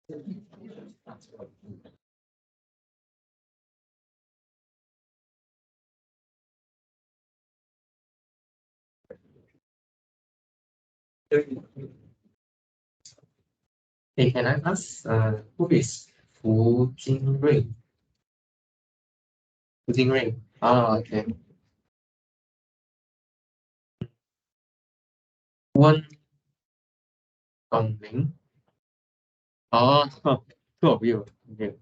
Hey, can I ask, who is Fu Jingrui? Fu Jingrui. Oh, okay. Wen Gongming. Oh, two of you. Okay.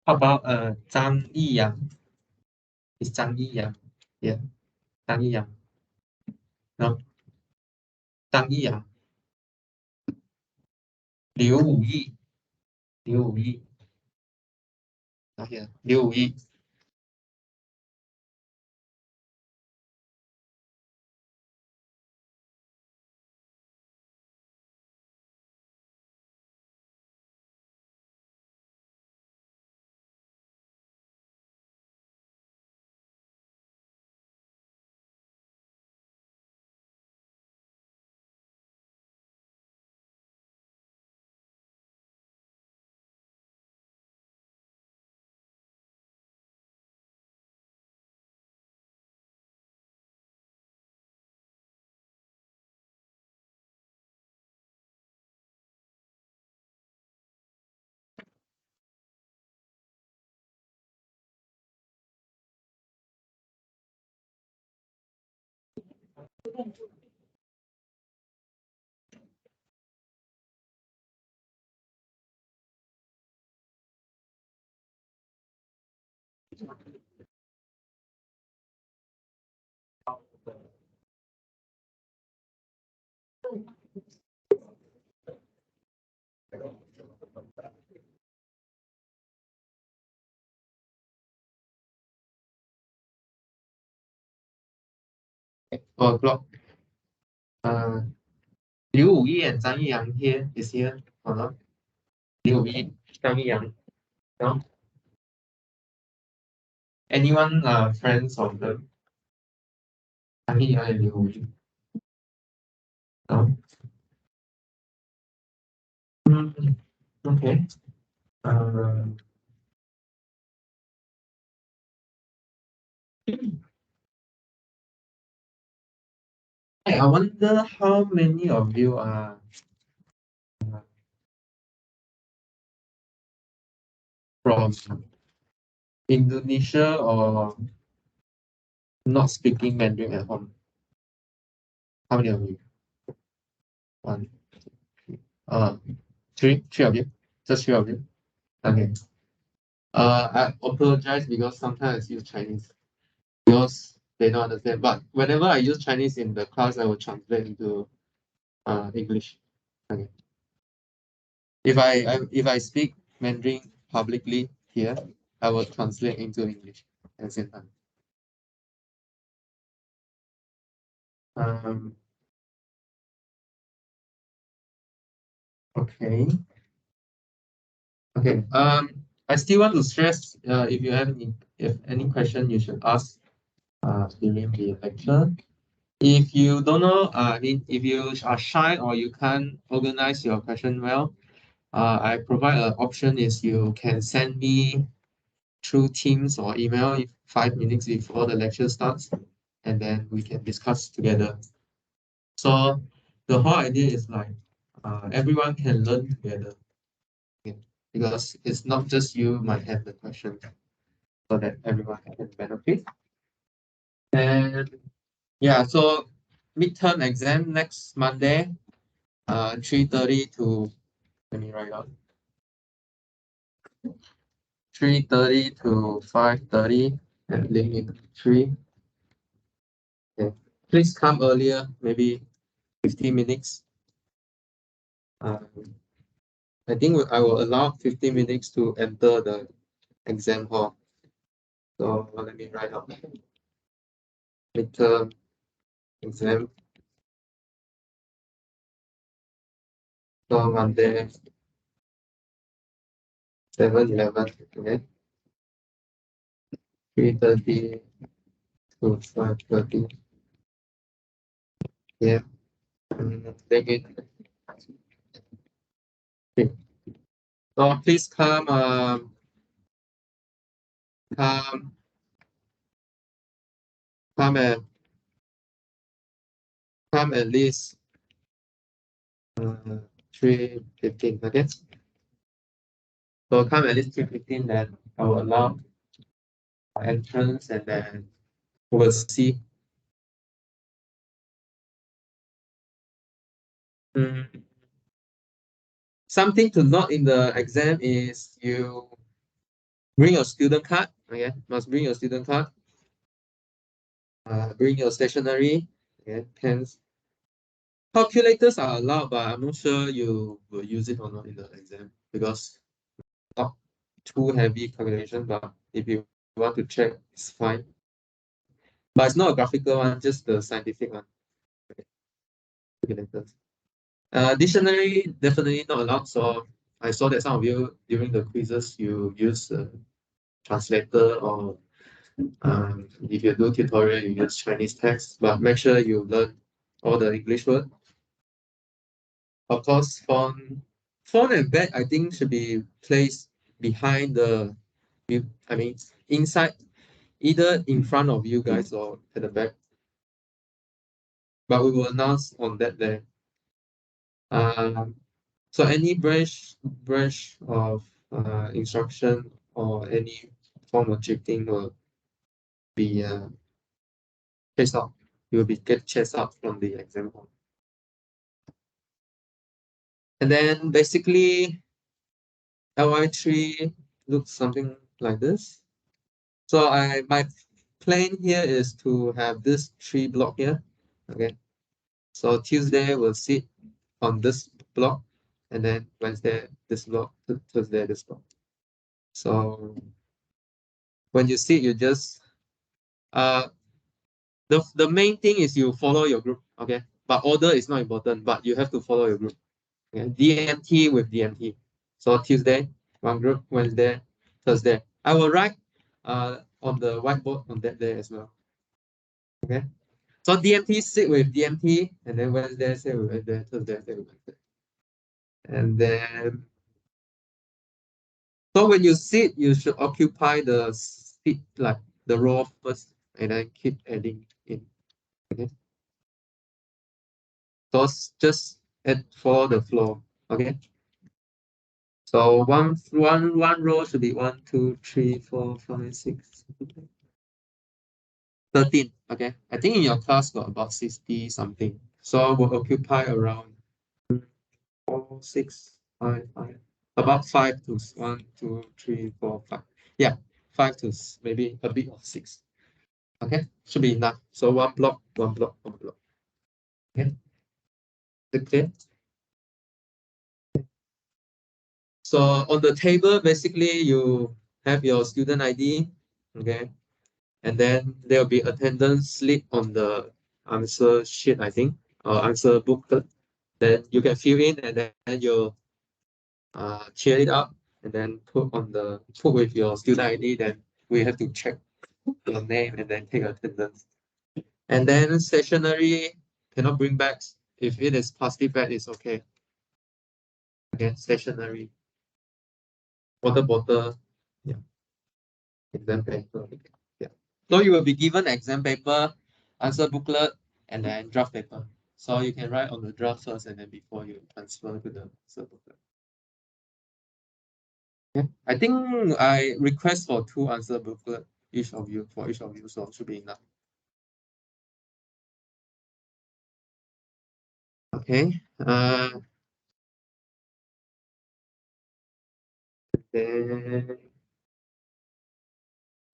How about Zhang Yiyang? Is Zhang Yiyang? Yeah, Zhang Yiyang. No, Zhang Yiyang. Liu Wuyi. Liu Wuyi. Not here. Liu Wuyi. Okay, 4 o'clock. Liu Wuyi and Zhang Yiyang here is here or not? Liu Wuyi, Zhang Yiyang. No? Anyone friends of them? Zhang Yiyang and Liu Wuyi. No? Okay. I wonder how many of you are from Indonesia or not speaking Mandarin at home. How many of you? One, uh, three of you. Just 3 of you. Okay. I apologize because sometimes I use Chinese because they don't understand. But whenever I use Chinese in the class, I will translate into English. Okay. If I speak Mandarin publicly here, I will translate into English at the same time. Okay. Okay. I still want to stress, if any question you should ask during the lecture. If you don't know, if you are shy or you can't organize your question well, I provide an option is you can send me through Teams or email 5 minutes before the lecture starts, and then we can discuss together. So the whole idea is like everyone can learn together. Okay? Because it's not just you might have the question, so that everyone can benefit. And yeah, so midterm exam next Monday, 3:30 to, let me write out, 3:30 to 5:30, and limit 3. Okay. Please come earlier, maybe 15 minutes. I think I will allow 15 minutes to enter the exam hall. So let me write out midterm exam. So Monday, 7/11, okay, 3:30 to 5:30. Yeah. Take it. Okay. So please come come at come at least 3:15. Okay. So come at least 3:15, then I will allow entrance, and then we'll see. Something to note in the exam is you bring your student card. Okay, must bring your student card. Bring your stationery. Okay, pens. Calculators are allowed, but I'm not sure you will use it or not in the exam because not too heavy calculation. But if you want to check, it's fine. But it's not a graphical one, just the scientific one. Okay. Calculators. Dictionary definitely not allowed. So I saw that some of you during the quizzes you use translator, or if you do tutorial you use Chinese text. But make sure you learn all the English word. Of course, font and back I think should be placed behind the, I mean inside, either in front of you guys or at the back. But we will announce on that day. So any branch of instruction or any form of cheating will be chased out. You will be get chased out from the exam hall. And then basically LY3 looks something like this. So my plan here is to have this 3 block here. Okay. So Tuesday we'll sit on this block, and then Wednesday this block, Thursday this block. So when you sit, you just the main thing is you follow your group, okay? But order is not important, but you have to follow your group. Okay? DMT with DMT. So Tuesday, one group, Wednesday, Thursday. I will write on the whiteboard on that day as well. Okay. So DMT sit with DMT, and then Wednesday sit with Wednesday, Thursday sit with Wednesday. And then so when you sit, you should occupy the seat, like the row first, and then keep adding in. Okay. So just follow the flow. Okay. So one row should be 1, 2, 3, 4, 5, 6, 13. Okay. I think in your class got about 60 something. So we'll occupy around 4, 6, 5, 5. About 5 to 1, 2, 3, 4, 5. Yeah, 5 to maybe a bit of 6. Okay, should be enough. So one block, one block, one block. Okay. Okay. So on the table, basically you have your student ID, okay, and then there'll be attendance slip on the answer sheet, I think, or answer booklet. Then you can fill in, and then you cheer it up, and then put with your student ID. Then we have to check your name and then take attendance. And then stationery cannot bring bags. If it is plastic bag, it's okay. Okay, stationery, water bottle, yeah, exam paper. Yeah. So you will be given exam paper, answer booklet, and then draft paper. So you can write on the draft first, and then before you transfer to the answer booklet. Yeah. I think I request for 2 answer booklet for each of you, so it should be enough. Okay. Then,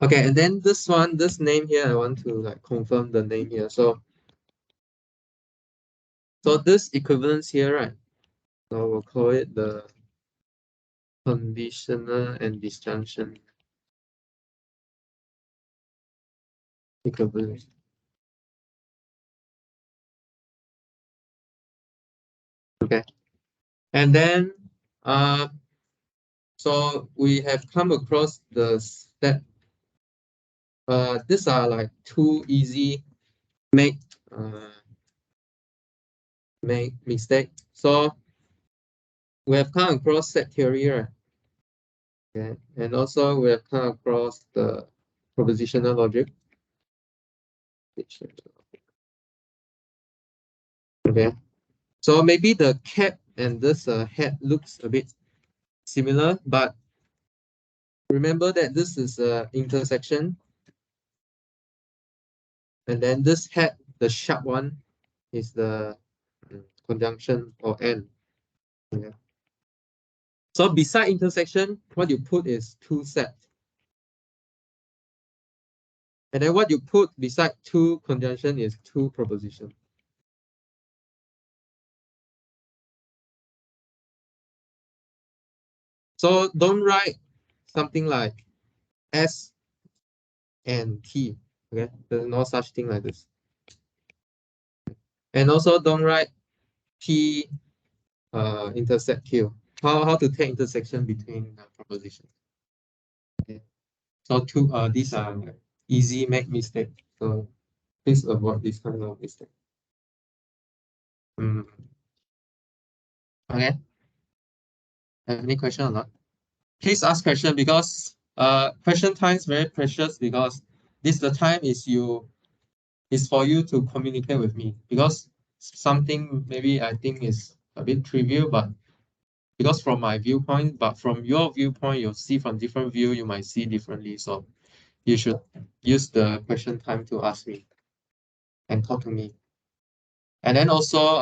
okay, and then this one, this name here, I want to like confirm the name here. So this equivalence here, right? So we'll call it the conditional and disjunction equivalence. Okay. And then so we have come across the step. These are like two easy make uh, make mistake. So we have come across set theory, right? Okay. And also we have come across the propositional logic. Okay. So maybe the cap and this head looks a bit similar, but remember that this is a intersection, and then this head, the sharp one, is the conjunction or end. Okay. So beside intersection, what you put is two set. And then what you put beside two conjunction is two proposition. So don't write something like S and T. Okay, there's no such thing like this. And also don't write P intersect Q. How to take intersection between propositions. Okay. So these are like easy make mistake. So please avoid this kind of mistake. Okay. Have any question or not? Please ask question because question time is very precious because this the time is for you to communicate with me because something maybe I think is a bit trivial, but because from my viewpoint, but from your viewpoint, you'll see from different view, you might see differently. So you should use the question time to ask me and talk to me. And then also,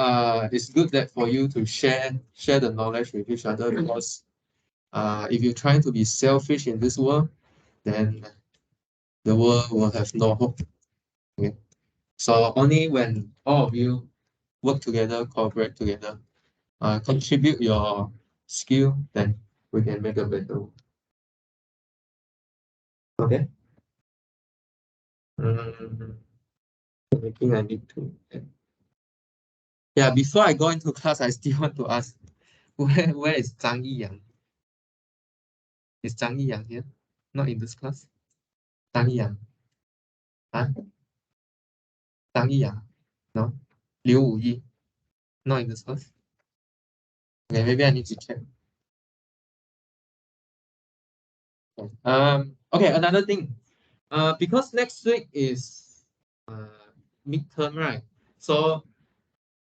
it's good that for you to share the knowledge with each other because if you're trying to be selfish in this world, then the world will have no hope. Okay. So only when all of you work together, cooperate together, contribute your skill, then we can make a better world. Okay. Mm, I think I need to. Yeah, before I go into class, I still want to ask, where is Zhang Yiyang? Is Zhang Yiyang here? Not in this class. Zhang Yiyang. Huh? Zhang Yiyang. No. Liu Wuyi. Not in this class. Okay, maybe I need to check. Okay, another thing. Because next week is midterm, right? So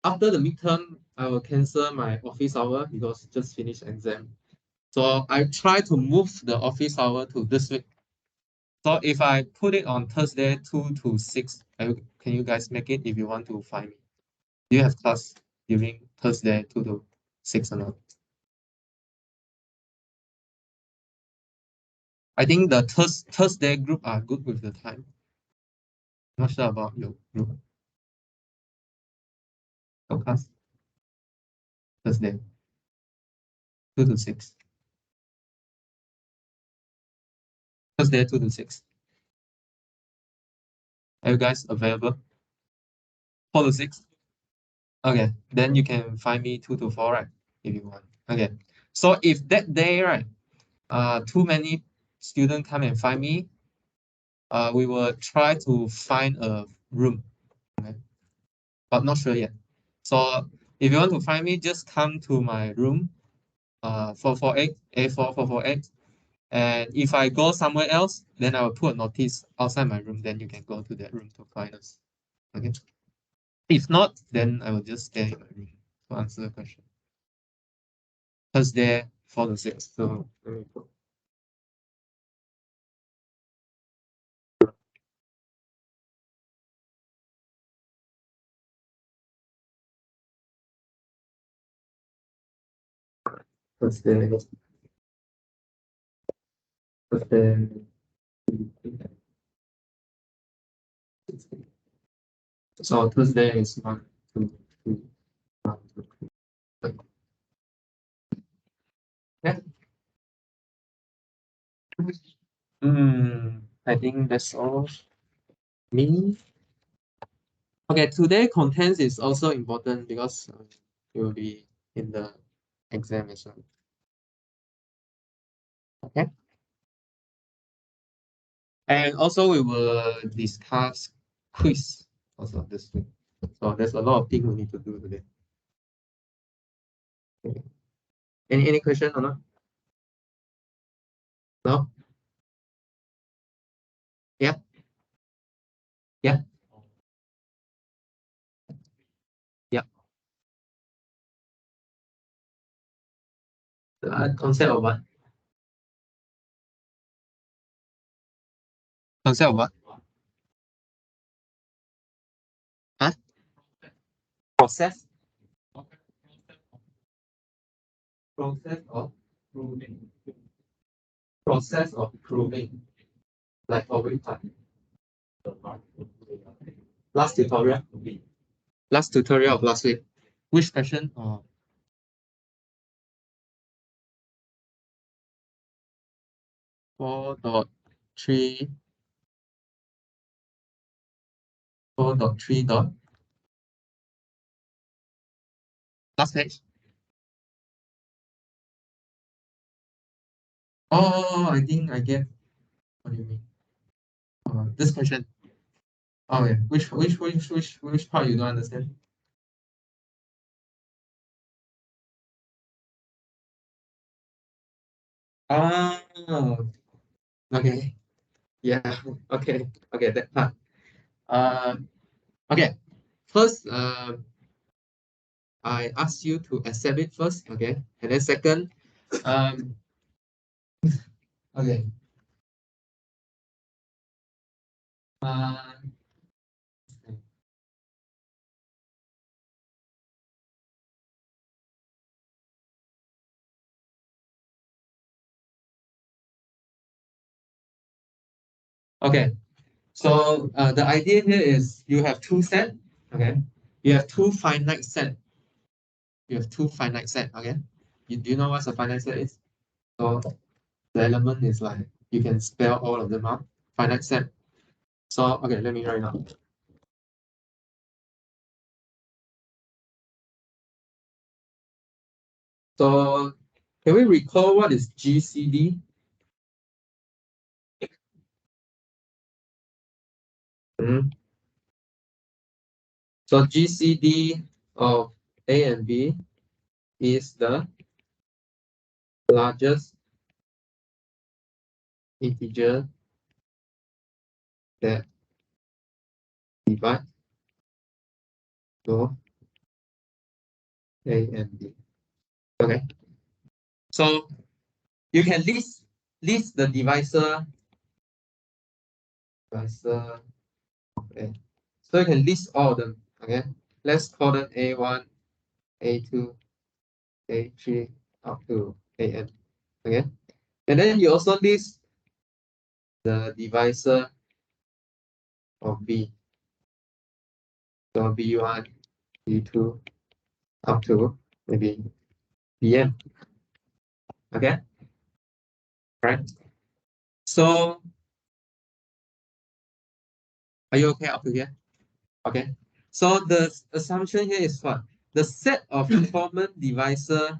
after the midterm, I will cancel my office hour because just finished exam. So I try to move the office hour to this week. So if I put it on Thursday 2 to 6, can you guys make it if you want to find me? Do you have class during Thursday 2 to 6 or not? I think the Thursday group are good with the time. Not sure about your group. Your class Thursday 2 to 6. Thursday 2 to 6. Are you guys available? 4 to 6? Okay, then you can find me 2 to 4, right? If you want. Okay. So if that day, right, too many students come and find me, we will try to find a room, okay? But not sure yet. So if you want to find me, just come to my room, 448, A4 448. And if I go somewhere else, then I will put a notice outside my room. Then you can go to that room to find us. Okay. If not, then I will just stay in my room to answer the question. Thursday, 4 to 6. So let me put. Thursday. Thursday. So Thursday is 1, 2, 3, 1, 2, 3. Yeah. I think that's all. Me. Okay, today contents is also important because it will be in the exam as well. Okay. And also we will discuss quiz also this week. So there's a lot of things we need to do today. Okay. Any question or not? No? Yeah? Yeah? Yeah. Concept of what? Concept of what? Huh? Process? Process of proving. Process of proving. Like for which part? Last tutorial? Last tutorial of last week. Which question? 4.3 4.3 dot last page. Oh, I think I get what do you mean. This question. Oh yeah. Which part you don't understand? Oh, okay. Yeah. Okay. Okay, that part. Uh, okay. First, I ask you to accept it first, okay? And then second, um, okay. Uh, okay. So the idea here is you have two set, okay? You have two finite set. You have two finite set, okay? Do you know what a finite set is? So the element is like you can spell all of them out. Finite set. So okay, let me write now. So can we recall what is GCD? Mhm. So GCD of A and B is the largest integer that divide both A and B. Okay. So you can list the divisor of A. So you can list all of them. Okay. Let's call them A1, A2, A3 up to AN. Okay. And then you also list the divisor of B. So B1, B2 up to maybe BN. Okay. Right. So are you okay up to here? Okay. So the assumption here is what? The set of common divisor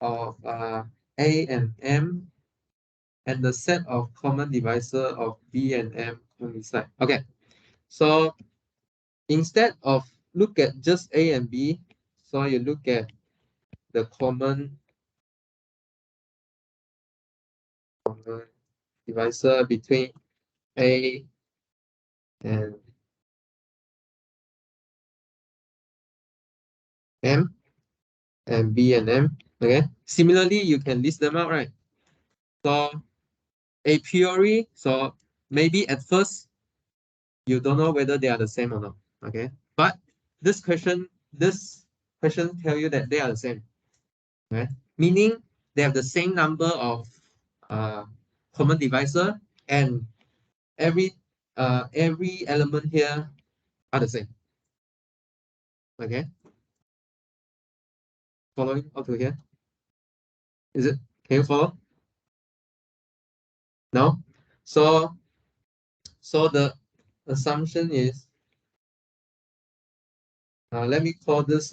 of A and M and the set of common divisor of B and M coincide. Okay. So instead of look at just A and B, so you look at the common divisor between A and M and B and M. Okay. Similarly, you can list them out, right? So a priori, so maybe at first you don't know whether they are the same or not. Okay. But this question tell you that they are the same. Okay. meaning they have the same number of common divisor, and every element here are the same. Okay, following up to here? Is it? Can you follow? No. So the assumption is, let me call this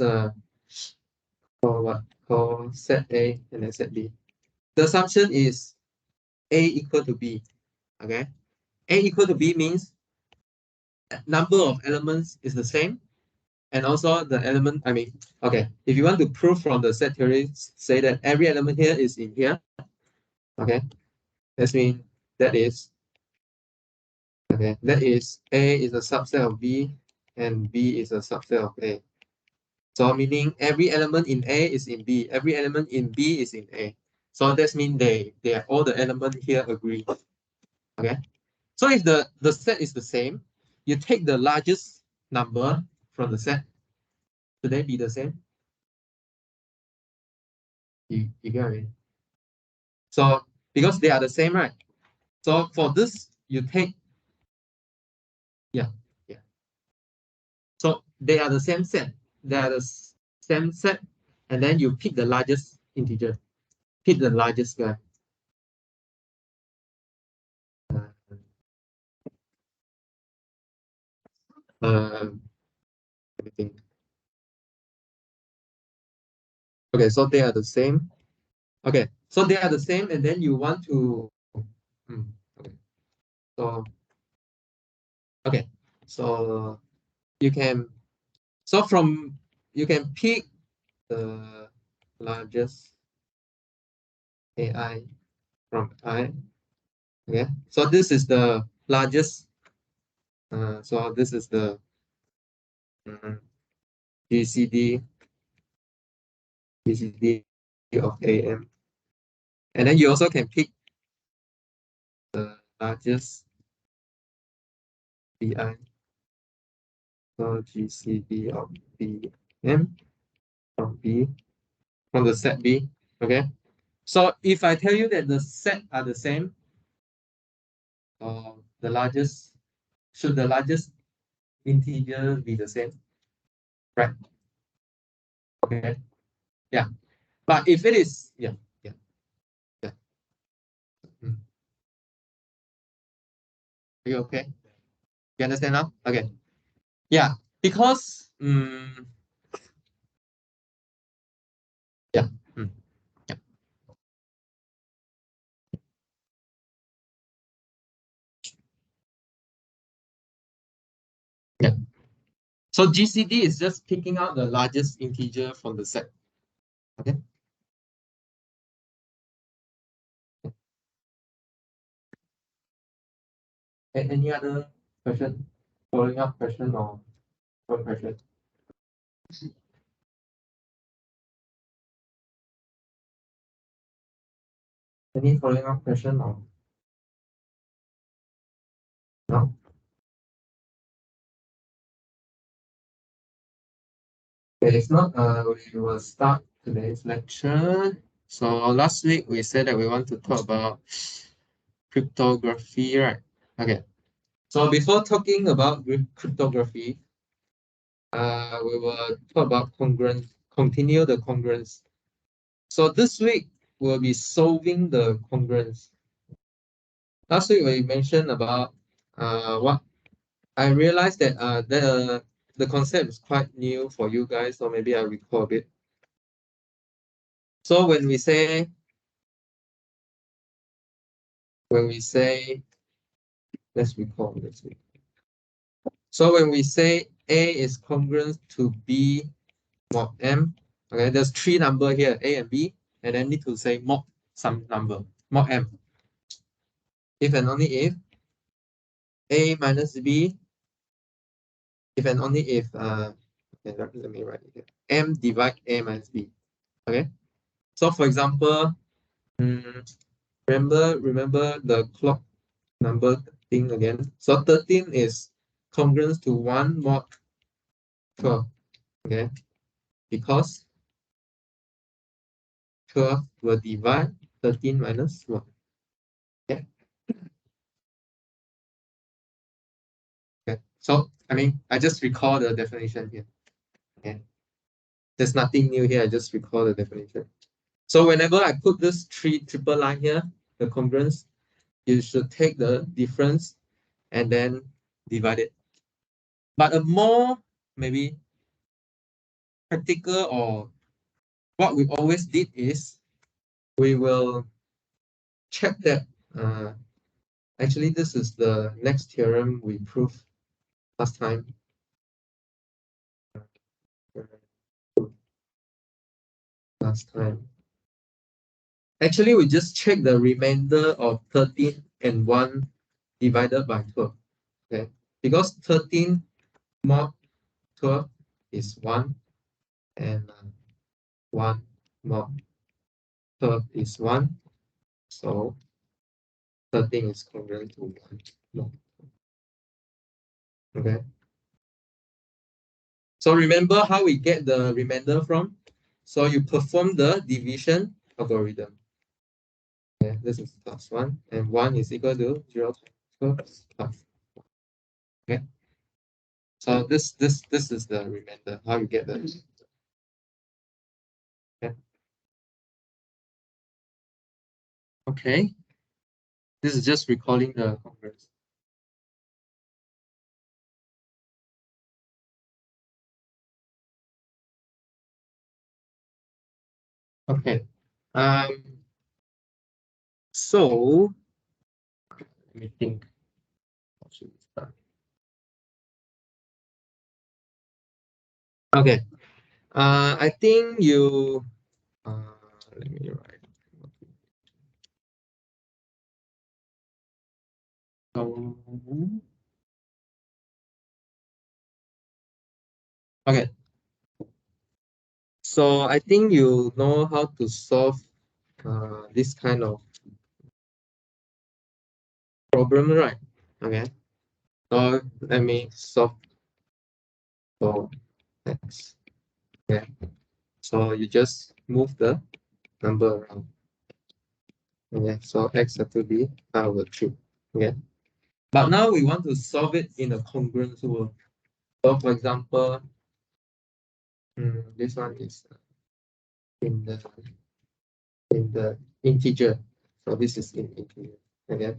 call set A and then set B. The assumption is A equal to B. Okay, A equal to B means number of elements is the same, and also the element, I mean, okay, if you want to prove from the set theory, say that every element here is in here. Okay, that means that is, okay, that is A is a subset of B and B is a subset of A. So meaning every element in A is in B, every element in B is in A. So that means they are all the element here agree. Okay. So if the set is the same, you take the largest number from the set. Should they be the same? You get what I mean? So because they are the same, right? So for this, you take, yeah. So they are the same set. They are the same set, and then you pick the largest integer. Pick the largest guy. Let me think. Okay, so they are the same. Okay, so they are the same, and then you want to, okay. So okay, so you can, so from, you can pick the largest AI from I. Okay, so this is the largest. So this is the GCD of AM, and then you also can pick the largest BI. So GCD of BM from B, from the set B. Okay. So if I tell you that the set are the same, the largest, should the largest integer be the same? Right. Okay. Yeah. But if it is, yeah. Mm. Are you okay? You understand now? Okay. Yeah. Because yeah. Mm. Yeah. Yeah. So GCD is just picking out the largest integer from the set. Okay. Any other question? Following up question or one question? Any following up question or no? Okay, if not, we will start today's lecture. So last week we said that we want to talk about cryptography, right? Okay. So before talking about cryptography, we will talk about congruence, continue the congruence. So this week we'll be solving the congruence. Last week we mentioned about what I realized that the concept is quite new for you guys, so maybe I'll recall a bit. So when we say let's recall this week. So when we say A is congruent to B mod M, okay, there's three number here, A and B, and then need to say mod some number, mod M. If and only if A minus B, if and only if okay, let me write it here. M divide A minus B. Okay. So for example, remember the clock number thing again. So 13 is congruent to 1 mod 12. Okay. Because 12 will divide 13 minus 1. Okay. Okay. So, I mean, I just recall the definition here. Okay. There's nothing new here. I just recall the definition. So whenever I put this triple line here, the congruence, you should take the difference and then divide it. But a more maybe practical, or what we always did is we will check that actually this is the next theorem we proved last time. Actually, we just check the remainder of 13 and 1 divided by 12. Okay, because 13 mod 12 is 1, and 1 mod 12 is 1. So 13 is congruent to 1 mod. Okay. So remember how we get the remainder from? So you perform the division algorithm. Okay, this is plus 1, and 1 is equal to 0 times 12 plus 1. Okay. So this is the remainder, how you get the remainder. Okay. Okay. This is just recalling the congruence. Okay. So let me think. How should we start? Okay. I think you let me write. So, okay. So I think you know how to solve this kind of problem, right? Okay. So let me solve for x. Okay. So you just move the number around. Okay. So x have to be out of the 3. Okay. But now we want to solve it in a congruence world. So for example, this one is in the integer. So this is in integer. Okay.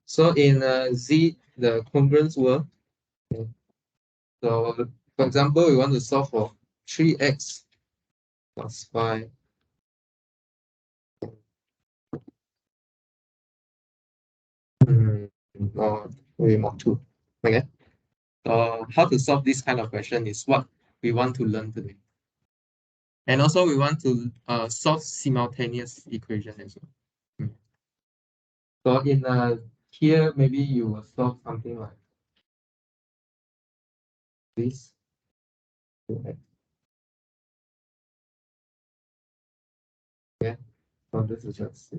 So in Z, the congruence world. Okay. So for example, we want to solve for 3x plus 5 or maybe more 2. Okay. So how to solve this kind of question is what we want to learn today. And also we want to solve simultaneous equation as well. So in here, maybe you will solve something like this. Okay. Yeah. So this is just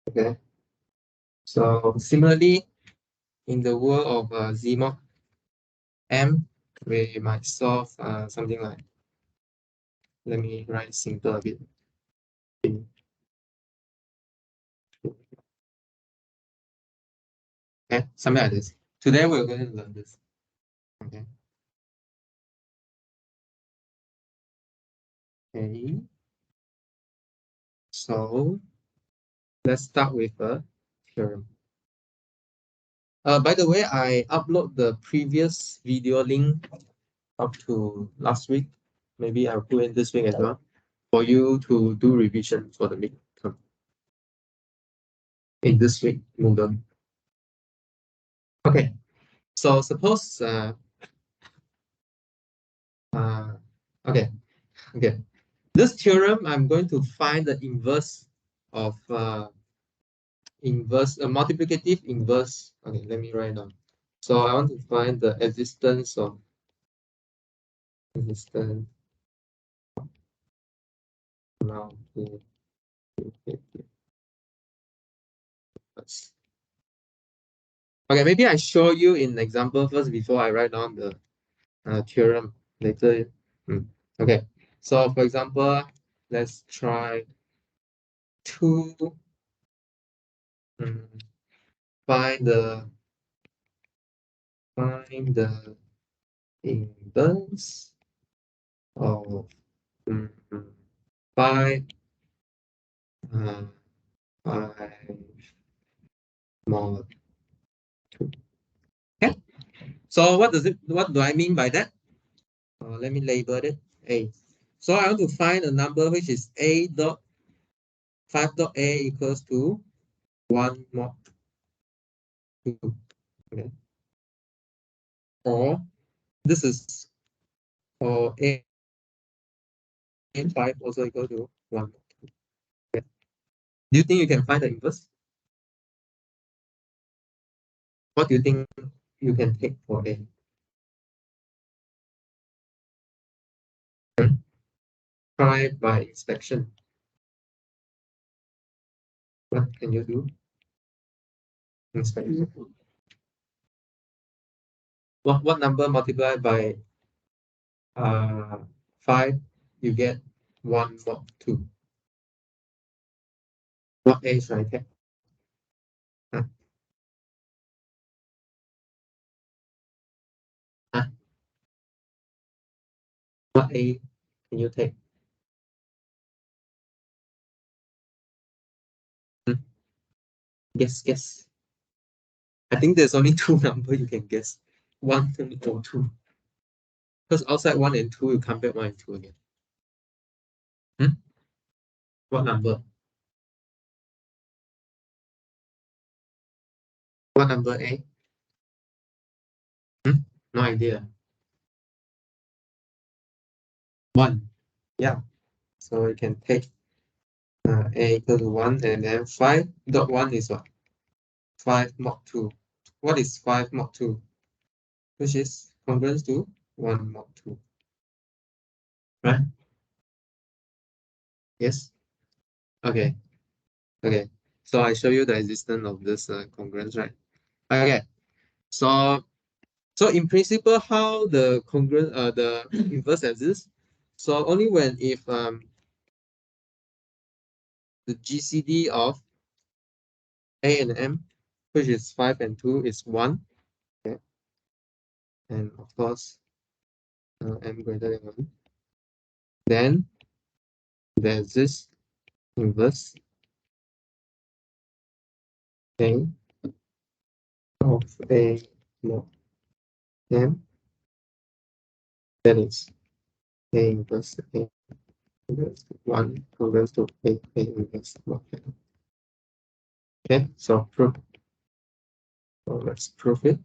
okay. So similarly, in the world of Z mod M, we might solve something like, let me write simple a bit. Okay, something like this. Today we're going to learn this. Okay. Okay. So let's start with a theorem. By the way, I upload the previous video link up to last week. Maybe I'll put in this week as well for you to do revision for the midterm in this week. Move on. Okay. So suppose okay. This theorem, I'm going to find the inverse of multiplicative inverse. Okay, let me write down. So I want to find the existence of multiplicative inverse. Okay, maybe I show you in example first before I write down the theorem later. Okay, so for example, let's try to mm, find the inverse of mm, mm, 5 uh, 5 mod 2. Okay, so what do I mean by that? Let me label it A. So I want to find a number which is A dot 5 dot A equals to 1 mod 2. Okay. Or this is or A 5 also equal to 1 mod 2. Okay. Do you think you can find the inverse? What do you think you can take for A? Try by inspection. What can you do? Inspection. What number multiplied by 5, you get 1 mod 2. What A should I take? Huh? Huh? What A can you take? Hmm? Guess. I think there's only two numbers you can guess. 1 or 2. Because outside 1 and 2, you come back 1 and 2 again. Hmm? What number? What number A? Hmm? No idea. 1. Yeah. So you can take A equal to 1, and then 5 dot 1 is what? 5 mod 2. What is 5 mod 2? Which is congruent to 1 mod 2. Right? Yes? Okay. Okay. So I show you the existence of this congruence, right? Okay. So in principle, how the congruent the inverse exists. So only when if the GCD of A and M, which is 5 and 2, is 1. Okay. And of course M greater than 1. Then there's this inverse A of A mod M, that is A inverse A inverse 1 congruent to A inverse mod M. Okay, so proof. So let's prove it.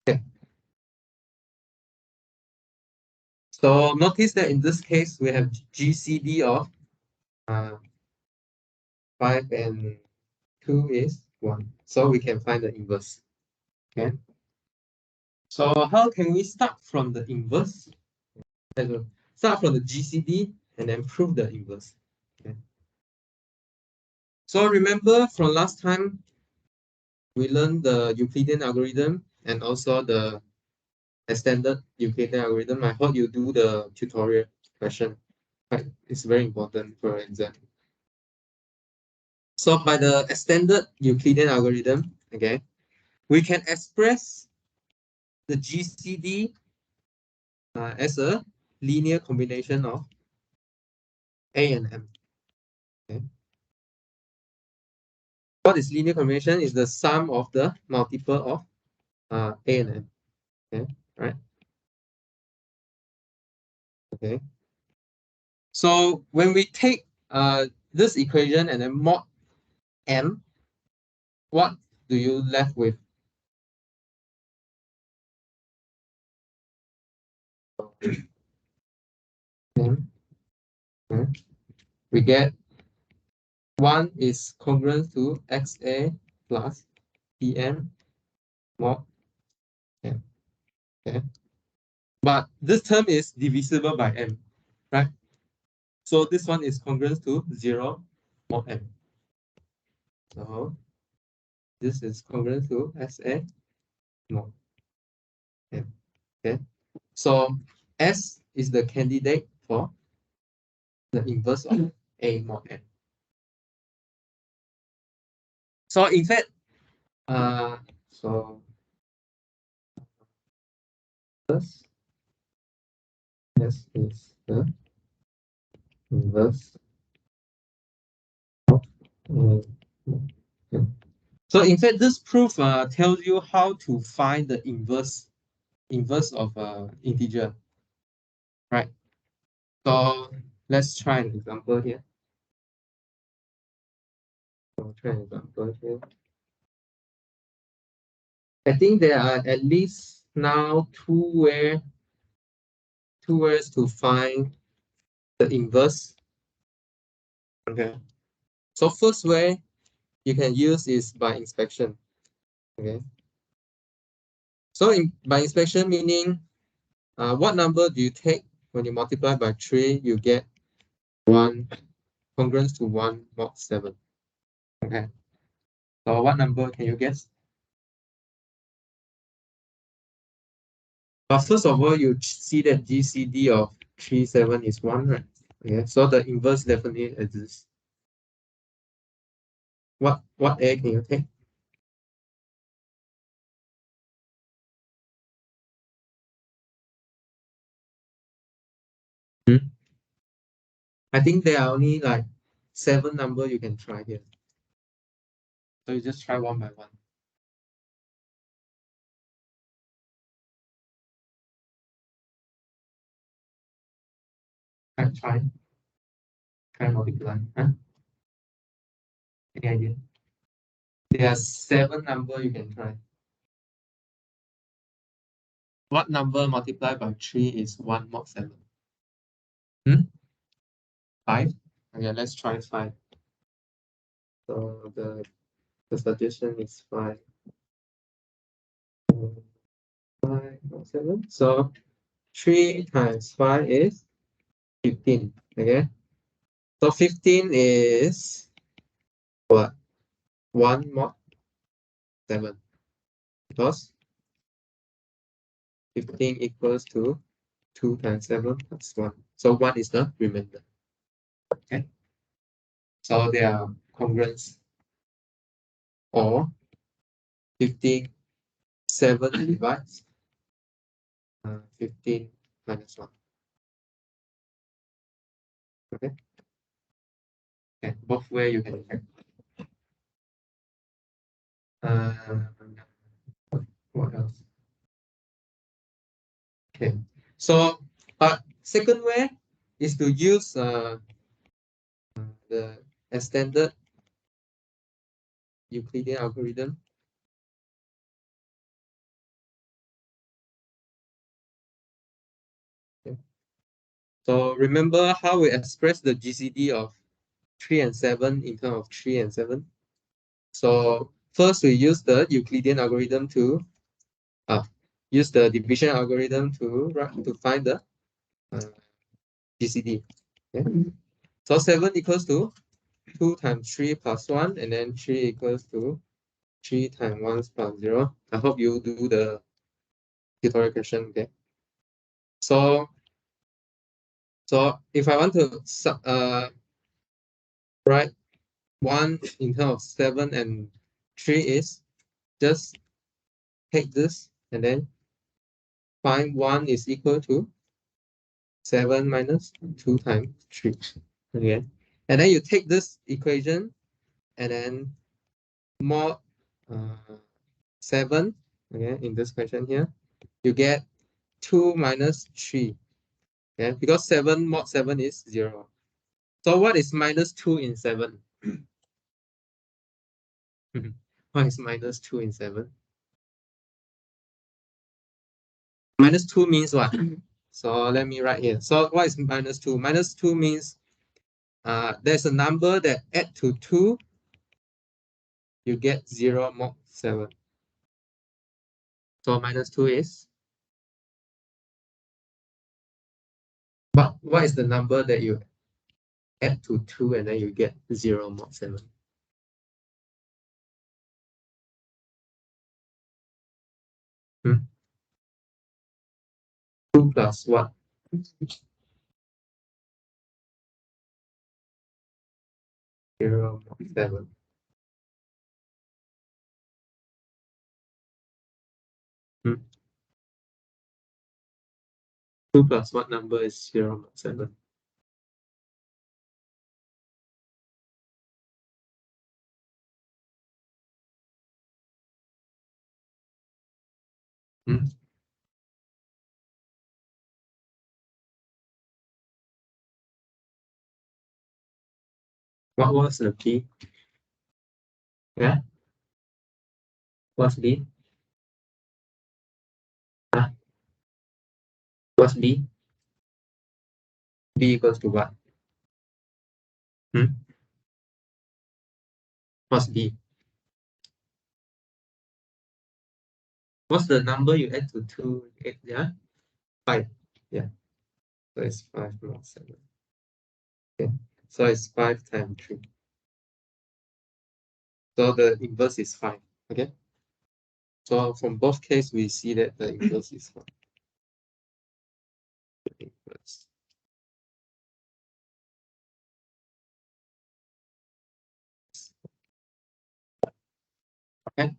Okay. So notice that in this case we have GCD of 5 and 2 is 1. So we can find the inverse. Okay. So how can we start from the inverse? Start from the GCD and then prove the inverse. Okay. So remember from last time we learned the Euclidean algorithm and also the extended Euclidean algorithm. I hope you do the tutorial question. Right? It's very important for exam. So by the extended Euclidean algorithm, okay, we can express the GCD as a linear combination of A and M. Okay. What is linear combination? Is the sum of the multiple of A and M. Okay, right? Okay. So when we take this equation and then mod M, what do you left with? M. Okay. We get 1 is congruent to XA plus PM mod M. Okay. But this term is divisible by M, right? So this one is congruent to 0 mod m. So this is congruent to SA mod m. Okay. So S is the candidate for the inverse of A mod m. So in fact, so first S is the inverse of A mod m. So in fact, this proof tells you how to find the inverse of integer, right? So let's try an example here. So try an example here. I think there are at least now two ways to find the inverse. Okay. So first way you can use is by inspection. Okay. So by inspection meaning what number do you take when you multiply by 3, you get 1 congruent to 1 mod 7. Okay. So what number can you guess? But first of all, you see that GCD of 3, 7 is 1, right? Okay, so the inverse definitely exists. What A can you take? Hmm? I think there are only like 7 number you can try here. So you just try one by one. Try multiply. Huh? Any idea? There are 7 number you can try. What number multiplied by 3 is 1 mod 7? 5? Okay, let's try 5. So the suggestion is 5. 5 mod 7. So 3 times 5 is 15. Okay. So 15 is what? 1 mod 7. Because 15 equals to 2 times 7 plus 1. So 1 is the remainder. Okay. So they are congruent. Or 15, 7 divides 15 minus 1. Okay. Okay. Both way you can check. Uh, what else? Okay. So second way is to use the extended Euclidean algorithm. Okay. So remember how we express the GCD of 3 and 7 in terms of 3 and 7? So first we use the Euclidean algorithm to use the division algorithm to find the GCD. Okay. So 7 equals to 2 times 3 plus 1, and then 3 equals to 3 times 1 plus 0. I hope you do the tutorial question. Okay. So if I want to write 1 in terms of 7 and 3 is just take this and then find 1 is equal to 7 minus 2 times 3. Okay. And then you take this equation and then mod 7, okay, in this question here, you get 2 minus 3. Okay, because 7 mod 7 is 0. So what is minus 2 in 7? What is minus 2 in 7? Minus 2 means what? So let me write here. So what is minus 2? Minus 2 means there's a number that add to 2, you get 0 mod 7. So minus 2 is? But what is the number that you add to 2 and then you get 0 mod 7. Hmm? 2 plus what? 0 mod 7. Hmm? 2 plus what number is 0 mod 7? Hmm? What was the B? Yeah? What's B? Huh? What's B? B equals to what? Hmm? What's B? What's the number you add to 2? 8, yeah? 5. Yeah. So it's 5 mod 7. Okay. So it's 5 times 3. So the inverse is 5. Okay. So from both cases, we see that the inverse is 5. Inverse. Okay.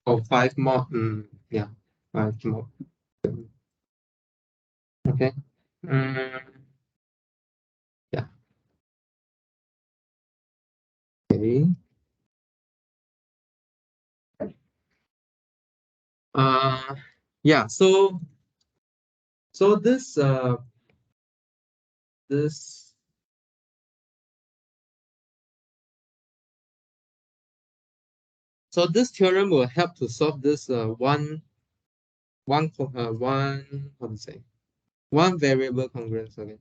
Oh, 5 mod. Yeah. 5 mod. Okay. Yeah. Okay. Uh, yeah. So this so this theorem will help to solve this one how to say, one variable congruence, okay,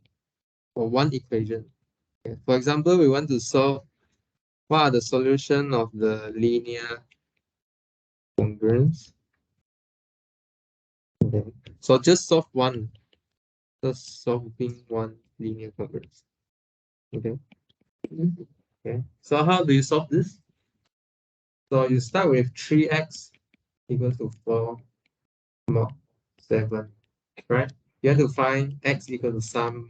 or one equation. Okay. For example, we want to solve what are the solution of the linear congruence. Okay. So just solve one, just solving one linear congruence. Okay. Okay. So how do you solve this? So you start with 3x equals to 4 mod 7, right? You have to find x equal to sum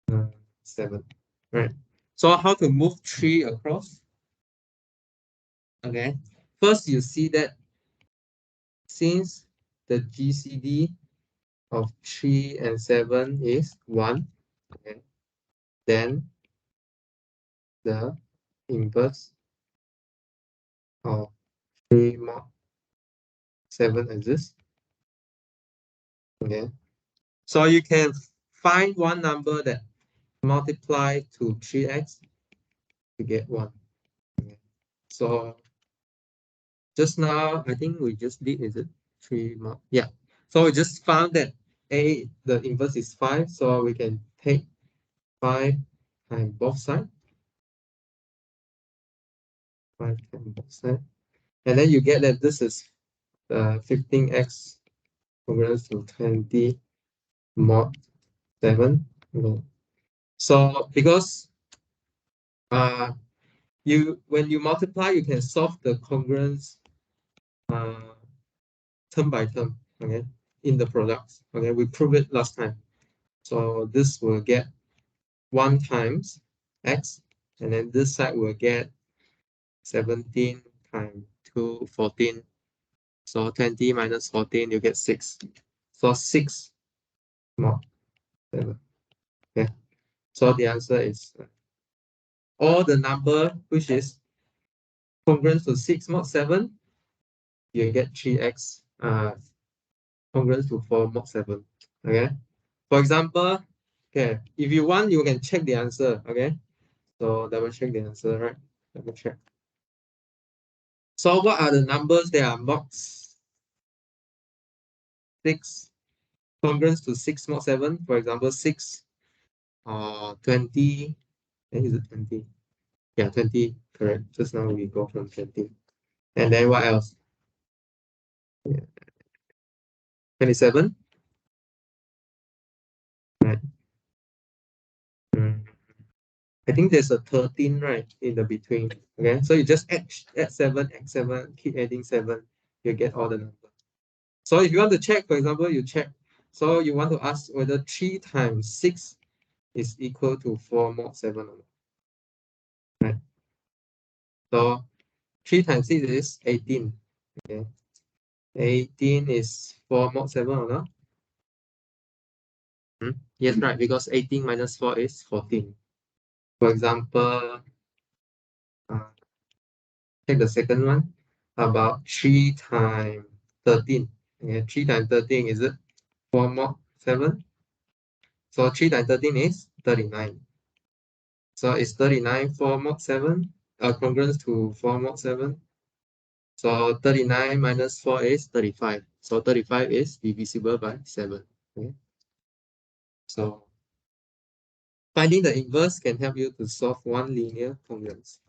mod 7, right? So how to move 3 across? Okay. First, you see that since the GCD of 3 and 7 is 1, okay, then the inverse of 3 mod 7 exists. Okay. So you can find one number that multiply to 3x to get 1. Okay. So just now, I think we just did, is it 3 mod? Yeah. So we just found that the inverse is 5. So we can take 5 times both sides. 5 times both sides. And then you get that this is 15x congruence to 20 mod 7. Okay. So because when you multiply, you can solve the congruence term by term, okay, in the products. Okay, we proved it last time. So this will get 1 times x, and then this side will get 17 times 2, 14. So 20 minus 14, you get 6. So 6 mod 7. Okay. So the answer is all the number which is congruent to 6 mod 7, you get 3x congruent to 4 mod 7. Okay. For example, okay, if you want, you can check the answer. Okay. So double check the answer, right? Double check. So what are the numbers that are mod 6 congruent to 6 mod 7? For example, 6 or 20. Is it 20? Yeah, 20, correct. Just now we go from 20. And then what else? Yeah. 27. right? I think there's a 13 right in the between. Okay, so you just add 7, add 7, keep adding 7, you get all the numbers. So if you want to check, for example, you check. So you want to ask whether 3 times 6 is equal to 4 mod 7 or not. Right? So 3 times 6 is 18. Okay. 18 is 4 mod 7 or not? Yes, right, because 18 minus 4 is 14. For example, uh, take the second one, about 3 times 13. Okay, 3 times 13 is it 4 mod 7? So 3 times 13 is 39. So is 39 4 mod 7? Congruent to 4 mod 7. So 39 minus 4 is 35. So 35 is divisible by 7. Okay. So finding the inverse can help you to solve one linear congruence.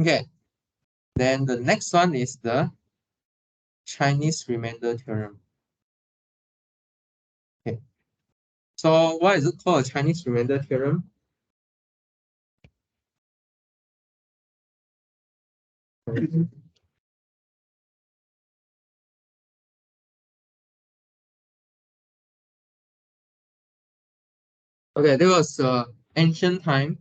Okay. Then the next one is the Chinese remainder theorem. Okay. So why is it called a Chinese remainder theorem? Okay, there was ancient time.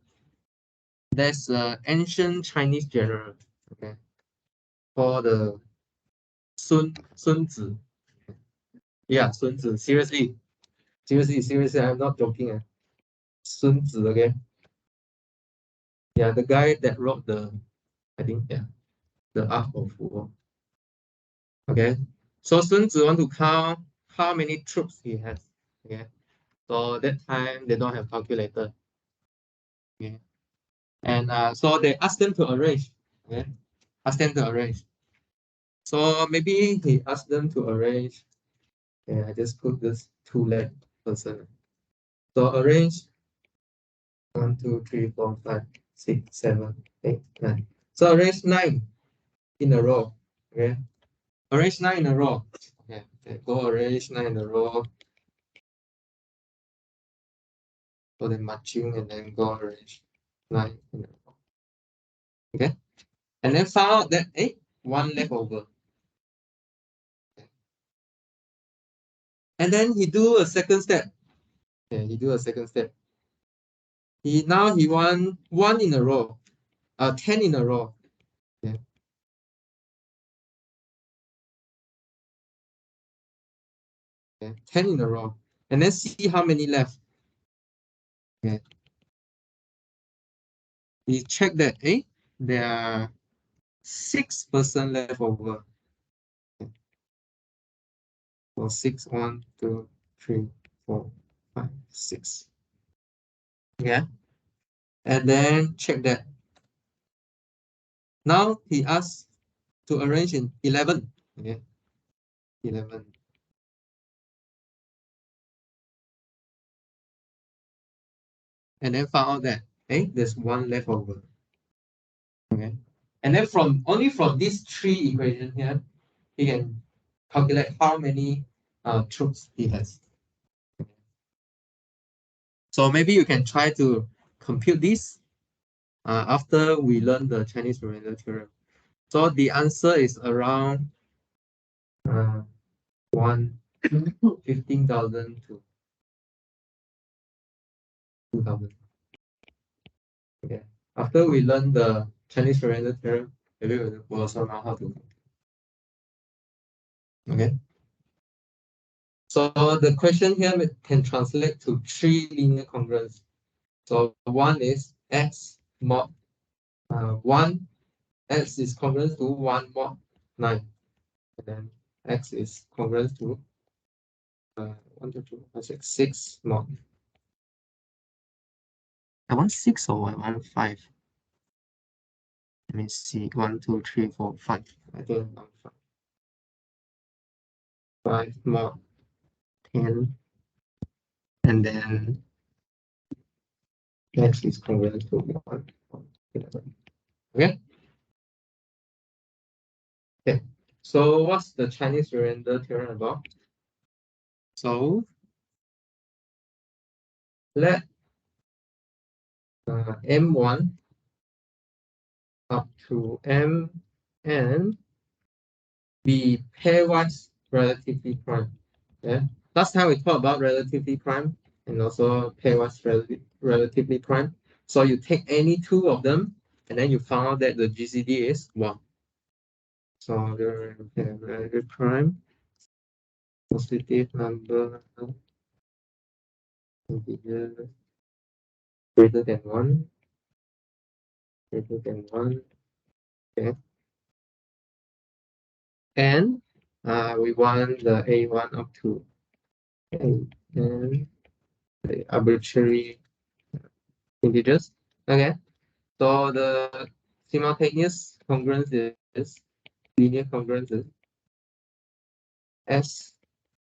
There's ancient Chinese general. Okay, called the Sun Tzu. Yeah, Sun Tzu. Seriously, I'm not joking. Sun Tzu. Okay. Yeah, the guy that wrote I think, yeah, the Art of War. Okay. So Sun Tzu want to count how many troops he has. Okay. So that time they don't have calculator. Okay. And so they asked them to arrange. Okay. Ask them to arrange. So maybe he asked them to arrange. Yeah, I just put this two-leg person. So arrange 1, 2, 3, 4, 5, 6, 7, 8, 9. So arrange 9 in a row. Okay. Arrange 9 in a row. Okay. Go arrange 9 in a row. So then marching and then go arrange 9 in a row. Okay. And then found out that one left over. Okay. And then he do a second step. Okay, he do a second step. He won 1 in a row. 10 in a row. Okay. Okay. 10 in a row. And then see how many left. Okay. He checked that there are 6% left over. Okay. So 6, 1, 2, 3, 4, 5, 6. Yeah. And then check that. Now he asks to arrange in 11. Okay. 11. And then found out that there's 1 left over. Okay. And then only from these 3 equations here, he can calculate how many troops he has. So maybe you can try to compute this after we learn the Chinese remainder theorem. So the answer is around 15,000 to 2,000. Okay. After we learn the Chinese remainder theorem, maybe we'll also know how to. Okay. So the question here can translate to 3 linear congruence. So one is x mod 1, x is congruent to 1 mod 9. And then x is congruent to 1, 2, 3, 4, 6, 6 mod. I want 6 or I want 5. Let me see. 1, 2, 3, 4, 5. I think I want 5. 5 mod 10. And then x is congruent to 1 mod 11. Okay? Okay. So what's the Chinese remainder theorem about? So let M1 up to Mn be pairwise relatively prime. Yeah. Last time we talked about relatively prime and also pairwise relatively prime. So you take any two of them and then you found out that the GCD is 1. So the relatively prime positive number integer greater than 1, greater than 1. Okay. And we want the A1 up to A and the arbitrary integers. Okay. So the simultaneous congruence is linear congruence is S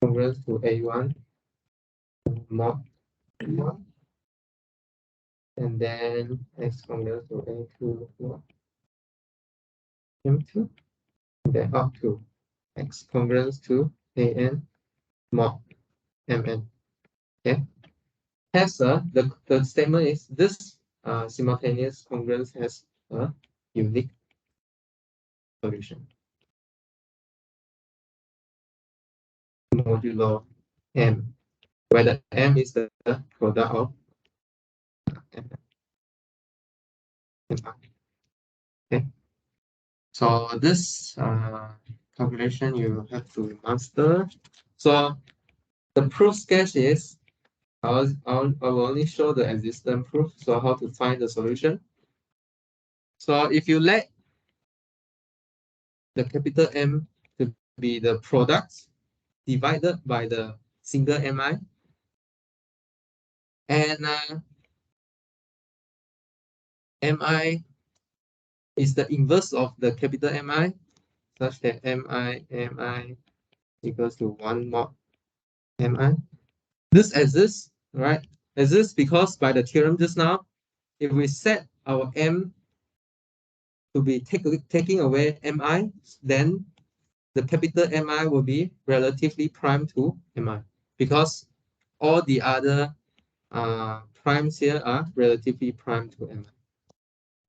congruence to A1 mod M1, and then X congruence to A2 mod M2, and then up to X congruence to AN mod MN. Okay. Has the statement is this simultaneous congruence has a unique solution modulo M, where the M is the product of M and I. Okay. So this calculation you have to master. So the proof sketch is I will only show the existence proof. So how to find the solution. So if you let the capital M to be the product divided by the single mi, and mi is the inverse of the capital Mi, such that mi equals to 1 mod mi. This exists, right? Exists because by the theorem just now, if we set our M to be taking away Mi, then the capital Mi will be relatively prime to Mi, because all the other primes here are relatively prime to Mi.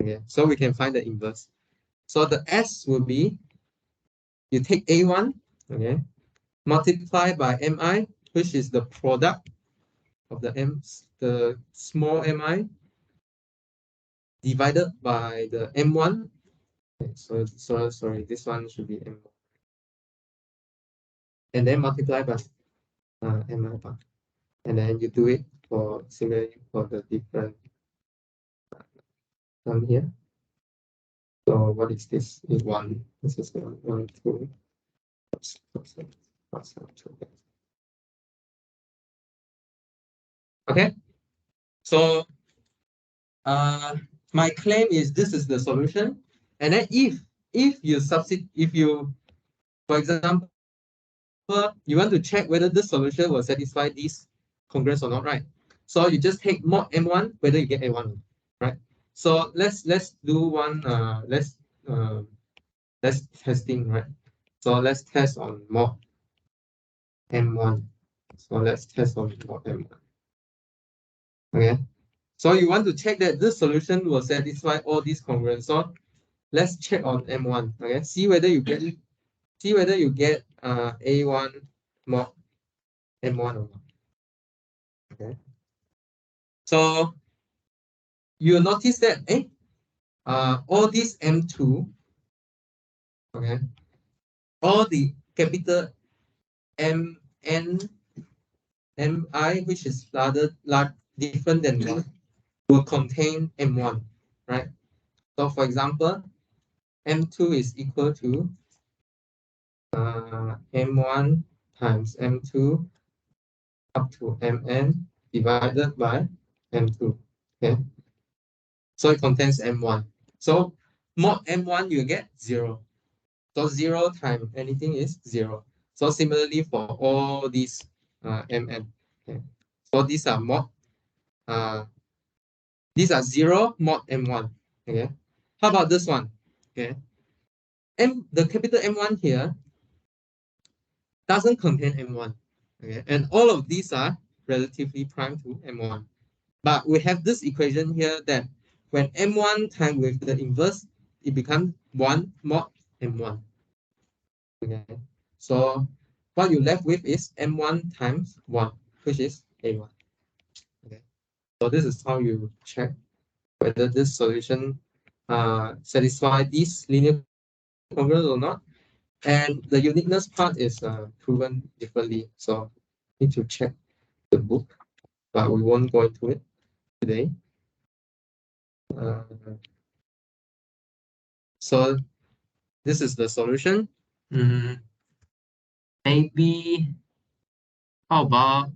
Okay, so we can find the inverse. So the S will be, you take A1, okay, multiply by Mi, which is the product of the small mi, divided by the M1. Okay, so sorry, this one should be M1. And then multiply by Mi bar. And then you do it for similarly for the different one here. So what is this? Is 1. This is 1, 2. Okay. So my claim is this is the solution. And then if you, for example, you want to check whether this solution will satisfy this congruence or not, right? So you just take mod M1, whether you get A1, right? So let's do one let's testing, right? So let's test on mod M1. So let's test on mod M1. Okay. So you want to check that this solution will satisfy all these congruence. So let's check on M1. Okay. See whether you get A1 mod M1 or not. Okay. So you'll notice that all these M2, okay, all the capital MN, MI, which is large different than 1, will contain M1, right? So for example, M2 is equal to M1 times M2 up to Mn divided by M2. Okay. So it contains M1. So mod M1 you get 0. So 0 times anything is 0. So similarly for all these Mn. Okay. So these are mod these are 0 mod M1. Okay. How about this one? Okay. The capital M1 here doesn't contain M1. Okay. And all of these are relatively prime to M1. But we have this equation here that when m1 times with the inverse, it becomes 1 mod m1. Okay. So what you left with is m1 times 1, which is a1. Okay. So this is how you check whether this solution satisfy these linear congruence or not. And the uniqueness part is proven differently. So need to check the book, but we won't go into it today. So this is the solution. Maybe how about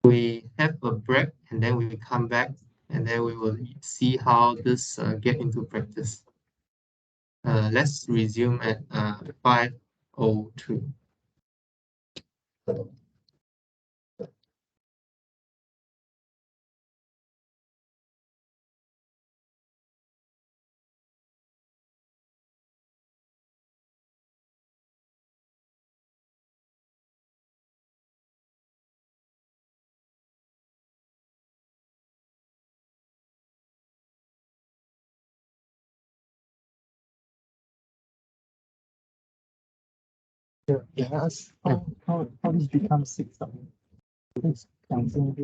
we have a break and then we come back and then we will see how this get into practice. Let's resume at 5:02. Yes. How this becomes 6 讲真的，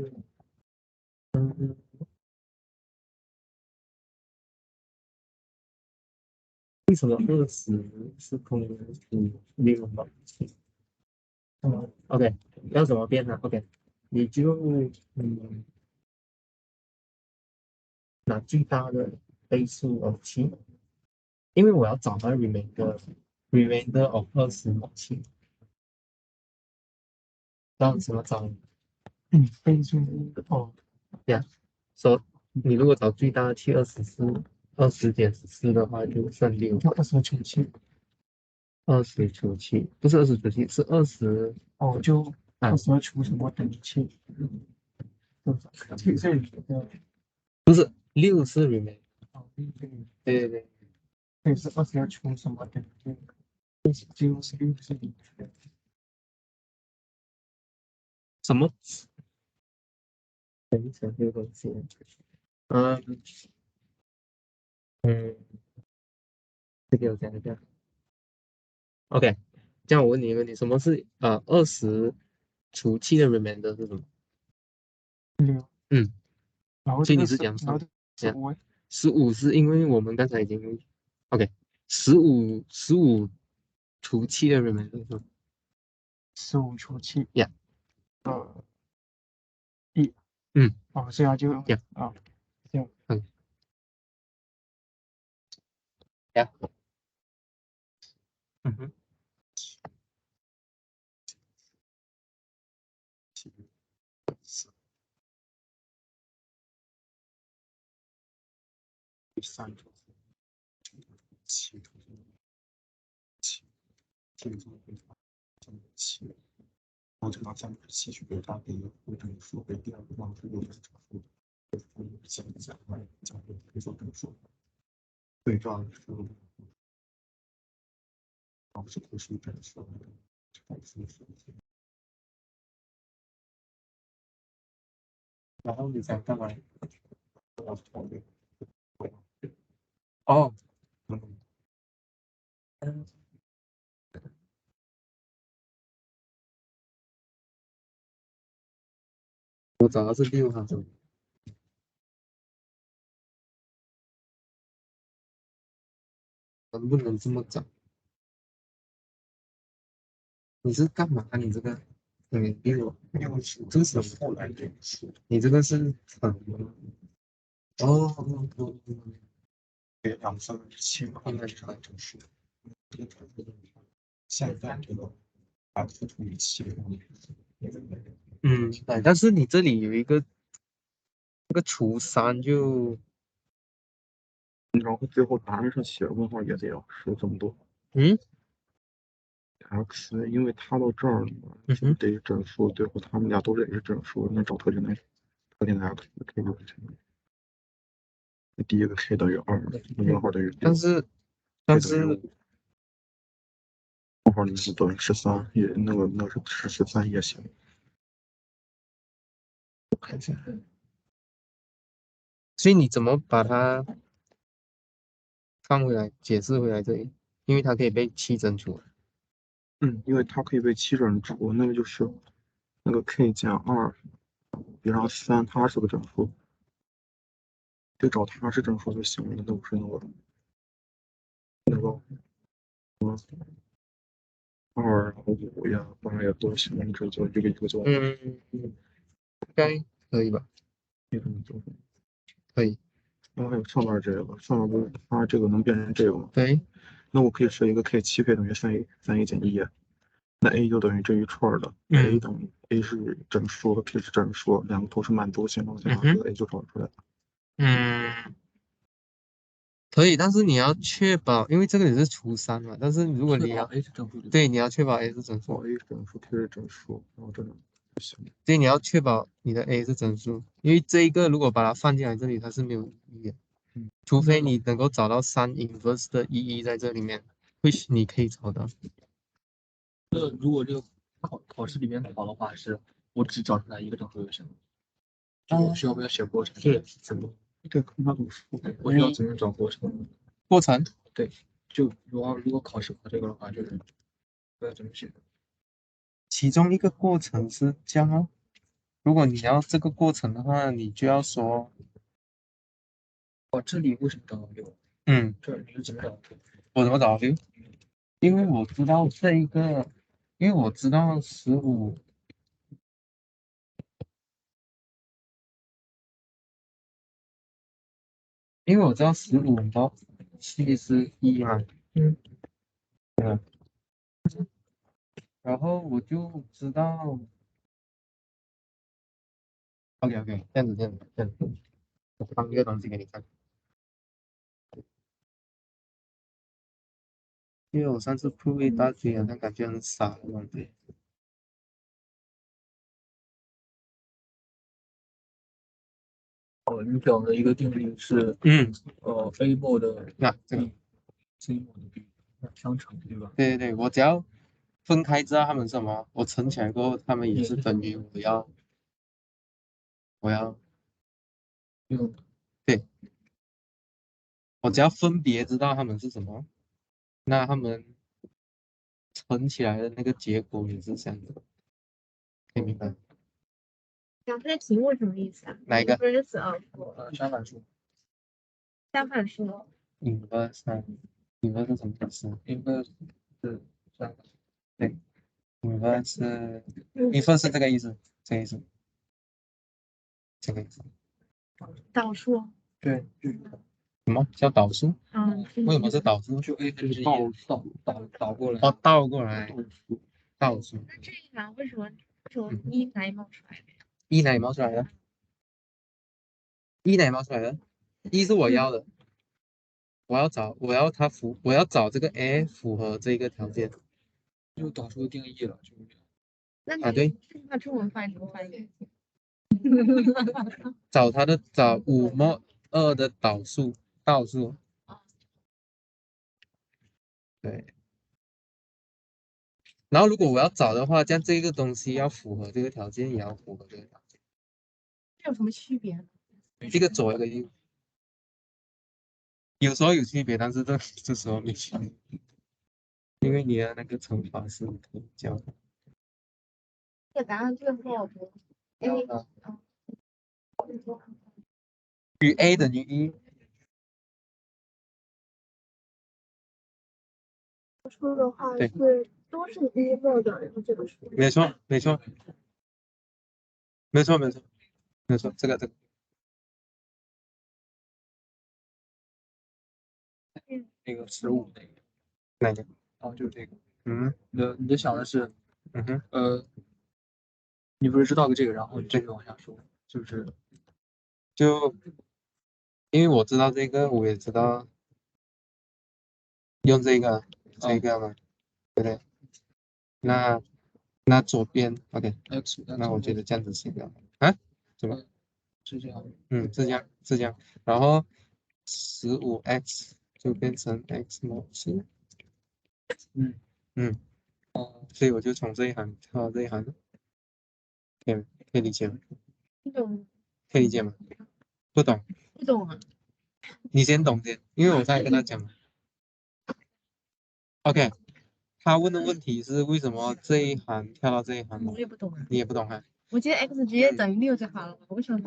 为什么20是空6嘛？OK，要怎么变呢？OK，你就拿最大的倍数of 7，因为我要找到 remainder of 20嘛7，这样怎么找？倍数哦，呀，说你如果找最大的去20减14的话，就剩6。要20除720除7，不是20除7，是20。哦，就20除什么等于7，这里不是6是 remain。哦，对对对，这是22除什么等于就是6是0。什么？等一下，这个东西。嗯嗯，这个我讲一下。OK，这样我问你一个问题，什么是20除7的 remainder 是什么？ 6，嗯，所以你然后这个是是讲算？然后是5， 15是因为我们刚才已经 OK，15除7的 remainder 是什么15除7， ？Yeah，1，嗯哦，这样就，Yeah，啊，这样嗯，Yeah，嗯哼。3除7除7，这个怎么会7？然后就拿3/7去给它给不等于数，给第二个方式又是整数，现在讲可以做整数，对照数，然后是不是整数，然后你想干嘛？哦，我找的是6号，能不能这么找？你是干嘛？你这个，6这个是后来这个是你这个是哦，给2/7放在这个整数，现在这个x除以7，对，但是你这里有一个这个除3就然后最后答案上写问号也得要说这么多。嗯x，因为它到这儿了嘛，就得整数，最后他们俩都得是整数，那找特定的 x 可以就是这样。第一个 k 等于2，问号等于6，但是 k 等于5，问号里面是等于13，也那个是13也行。我看一下，所以你怎么把它放回来，解释回来这里？因为它可以被七整除。因为它可以被七整除，那个就是那个 k 减2，比上3，它是个整数，就找它是整数就行了，那不是那个2啊5呀8呀都行，你只做一个就完了。应该可以吧？这个你做。可以。然后还有上面这个，上面不是它这个能变成这个吗？对。那我可以设一个 k7 等于3a 减1，那 a 就等于这一串的 a 等于 a 是整数和 k 是整数，两个都是满多情况下，这个 a 就找出来了。可以，但是你要确保，因为这个也是除3嘛。但是如果你要 a 是整数，对，你要确保 a 是整数。a 是整数，k 是整数，然后这种不行。对，你要确保你的 a 是整数，因为这一个如果把它放进来这里，它是没有意义的。除非你能够找到3 inverse 的意义在这里面，which 你可以找到。如果这个考试里面考的话，是我只找出来一个整数就行了。我需要不要写过程？对，怎么？对，看它怎么说。我需要怎么找过程？过程对，就如果考试考这个的话，就是不要怎么写。其中一个过程是这样哦。如果你要这个过程的话，你就要说，哦，这里为什么找到6？这你是怎么找的？我怎么找6？因为我知道这一个，因为我知道15，因为我知道15到7是1嘛。然后我就知道，OK，这样子，我放一个东西给你看。因为我上次 prove 一大堆，好像感觉很傻的东西。你讲的一个定律是，a mod 的那这个 c mod 的 b 相乘，对吧？对，我只要分开知道它们是什么，我乘起来过后，它们也是等于我要用对，我只要分别知道它们是什么，那它们乘起来的那个结果也是相等，可以明白？讲这个题目什么意思啊？哪一个？Inverse of 相反数。相反数。inverse 是什么意思 inverse 是相反。对，inverse 是这个意思，这个意思，这个意思。导数。对，什么叫导数？为什么是导数？就 a 分之一倒过来。哦，倒过来，倒数。那这一栏为什么一哪里冒出来的？一哪里冒出来的？一哪里冒出来的？一是我要的，我要找这个 a 符合这个条件。就导数的定义了，就是这样。那你对，这句话中文翻译怎么翻译？找5 mod 2的倒数，对。然后如果我要找的话，这样这个东西要符合这个条件，也要符合这个条件。这有什么区别？一个左一个右，有时候有区别，但是这时候没区别，因为你的那个乘法是可以教的。这个答案最后A 与 a 等于1，出的话对是都是一 mod 然后这个数。没错，这个那个15那个，哪个？哦，就是这个。你的想的是，你不是知道个这个，然后你继续往下说，是不是？就因为我知道这个，我也知道用这个嘛，对不对？那左边 OK， 那我觉得这样子行了啊？怎么？是这样。是这样，然后15x 就变成 x mod 7。所以我就从这一行跳到这一行，可以理解吗？不懂，可以理解吗？不懂，不懂啊。你先懂先，因为我在跟他讲。OK，他问的问题是为什么这一行跳到这一行？我也不懂啊。你也不懂啊？我觉得 x 直接等于6就好了，为什么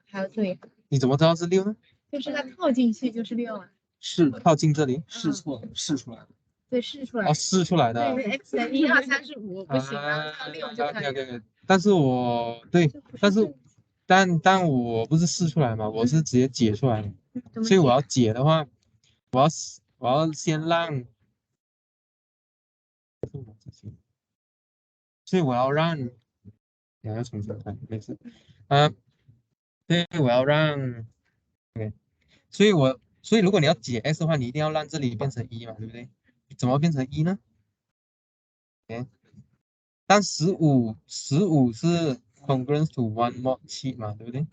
还要这一行？你怎么知道是6呢？就是它套进去就是6啊。是靠近这里试错试出来的。对，试出来。哦，试出来的。对，x 等于1、2、3、4、5不行，然后它6就可以了。OK，但是我对，但我不是试出来嘛，我是直接解出来的。所以我要解的话，我要先让，所以我要让，要重新看，没事。对，我要让，OK，所以如果你要解 x 的话，你一定要让这里变成1嘛，对不对？怎么变成1呢？OK，但15是 congruent to 1 mod 7嘛，对不对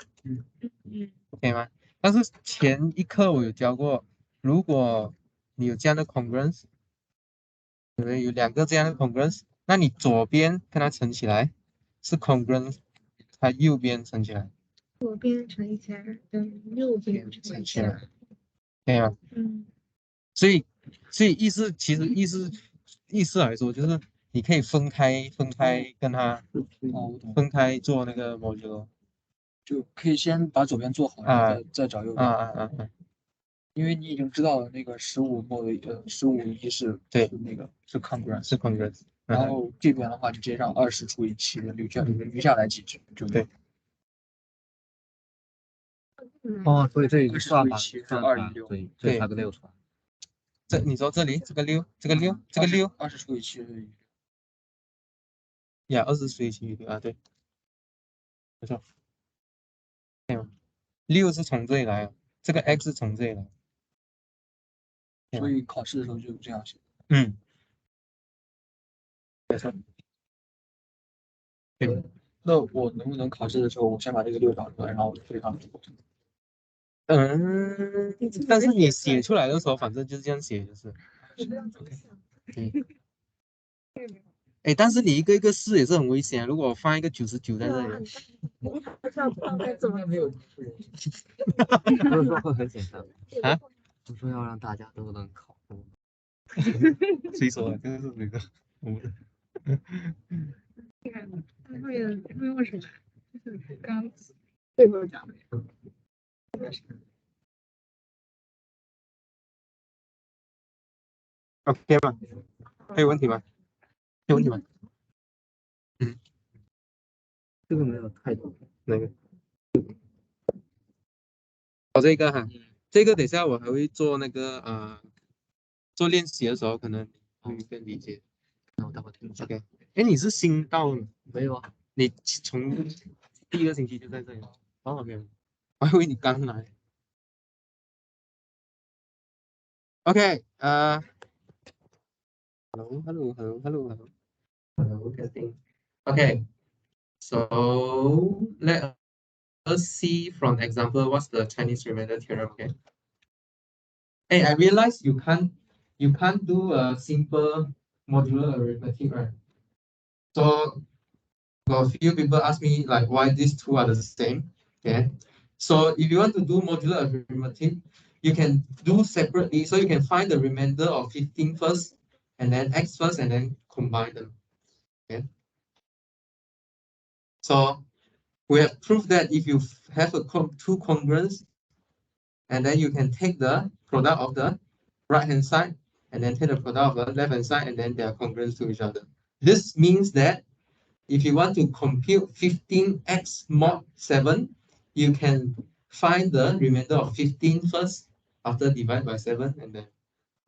？OK 吗？但是前一课我有教过，如果你有这样的 congruence，对不对？有2个这样的 congruence，那你左边跟它乘起来是 congruence，它右边乘起来，左边乘起来跟右边乘起来，可以吗？所以其实意思来说，就是你可以分开跟它分开做那个 module 就可以先把左边做好，然后再找右边。因为你已经知道了那个15/1是对那个是 congruent，是 congruence，然后这边的话就直接让20除以7的留下来几只就对。哦，所以这20算法除以7是216，对，差个6出来。你说这里这个6，这个6 20除以7是呀，20除以7对啊，对，没错。6是从这里来的，这个 x 是从这里来，所以考试的时候就这样写。没错。对，那我能不能考试的时候，我先把这个6找出来，然后对上？但是你写出来的时候，反正就是这样写，就是。哎，但是你一个一个试也是很危险，如果我放一个99在这里，不知道该怎么做。不是说会很简单啊？我说要让大家都能考。谁说的？这个是哪个？后面为什么？就是刚最后讲的。OK 吗？还有问题吗？有问题吗？这个没有太多。哪个？哦，这个哈，这个等一下我还会做那个做练习的时候可能会更理解。那我待会听一下。OK，哎，你是新到没有啊？你从第1个星期就在这里了？哦，没有，我还以为你刚来。OK，hello, testing. Okay, so let us see from example what's the Chinese remainder theorem. Okay. Hey, I realize you can't do a simple modular arithmetic, right? So a few people ask me like why these two are the same. Okay. So if you want to do modular arithmetic, you can do separately. So you can find the remainder of 15 first, and then x first, and then combine them. Okay. So we have proved that if you have two congruents, and then you can take the product of the right hand side and then take the product of the left hand side, and then they are congruent to each other. This means that if you want to compute 15x mod 7, you can find the remainder of 15 first after divide by 7 and then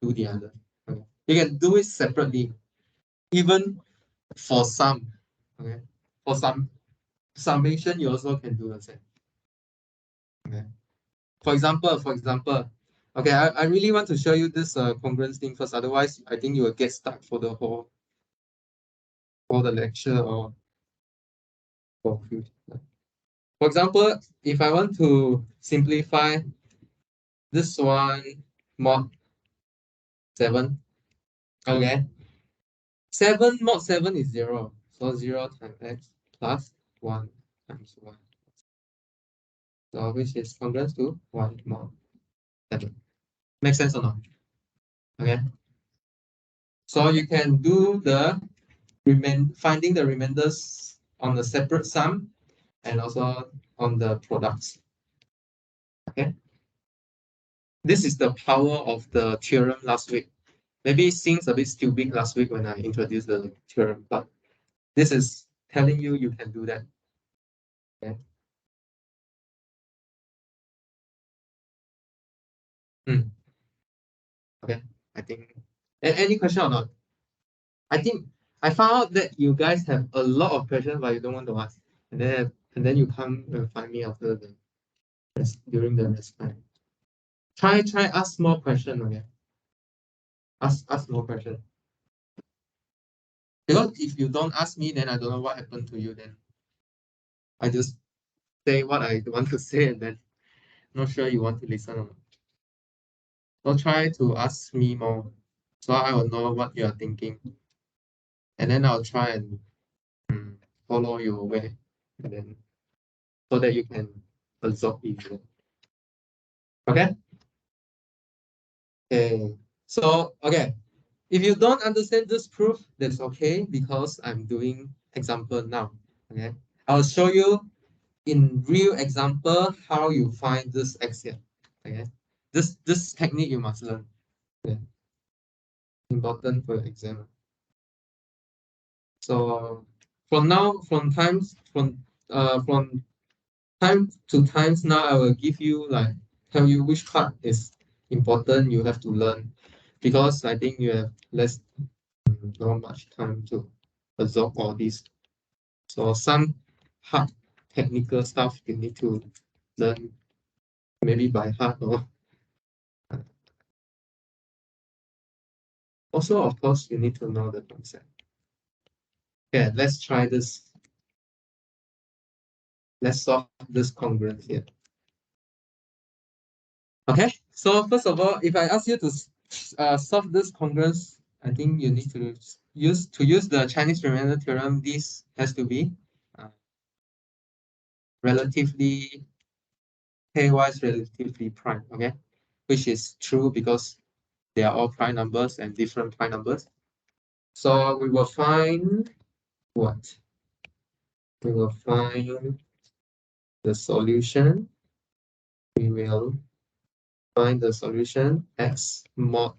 do the other. Okay. You can do it separately, even for sum. Okay. For summation, you also can do the same. Okay. For example, okay, I really want to show you this congruence thing first. Otherwise, I think you will get stuck for the whole the lecture or for future. For example, if I want to simplify this one mod 7, okay, 7 mod 7 is 0. So 0 times x plus 1 times 1. So which is congruent to 1 mod 7. Make sense or not? Okay. So you can do the finding the remainders on the separate sum and also on the products. Okay. This is the power of the theorem last week. Maybe it seems a bit stupid last week when I introduced the theorem, but this is telling you you can do that. Okay. Okay. I think any question or not? I think I found out that you guys have a lot of questions but you don't want to ask. And then you come and find me after the during the rest time. Try ask more questions, okay? Ask more questions. Because if you don't ask me, then I don't know what happened to you. Then I just say what I want to say, and then not sure you want to listen or not. So try to ask me more, so I will know what you are thinking, and then I'll try and follow your way, and then so that you can absorb easier. Okay. Okay. So okay. If you don't understand this proof, that's okay because I'm doing example now. Okay. I'll show you in real example how you find this x here. Okay. This technique you must learn. Okay. Important for your exam. So from time to times now I will give you like tell you which part is important you have to learn because I think you have not much time to absorb all this. So some hard technical stuff you need to learn maybe by heart or also of course you need to know the concept. Okay, let's try this. Let's solve this congruence here. Okay, so first of all, if I ask you to solve this congruence, I think you need to use the Chinese remainder theorem. This has to be relatively pairwise relatively prime. Okay, which is true because they are all prime numbers and different prime numbers. So we will find what? We will find the solution. We will find the solution x mod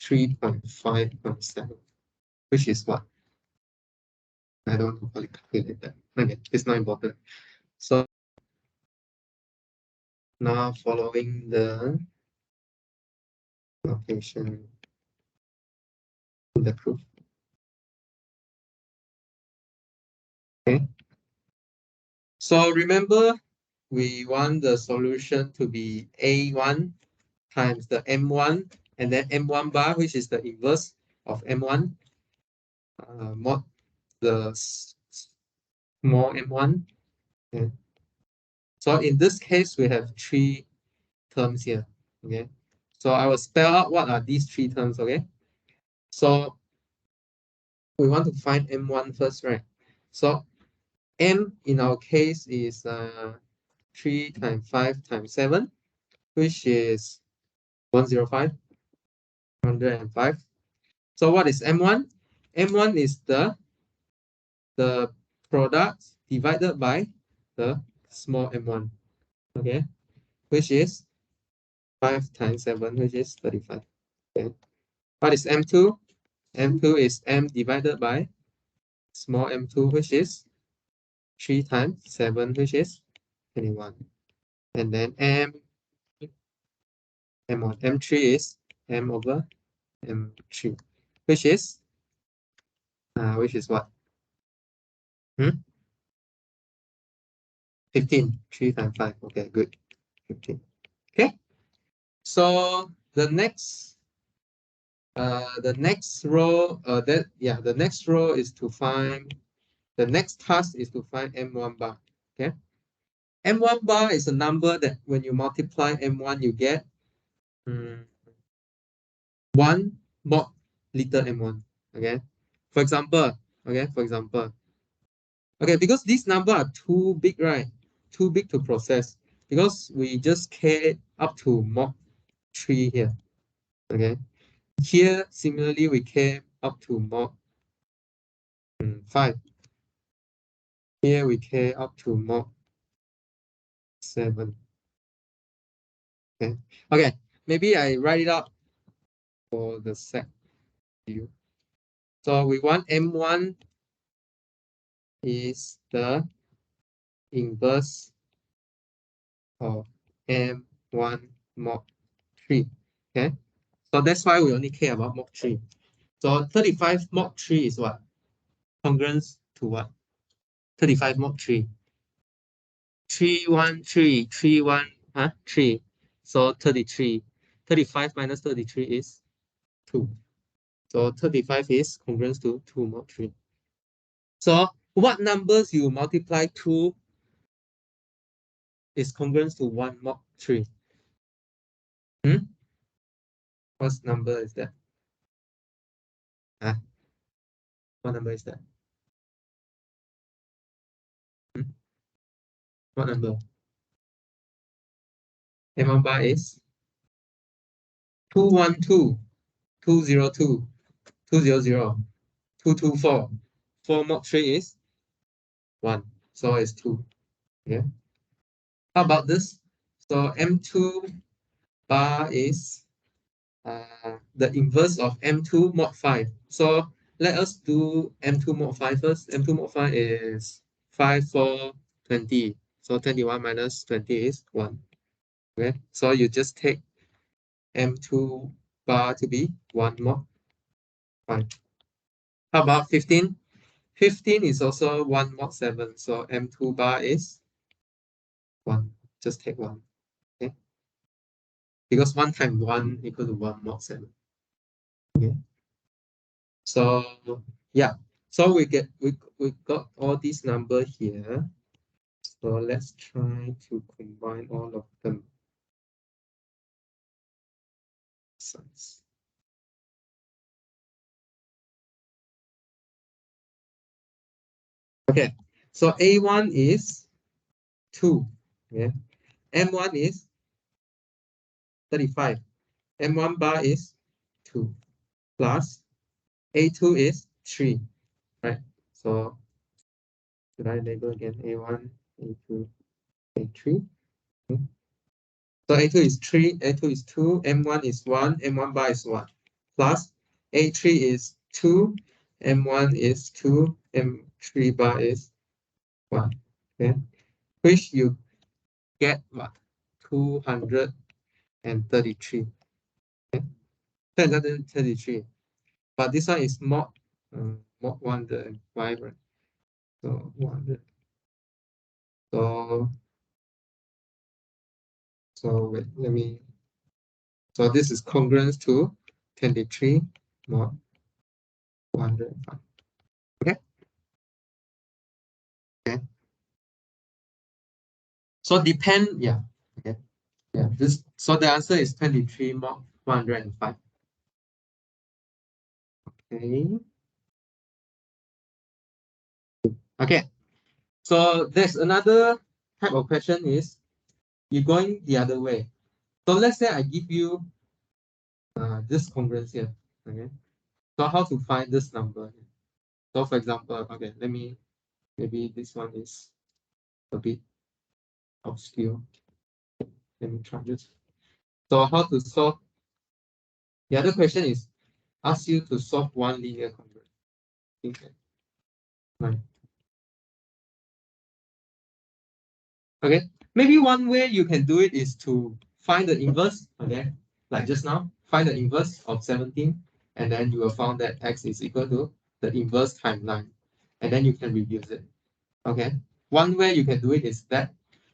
3.5.7, which is what? I don't know how to calculate that. Okay, it's not important. So now following the notation in the proof. Okay. So remember, we want the solution to be A1 times the M1 and then M1 bar, which is the inverse of M1, mod the small M1. Okay. So in this case, we have three terms here. Okay. So I will spell out what are these three terms. Okay. So we want to find M1 first, right? So M in our case is 3 times 5 times 7, which is 105, 105. So what is M1? M1 is the product divided by the small m1, okay, which is 5 times 7, which is 35. Okay. What is m2? M2 is m divided by small m2, which is 3 times 7, which is 21. And then m1, m3 is m over m3, which is what? 15. 3 times 5. Okay, good. 15. Okay. So the next row the next row is to find the next task is to find m1 bar. Okay. M1 bar is a number that when you multiply M1 you get 1 mod little M1. Okay. For example, because these numbers are too big, right? too big to process because we just k up to mod 3 here. Okay. Here, similarly, we k up to mod 5. Here we k up to mod 7. Okay. Okay. Maybe I write it up for the set view. So we want M1 is the inverse of M1 mod 3. Okay. So that's why we only care about mod 3. So 35 mod 3 is what? Congruence to what? 35 mod 3. 3, 1, 3, 3, 1, 3. So 33. 35 minus 33 is 2. So 35 is congruence to 2 mod 3. So what numbers you multiply 2 is congruence to 1 mod 3? What number is that? What number is that? What number? M1 bar is 212, 202, 200, 224. 4 mod 3 is 1. So it's 2. Yeah. How about this? So M2 bar is the inverse of M2 mod 5. So let us do M2 mod 5 first. M2 mod 5 is 5, 4, 20. So 21 minus 20 is 1. Okay, so you just take M2 bar to be 1 mod 5. How about 15? 15 is also 1 mod 7. So M2 bar is 1. Just take 1. Okay, because 1 times 1 equal to 1 mod 7. Okay. So yeah, so we got all these numbers here. So let's try to combine all of them. Okay, so A1 is 2. Yeah. M1 is 35. M1 bar is 2 plus A2 is 3. Right. So should I label again A1, A2, A3? Okay. So A2 is 3, A2 is 2, M1 is 1, M1 bar is 1. Plus A3 is 2, M1 is 2, M3 bar is 1. Okay. Which you get what? 233. Okay. 233. But this one is mod 105, right? So 100. So wait, let me. So this is congruence to 23 mod 105. Okay. Okay. So depend, yeah. Okay. Yeah. So the answer is 23 mod 105. Okay. Okay. So there's another type of question is you're going the other way. So let's say I give you this congruence here. Okay. So how to find this number? So for example, okay, maybe this one is a bit obscure. Let me try this. So how to solve? The other question is ask you to solve one linear congruence. Okay. Right. Okay. Maybe one way you can do it is to find the inverse. Okay. Like just now, find the inverse of 17, and then you will find that x is equal to the inverse times 9, and then you can reduce it. Okay. One way you can do it is that,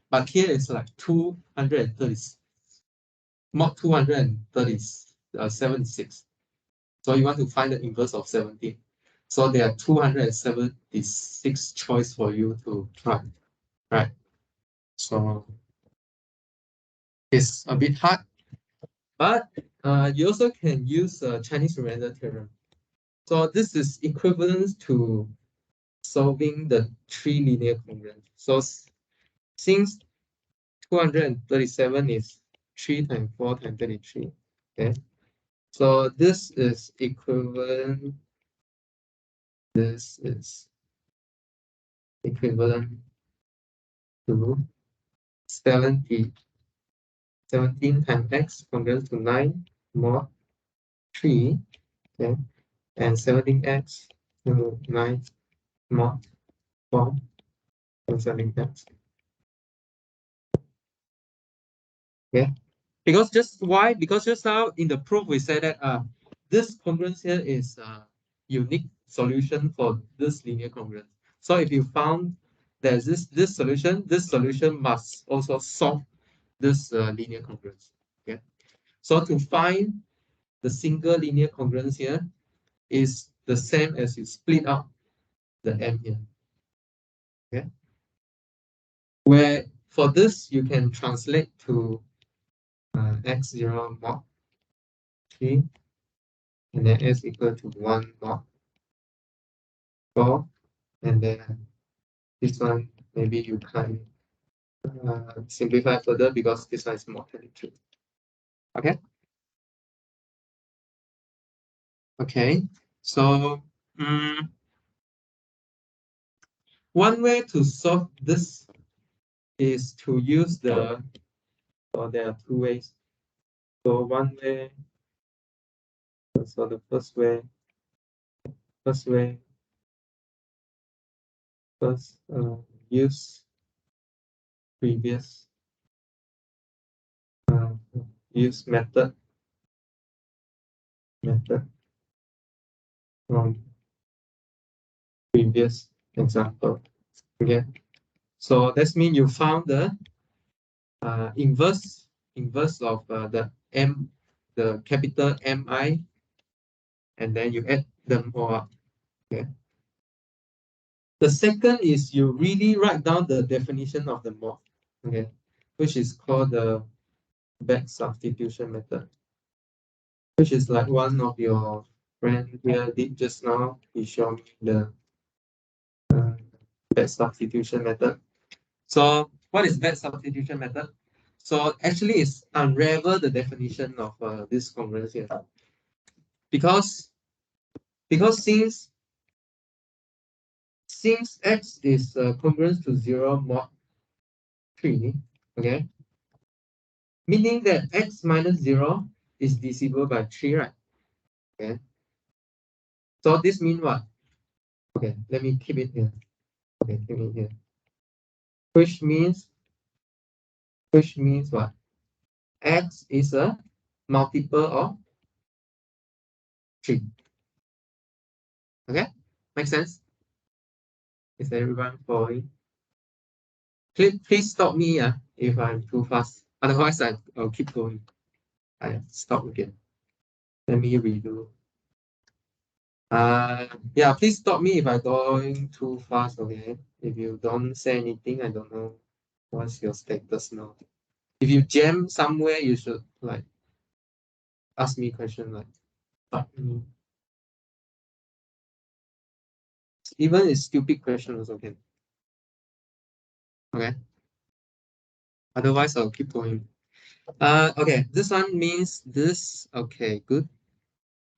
but here it's like 230 mod 276. So you want to find the inverse of 17. So there are 276 choice for you to try, right? So it's a bit hard, but you also can use Chinese remainder theorem. So this is equivalent to solving the 3 linear congruence. So since 237 is 3 times 4 times 33. Okay, so this is equivalent. This is equivalent to 17 times x congruent to 9 mod 3. Okay, and 17x to 9 mod 4 and 17x. Okay, because just now in the proof we said that this congruence here is a unique solution for this linear congruence. So if you found there's this solution must also solve this linear congruence. Okay, so to find the single linear congruence here is the same as you split out the m here. Okay, where for this you can translate to x0 mod 3 and then s equal to 1 mod 4, and then this one maybe you can simplify further because this one is mod 32. Okay. Okay. So one way to solve this is to use the. So there are two ways. So one way. So the first way. Use previous. Use method from previous example. Okay, so that means you found the inverse of the capital MI, and then you add them all up. Okay. The second is you really write down the definition of the mod. Okay, which is called the back substitution method, which is like one of your friend here did just now. He showed me the back substitution method. So what is back substitution method? So actually it's unravel the definition of this congruence here. Because since x is congruent to 0 mod 3, okay, meaning that x minus 0 is divisible by 3, right? Okay. So this means what? Okay, let me keep it here. Okay, keep it here. Which means what? X is a multiple of 3. Okay, make sense? Is everyone following? Please stop me if I'm too fast. Otherwise, I'll keep going. I stop again. Let me redo. Yeah, please stop me if I'm going too fast, okay? If you don't say anything, I don't know what's your status now. If you jam somewhere, you should like ask me a question like stop me. Even a stupid question also can. Okay. Otherwise, I'll keep going. Okay, this one means this. Okay, good.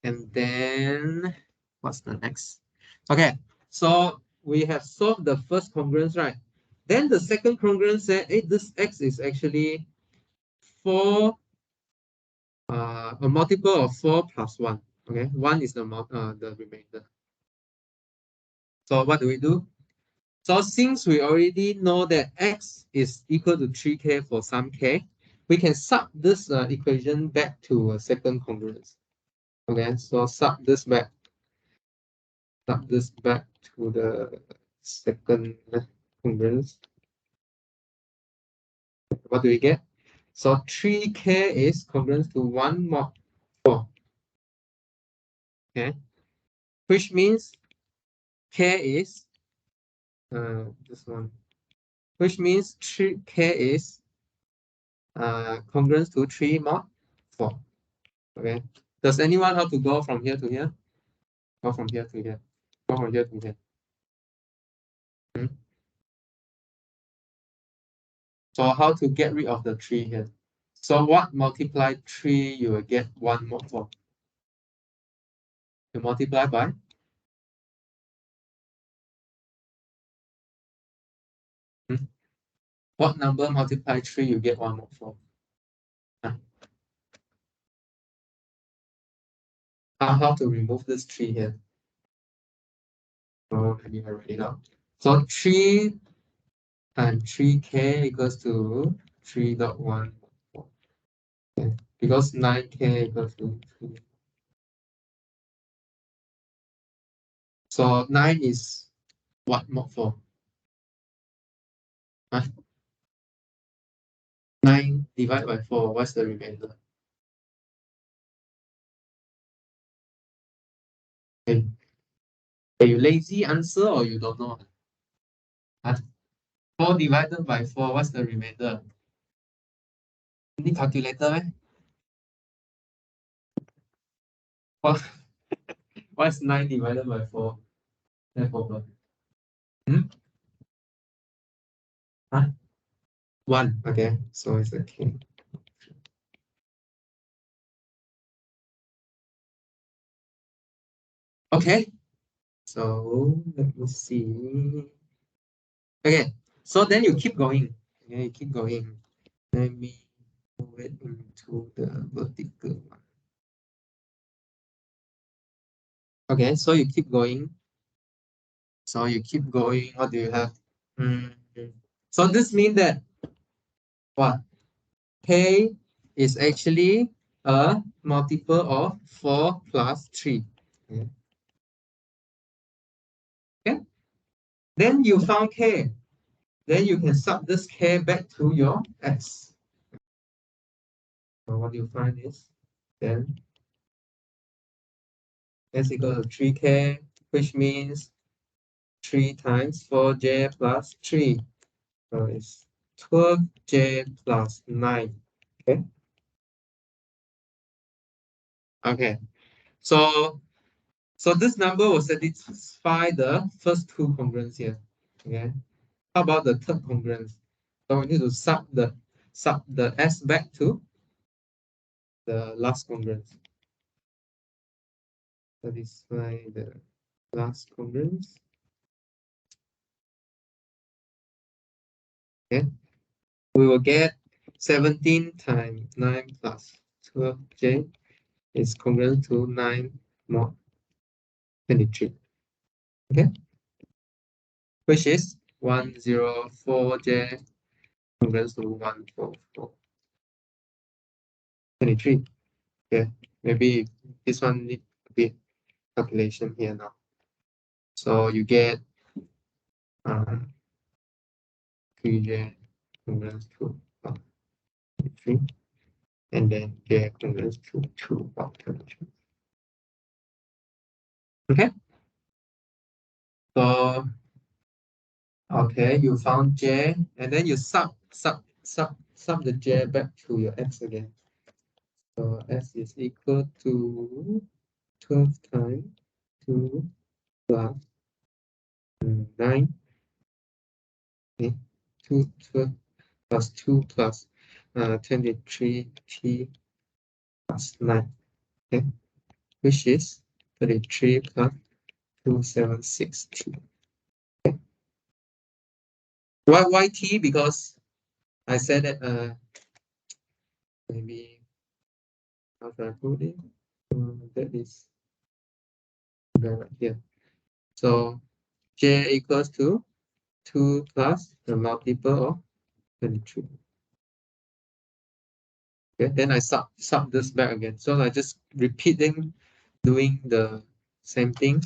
And then what's the next? Okay, so we have solved the first congruence, right? Then the second congruence said, hey, this x is actually 4, a multiple of 4 plus 1. Okay, 1 is the remainder. So what do? So since we already know that x is equal to 3k for some k, we can sub this equation back to a second congruence. Okay, so sub this back to the second congruence. What do we get? So 3k is congruent to 1 mod 4. Okay, which means k is this one, which means 3k is congruent to 3 mod 4. Okay, does anyone have to go from here to here? Go from here to here. Go from here to here. So how to get rid of the 3 here? So what multiply 3, you will get 1 more for? You multiply by? What number multiply 3, you get 1 more for? How to remove this 3 here? Oh, maybe I write it out. So 3 times 3k equals to 3.1. Okay. Because 9k equals to 3. So 9 is what mod for? Huh? 9 divided by 4, what's the remainder? Okay. Are you lazy answer or you don't know? Huh? 4 divided by 4, what's the remainder? Need calculator, eh? What, what's 9 divided by 4? Leftover. Huh? 1, okay, so it's okay. Okay, so let me see. Okay, so then you keep going. Okay, you keep going. Let me move it into the vertical one. Okay, so you keep going. So you keep going. What do you have? So this means that what? K is actually a multiple of 4 plus 3. Okay. Okay. Then you found K. Then you can sub this K back to your X. So what you find is then S equal to 3K, which means 3 times 4J plus 3. So it's 12J plus 9. Okay. Okay. So this number will satisfy the first 2 congruence here. Okay. How about the third congruence? So we need to sub the S back to the last congruence. Satisfy the last congruence. Okay. We will get 17 times 9 plus 12J is congruent to 9 mod 23. Okay. Which is 104J congruent to 144. 23. Okay. Maybe this one need a bit calculation here now. So you get 3J congruent to 123. And then J congruent to 2 mod 23. Okay. So okay, you found J, and then you sub the J back to your X again. So S is equal to 12 times 2 plus 9. Okay, 12 plus 2 plus 23T plus 9. Okay, which is 33 plus 276T. Okay. Why T? Because I said that maybe how should I put it? That is right here. So J equals to 2 plus the multiple of 23. Okay, then I sub this back again. So I just repeating doing the same thing.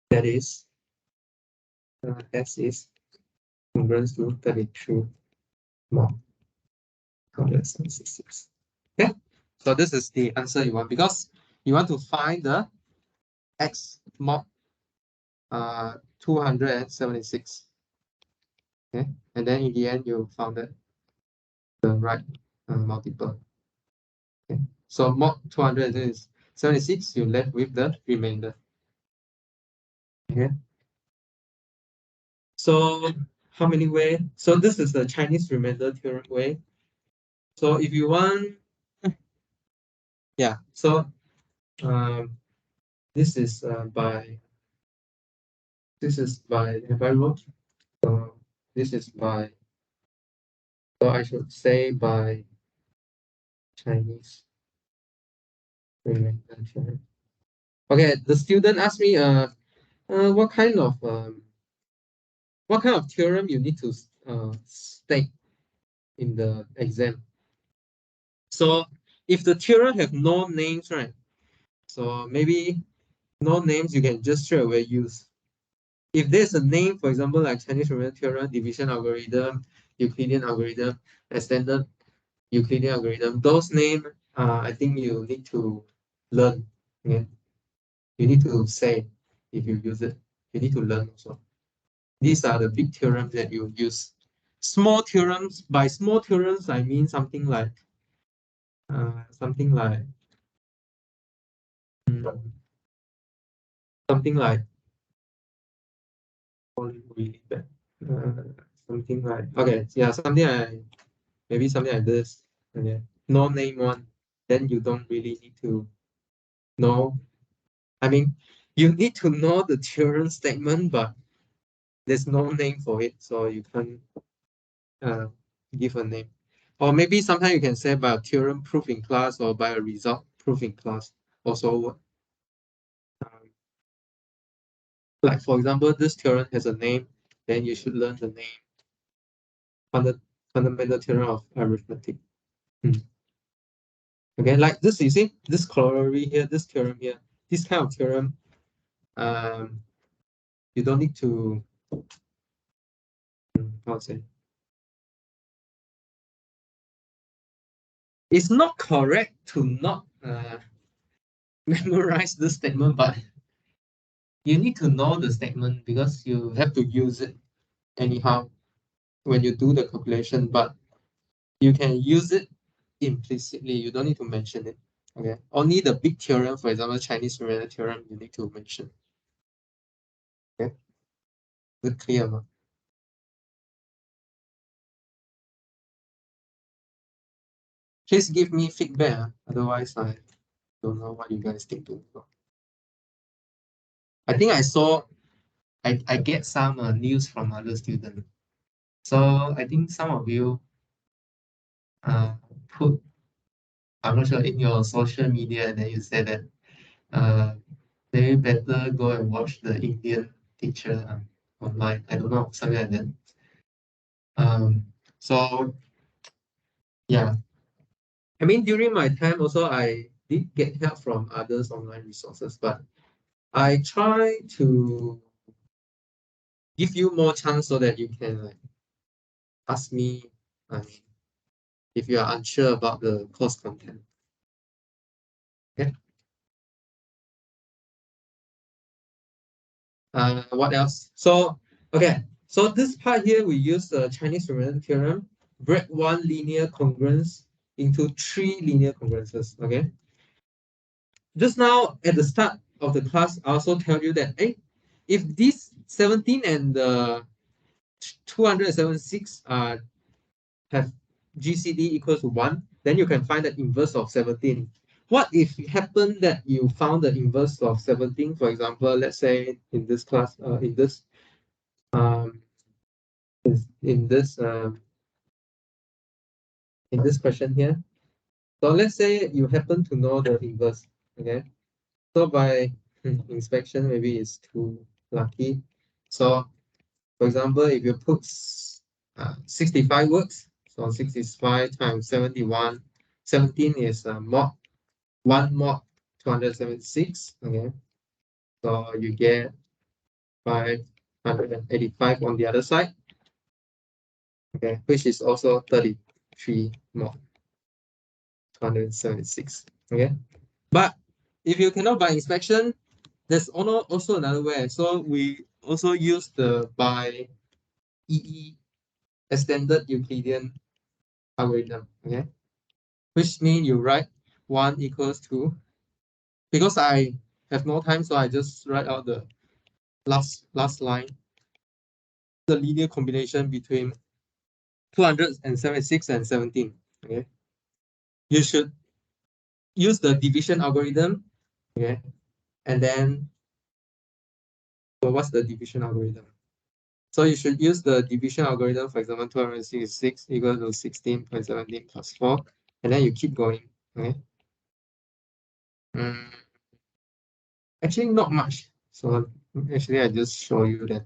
That is S is congruent to 33 mod 166. Okay, so this is the answer you want because you want to find the X mod 276. Okay, and then in the end you found that the right multiple. Okay, so mod 276, you left with the remainder. Okay, so how many way? So this is the Chinese remainder theorem way. So if you want, yeah. So this is by have I wrote? So this is by. So I should say by Chinese remainder theorem. Okay, the student asked me what kind of theorem you need to state in the exam. So if the theorem have no names, right? So maybe no names, you can just straight away use. If there's a name, for example, like Chinese remainder theorem, division algorithm, Euclidean algorithm, extended Euclidean algorithm, those names, I think you need to learn. Okay? You need to say if you use it. You need to learn also. These are the big theorems that you use. Small theorems, by small theorems, I mean something like mm, something like really bad. Something like okay, yeah, maybe something like this. Okay. No name one, then you don't really need to know. I mean, you need to know the theorem statement, but there's no name for it, so you can't give a name. Or maybe sometimes you can say by a theorem proof in class or by a result proof in class. Also, like for example, this theorem has a name, then you should learn the name. Fundamental theorem of arithmetic. Okay, like this, you see, this corollary here, this theorem here, this kind of theorem, you don't need to, how to say, it's not correct to not memorize this statement, but you need to know the statement because you have to use it anyhow when you do the calculation, but you can use it implicitly. You don't need to mention it. Okay. Only the big theorem, for example, Chinese remainder theorem, you need to mention. Okay. Is it clear? Huh? Please give me feedback. Otherwise, I don't know what you guys think. I think I get some news from other students. So I think some of you put, I'm not sure, in your social media, and then you said that they better go and watch the Indian teacher online. I don't know, something like that. So yeah, I mean during my time also I did get help from others online resources, but I try to give you more chance so that you can like ask me if you are unsure about the course content. Okay. What else? So okay, so this part here we use the Chinese remainder theorem, break one linear congruence into three linear congruences. Okay. Just now at the start of the class, I also tell you that if this 17 and 276 have GCD equals to 1, then you can find the inverse of 17. What if it happened that you found the inverse of 17? For example, let's say in this class, um, in this question here. So let's say you happen to know the inverse. Okay. So by inspection, maybe it's too lucky. So for example, if you put 65 words, so 65 times 71, 17 is mod 1 mod 276. Okay, so you get 585 on the other side. Okay, which is also 33 mod 276. Okay, but if you cannot by inspection, there's also another way. So we also use the by EE extended Euclidean algorithm. Okay, which means you write 1 equals to, because I have no time, so I just write out the last line. the linear combination between 276 and 17. Okay, you should use the division algorithm. Okay, and then what's the division algorithm? So you should use the division algorithm. For example, 266 equal to 16.17 plus 4, and then you keep going. Okay. Actually, not much. So actually, I just show you that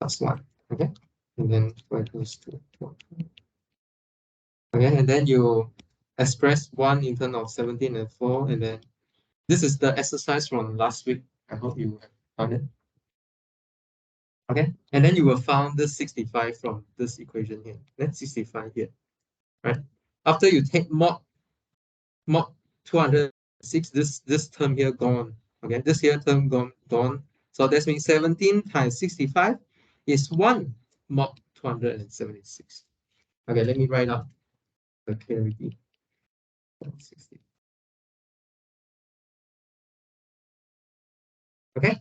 plus 1. Okay, and then y equals to 2. Okay, and then you express 1 in terms of 17 and 4, and then this is the exercise from last week. I hope you have done it. Okay, and then you will found this 65 from this equation here. That's 65 here, right? After you take mod 206, this term here gone. Okay, this here term gone. So that means 17 times 65 is 1 mod 276. Okay, let me write out the clarity. 60. Okay.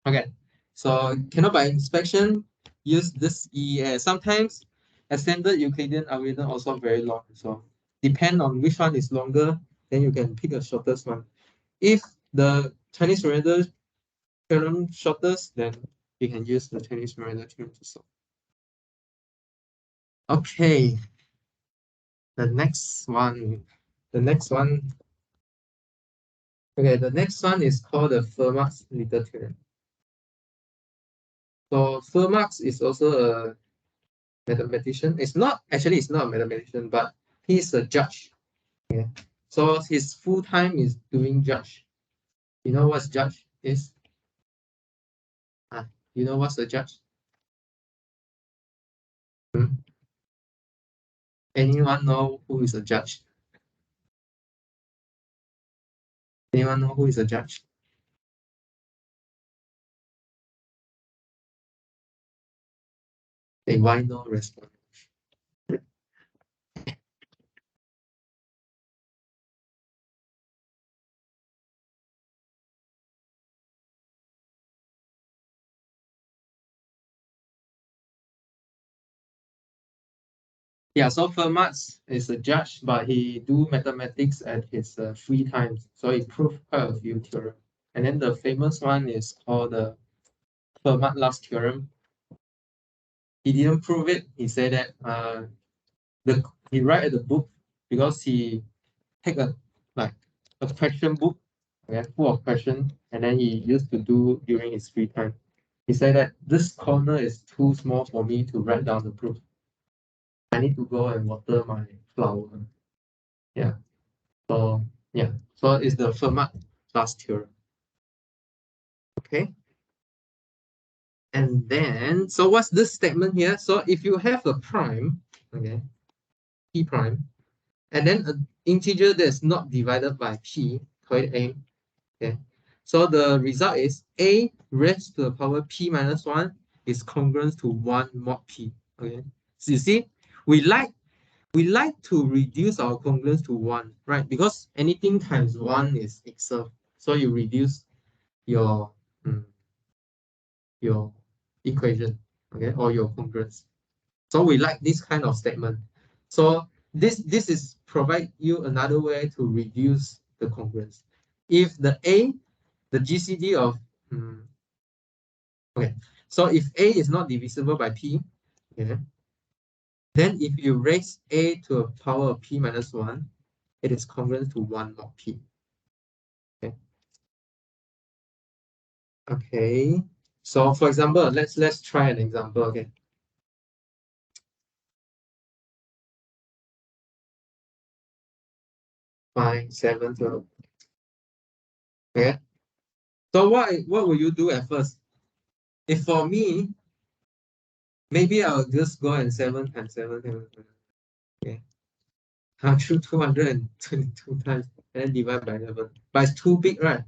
Okay. So cannot by inspection use this EES. Sometimes extended Euclidean algorithm also very long. So depend on which one is longer, then you can pick the shortest one. If the Chinese remainder theorem shortest, then you can use the Chinese remainder theorem to solve. Okay. The next one. Okay, the next one is called the Fermat's little theorem. So Fermat is also a mathematician. It's not a mathematician, but he's a judge. Okay. So his full time is doing judge. You know what's judge is? You know what's a judge? Anyone know who is a judge? Anyone know who is a judge? Hey, why no response? Yeah, so Fermat is a judge, but he do mathematics at his free time. So he proved quite a few theorems. And then the famous one is called the Fermat last theorem. He didn't prove it. He said that he write at the book because he take a question book, okay, full of questions, and then he used to do during his free time. He said that this corner is too small for me to write down the proof. I need to go and water my flower. Yeah. So yeah. So it's the Fermat last theorem. Okay. And then, so what's this statement here? So if you have a prime, okay, p prime, and then an integer that's not divided by p, call it a. Okay. So the result is a raised to the power p minus 1 is congruent to 1 mod p. Okay. So you see, we like to reduce our congruence to 1, right? Because anything times 1 is itself. So you reduce your equation, okay, or your congruence. So we like this kind of statement. So this is provide you another way to reduce the congruence. If the GCD of okay, so if a is not divisible by p, okay, then if you raise a to a power of p minus 1, it is congruent to 1 mod p. Okay. Okay. So for example, let's try an example. Okay. Fine, 7, 12. Okay. So what will you do at first? If for me, maybe I'll just go and 7 times 7, 7, 7. Okay. I'll choose 222 times and then divide by 11. But it's too big, right?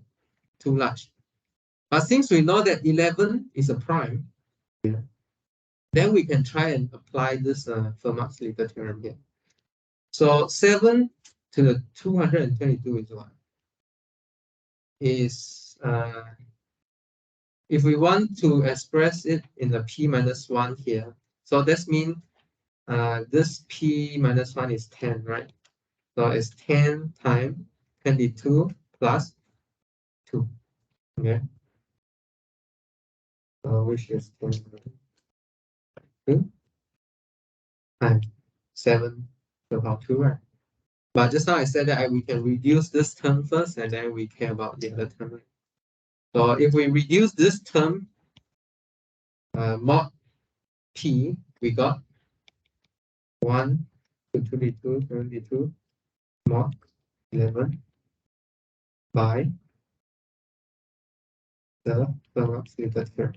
Too large. But since we know that 11 is a prime, then we can try and apply this Fermat's little theorem here. So 7 to the 222 is what? Is if we want to express it in the p minus 1 here, so this means this p minus 1 is 10, right? So it's 10 times 22 plus 2. Okay. So which is 10 2 times 7 to about 2, right? But just now I said that we can reduce this term first and then we care about the other term. Right? So if we reduce this term, mod p, we got 1 to 22, 72 mod 11 by the absolute theorem.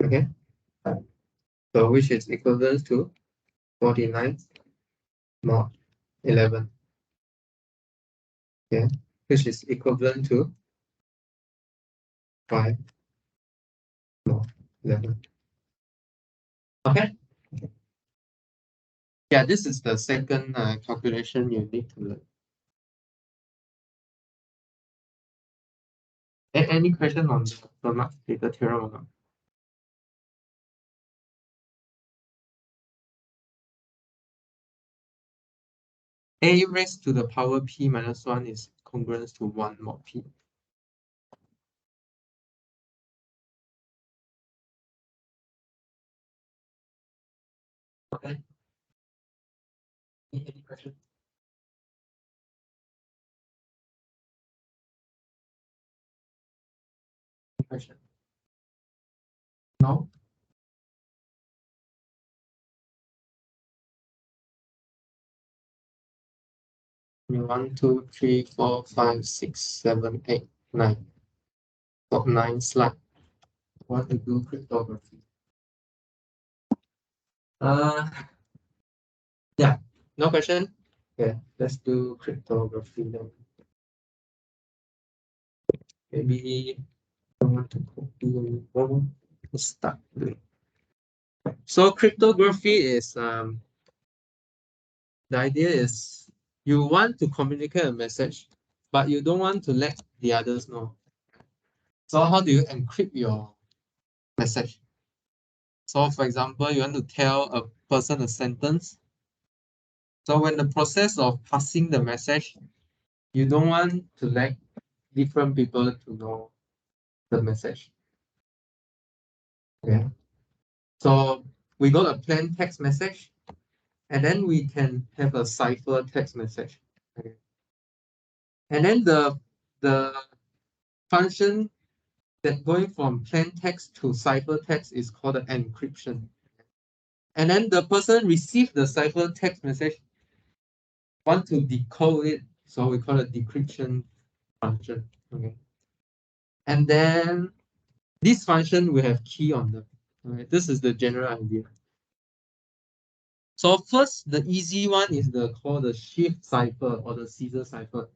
Okay, so which is equivalent to 49 mod 11. Okay, which is equivalent to 5 mod 11. Okay. Yeah, this is the second calculation you need to learn. Any question on the Fermat data theorem or not? A raised to the power p minus 1 is congruent to 1 mod p. Okay. Any question? Any question? No? One, two, three, 4, 5, 6, 7, 8, 9. Got 9 slides. Want to do cryptography? Yeah, no question? Okay, let's do cryptography then. Maybe I want to copy anymore. Let's start doing. So cryptography is the idea is you want to communicate a message, but you don't want to let the others know. So how do you encrypt your message? So for example, you want to tell a person a sentence. So when the process of passing the message, you don't want to let different people to know the message. Okay. So we got a plain text message, and then we can have a cipher text message. Okay. And then the function that going from plain text to cipher text is called an encryption. And then the person received the cipher text message, want to decode it, so we call it decryption function. Okay. And then this function will have key on them. Okay. This is the general idea. So first, the easy one is called the shift cipher or the Caesar cipher.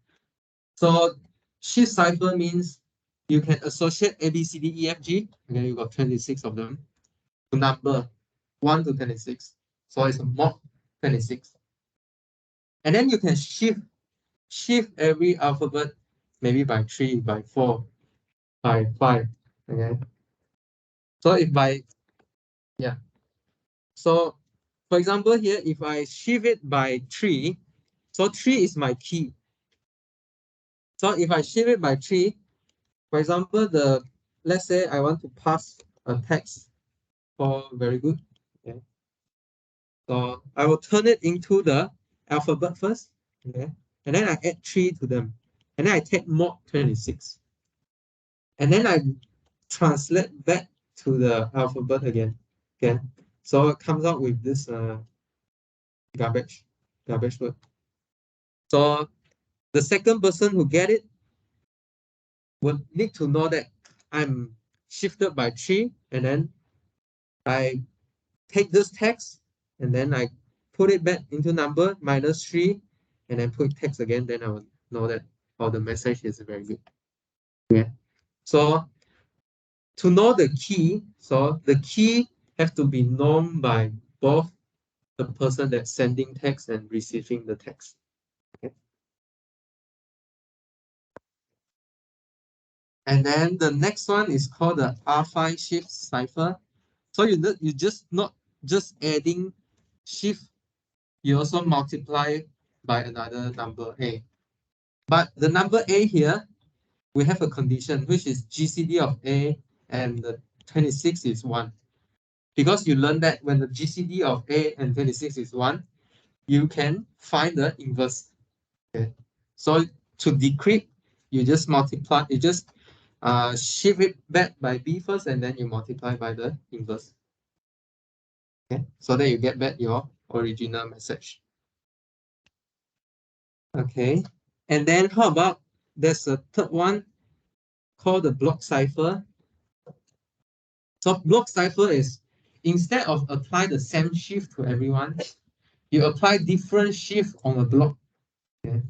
So shift cipher means you can associate A, B, C, D, E, F, G. Okay, you got 26 of them to number 1 to 26. So it's a mod 26. And then you can shift every alphabet, maybe by 3, by 4, by 5. Okay. So so for example here, if I shift it by 3, so 3 is my key. So if I shift it by 3, for example, let's say I want to pass a text for very good. Okay. So I will turn it into the alphabet first. Okay. And then I add 3 to them. And then I take mod 26. And then I translate back to the alphabet again. Okay. So it comes out with this garbage word. So the second person who get it would need to know that I'm shifted by 3, and then I take this text and then I put it back into number minus 3 and then put text again, then I will know that the message is very good. Okay. So to know the key, so the key have to be known by both the person that's sending text and receiving the text. Okay. And then the next one is called the R5 shift cipher. So you just not just adding shift, you also multiply by another number A. But the number A here, we have a condition, which is GCD of A and the 26 is 1. Because you learned that when the GCD of A and 26 is 1, you can find the inverse. Okay. So to decrypt, you just multiply, you just shift it back by B first, and then you multiply by the inverse. Okay, so that you get back your original message. Okay, and then how about there's a third one called the block cipher. So block cipher is, instead of apply the same shift to everyone, you apply different shift on a block. Okay,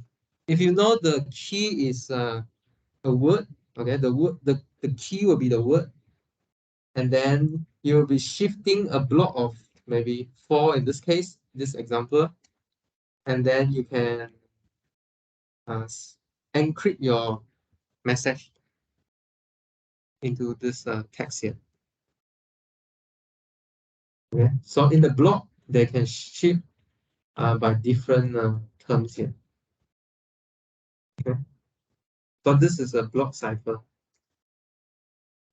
if you know the key is a word, okay, the key will be the word, and then you'll be shifting a block of maybe 4 in this case, this example, and then you can encrypt your message into this text here. Okay, so in the block they can shift by different terms here. Okay, so this is a block cipher.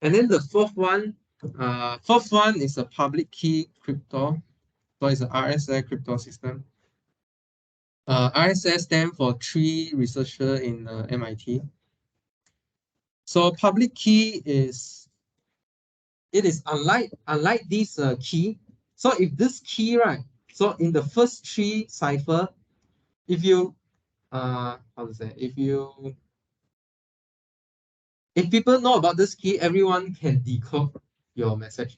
And then the fourth one is a public key crypto. So it's an RSA crypto system. RSA stands for three researcher in MIT. So public key is, it is unlike this key. So if this key, right, so in the first three cipher, if you how to say, if people know about this key, everyone can decode your message.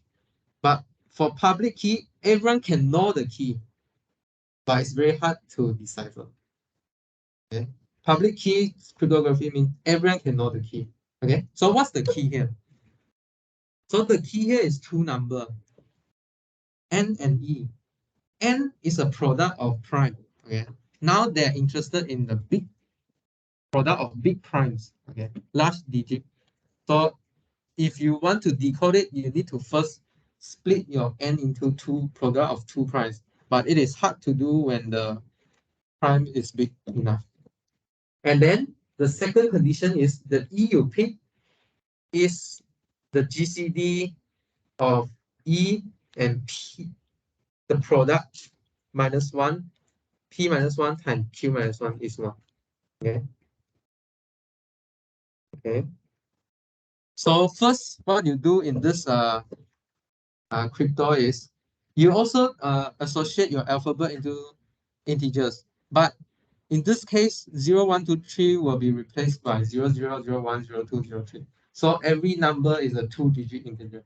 But for public key, everyone can know the key, but it's very hard to decipher. Okay, public key cryptography means everyone can know the key. Okay, so what's the key here? So the key here is two numbers, N and E. N is a product of prime. Okay, now they're interested in the big product of big primes. Okay, large digit. So if you want to decode it, you need to first split your N into two product of two primes. But it is hard to do when the prime is big enough. And then the second condition is the E you pick is the GCD of E and P, the product minus 1, P minus 1 times Q minus 1 is 1. Okay. Okay. So first, what you do in this crypto is you also associate your alphabet into integers. But in this case, 0, 1, 2, 3 will be replaced by 0, 0, 0, 1, 0, 2, 0, 3. So every number is a 2-digit integer.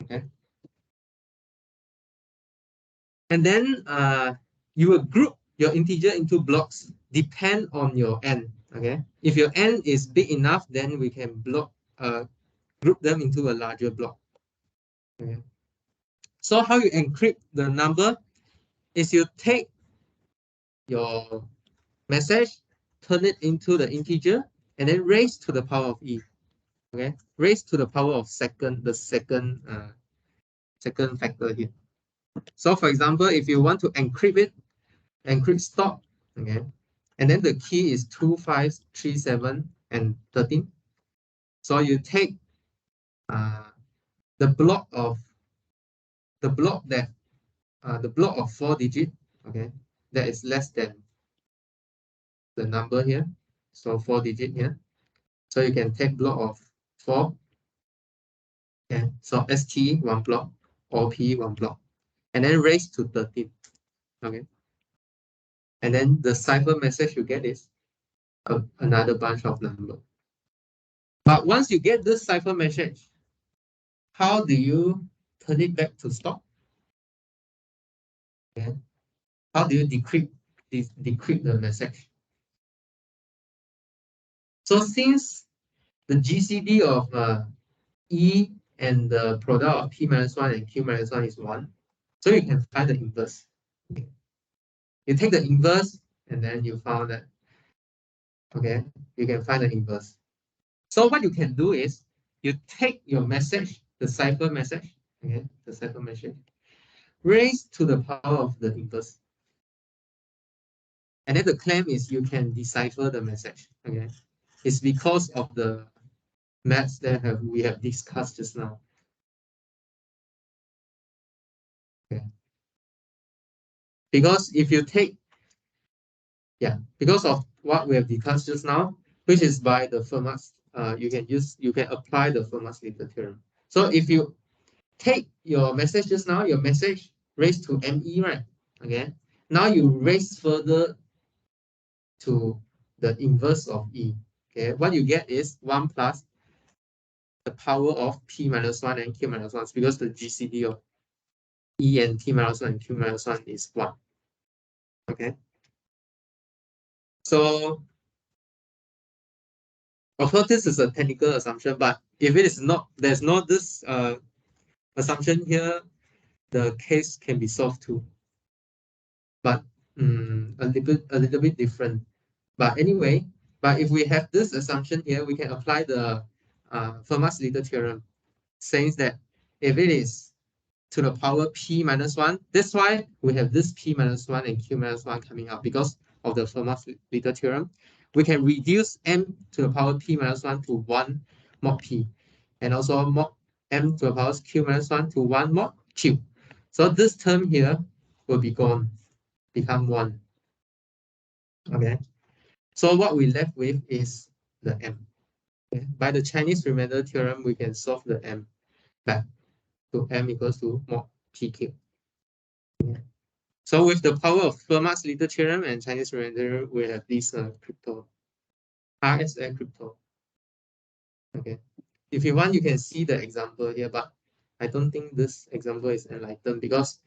Okay. And then you will group your integer into blocks depend on your n. Okay. If your n is big enough, then we can group them into a larger block. Okay. So how you encrypt the number is you take your message, turn it into the integer, and then raise to the power of e. Okay, raise to the power of the second factor here. So for example, if you want to encrypt it, encrypt stop, okay, and then the key is 2, 5, 3, 7, and 13. So you take the block of 4 digit, okay, that is less than the number here, so 4 digit here. So you can take block of 4. Okay, so ST 1 block, OP 1 block, and then raise to 13. Okay, and then the cipher message you get is another bunch of number. But once you get this cipher message, how do you turn it back to stop? Okay, how do you decrypt the message? So since the GCD of E and the product of P minus 1 and Q minus 1 is 1, so you can find the inverse. Okay. You take the inverse and then you found that, okay, you can find the inverse. So what you can do is you take your message, the cipher message, okay, the cipher message, raised to the power of the inverse. And then the claim is you can decipher the message. Okay, it's because of the maths that we have discussed just now. Okay, because if you take, because of what we have discussed just now, which is by the Fermat's, you can apply the Fermat's little theorem. So if you take your message just now, your message raised to ME, right? Okay, now you raise further to the inverse of E. Okay, what you get is 1 plus the power of P minus 1 and Q minus 1 because the GCD of E and P minus 1 and Q minus 1 is 1. Okay, so of course this is a technical assumption, but if it is not, there's not this assumption here, the case can be solved too. But a little bit different. But anyway, but if we have this assumption here, we can apply the Fermat's little theorem, saying that if it is to the power P minus 1, that's why we have this P minus 1 and Q minus 1 coming out because of the Fermat's little theorem. We can reduce M to the power P minus 1 to 1 mod P, and also mod M to the power Q minus 1 to 1 mod Q. So this term here will be gone, become 1. Okay. So what we left with is the M. Okay. By the Chinese remainder theorem, we can solve the M back to M equals to mod PQ. Okay. So with the power of Fermat's little theorem and Chinese remainder, we have this crypto, RSA crypto. Okay. If you want, you can see the example here, but I don't think this example is enlightened because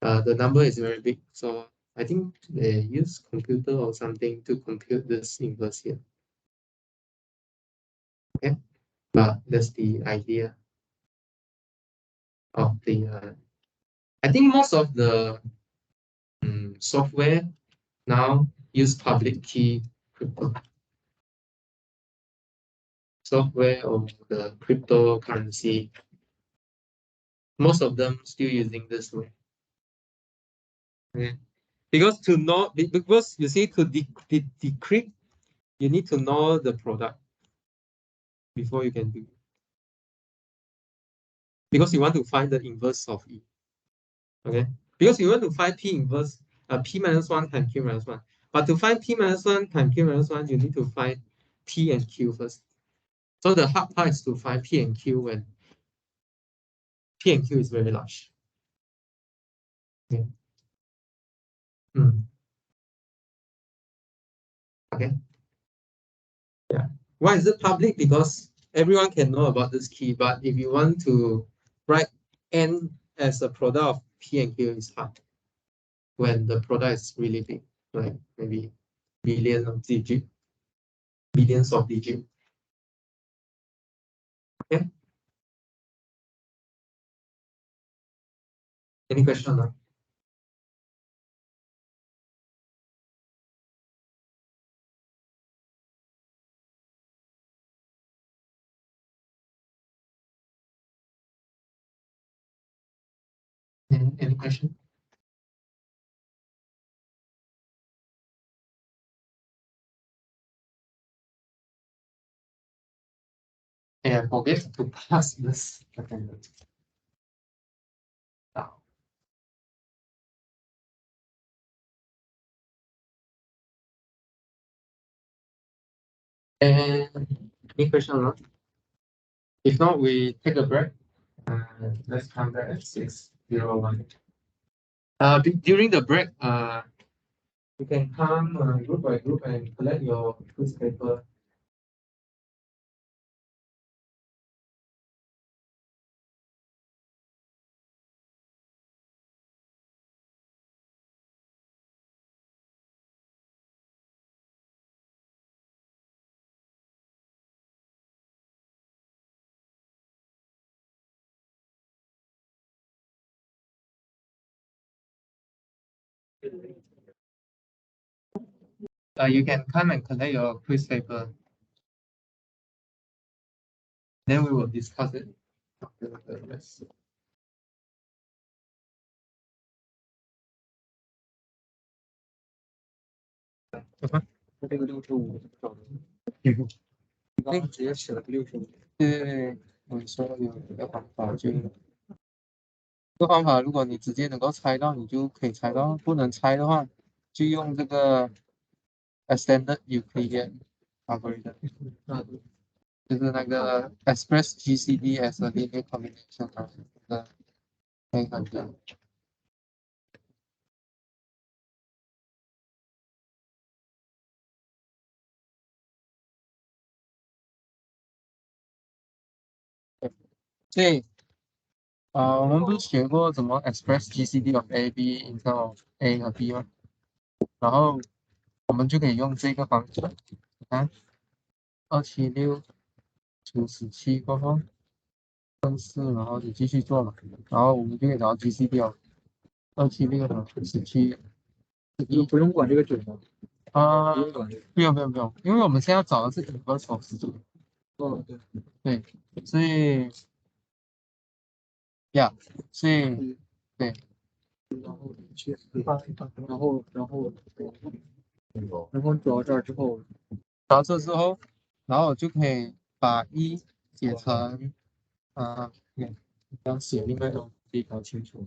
the number is very big. So I think they use computer or something to compute this inverse here. Okay, but that's the idea of the. I think most of the software now use public key crypto software or the cryptocurrency. Most of them still using this way. Okay. Because to know, because you see, to decrypt, you need to know the product before you can do it. Because you want to find the inverse of E. Okay. Because you want to find P inverse, P minus 1 times Q minus 1. But to find P minus 1 times Q minus 1, you need to find P and Q first. So the hard part is to find P and Q when P and Q is very large. Okay. Okay. Yeah. Why is it public? Because everyone can know about this key, but if you want to write N as a product of P and Q, it's hard when the product is really big, like maybe billions of digits. Okay. Any question now? Any question? And I forget to pass this. Now. And any question now? If not, we take a break. Let's come back at 6:01. During the break, you can come group by group and collect your quiz paper. You can come and collect your quiz paper. Then we will discuss it after the rest. 这个65找的，你刚刚直接写了个65。对，我说有一个方法就。这个方法，如果你直接能够猜到，你就可以猜到；不能猜的话，就用这个 extended Euclidean algorithm，就是那个 express GCD as a linear combination 啊，可以看见。所以，我们不是学过怎么 express GCD of A、B in terms of A 和 B 吗？然后我们就可以用这个方式，你看276除17过后分4，然后你继续做嘛，然后我们就可以找到 GCD of 276和17。不用管这个9吗？不用管这个。不用，因为我们现在要找的是inverse of 19。哦，对，所以呀，所以对。然后走到这儿之后，到这之后，然后我就可以把1写成，这样写另外一种比较清楚。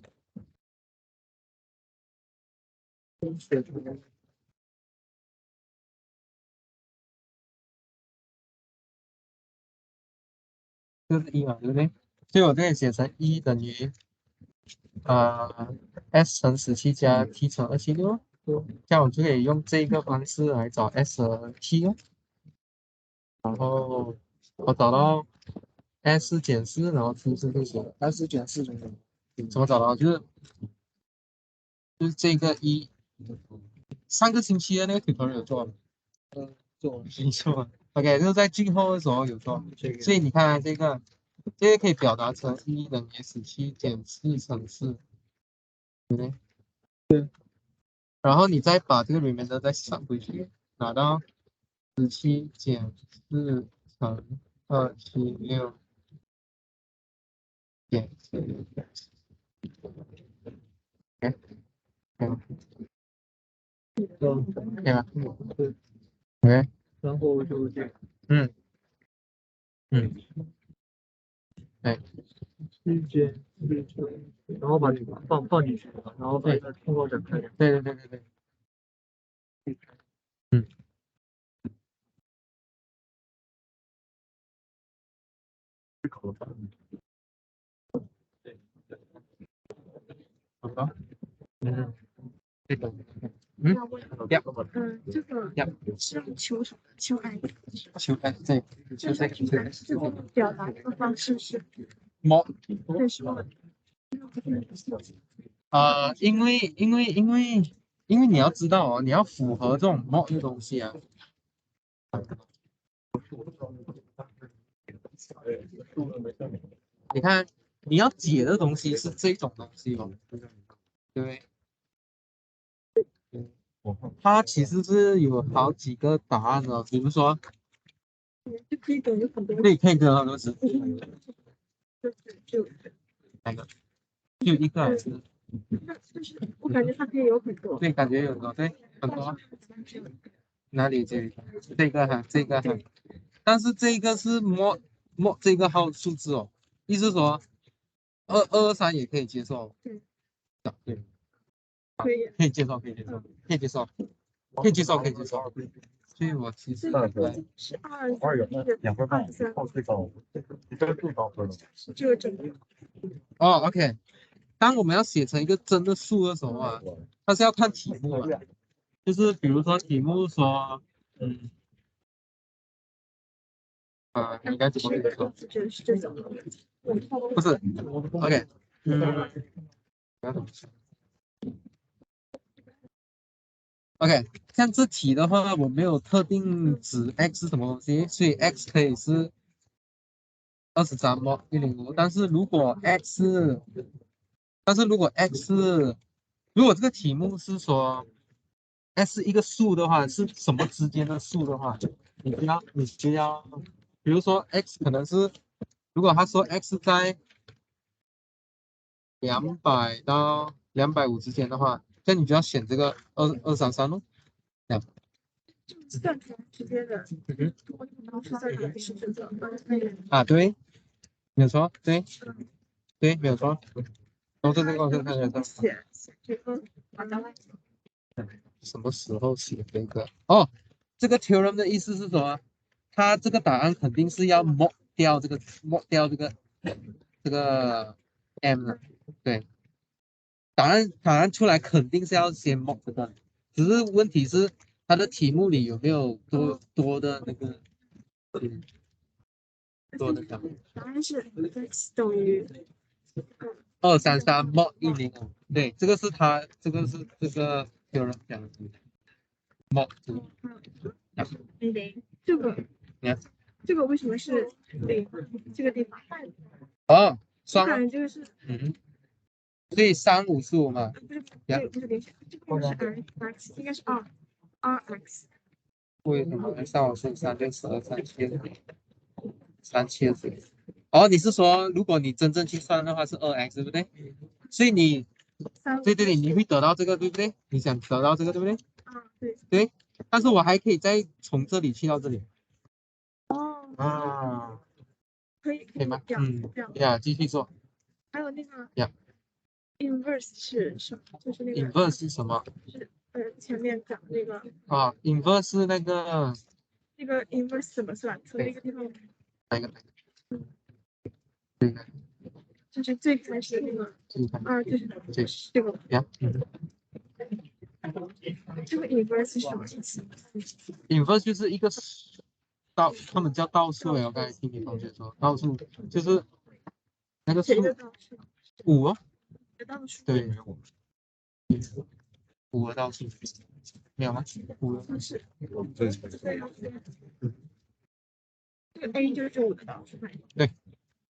这是1嘛，对不对？所以我这里写成1等于s 乘17加 t 乘276，这样我就可以用这个方式来找 s 和 t 哦。然后我找到 s 减4，然后出是这些 S 减4等于怎么找到？就是这个1，上个星期的那个 tutorial 有做吗？做了。没错。OK， 就是在最后的时候有做。所以你看这个可以表达成1等于17减4乘4，对不对？对。然后你再把这个 remainder 再算回去，拿到17减4乘276减4。对吧？对。OK，然后就这个。对。7减4乘，然后把这个放进去，然后把这个通道展开。对。好吧。这个。这个是要求什么？求 i。求 s 这个，求这个。这个表达的方式是 mod。对，是 mod。因为你要知道哦，你要符合这种 mod 的东西啊。你看，你要解的东西是这种东西哦，对不对？它其实是有好几个答案的，比如说，就可以等于很多。可以等很多词。就哪个？就一个还是？就是我感觉它可以有很多。对，感觉有很多，对，很多。哪里这里？这个哈，这个哈。但是这个是 mod 这个号数字哦，意思说223也可以接受。对。可以接受。所以我其实是2号最高，是这个整个。OK。当我们要写成一个真的数的时候啊，它是要看题目嘛，就是比如说题目说，应该怎么跟你说？是这种。不是 ，OK，OK，像这题的话，我没有特定指 x 是什么东西，所以 x 可以是23mod 105，但是如果 x 如果这个题目是说 x 是一个数的话，是什么之间的数的话，你就要，比如说 x 可能是如果他说 x 在200到250之间的话，那你就要选这个233咯。这样。算出来直接的，然后是算出来是这个啊，对，没有错，对，对，没有错。都是这个，是看的。写这个什么时候写这个？哦，这个 theorem 的意思是什么？它这个答案肯定是要 mod 掉这个 m 的，对。答案出来肯定是要先 mod 这个，只是问题是它的题目里有没有多的那个多的项目？答案是 x 等于233 mod 105，对，这个是它这个 theorem 讲的 mod 0，这个你看这个为什么是0？这个地方哦，我双感觉这个是所以355嘛，不是这个不是0，这个是 x 应该是2x。为什么355 362 370？哦，你是说如果你真正去算的话是2x 对不对？所以你对，你会得到这个对不对？你想得到这个对不对？对，但是我还可以再从这里去到这里。啊，可以吗？这样呀，继续做。还有那个呀 inverse 是什么？就是那个 inverse 是什么？是前面讲那个啊，inverse 是那个 inverse 怎么算？从那个地方哪个？就是最开始那个就是这个呀，这个 inverse 是什么意思？inverse 就是一个他们叫倒数。我刚才听你同学说倒数就是那个数5哦，对，5的倒数没有吗？5的倒数，这个 a 就是这5的倒数。对，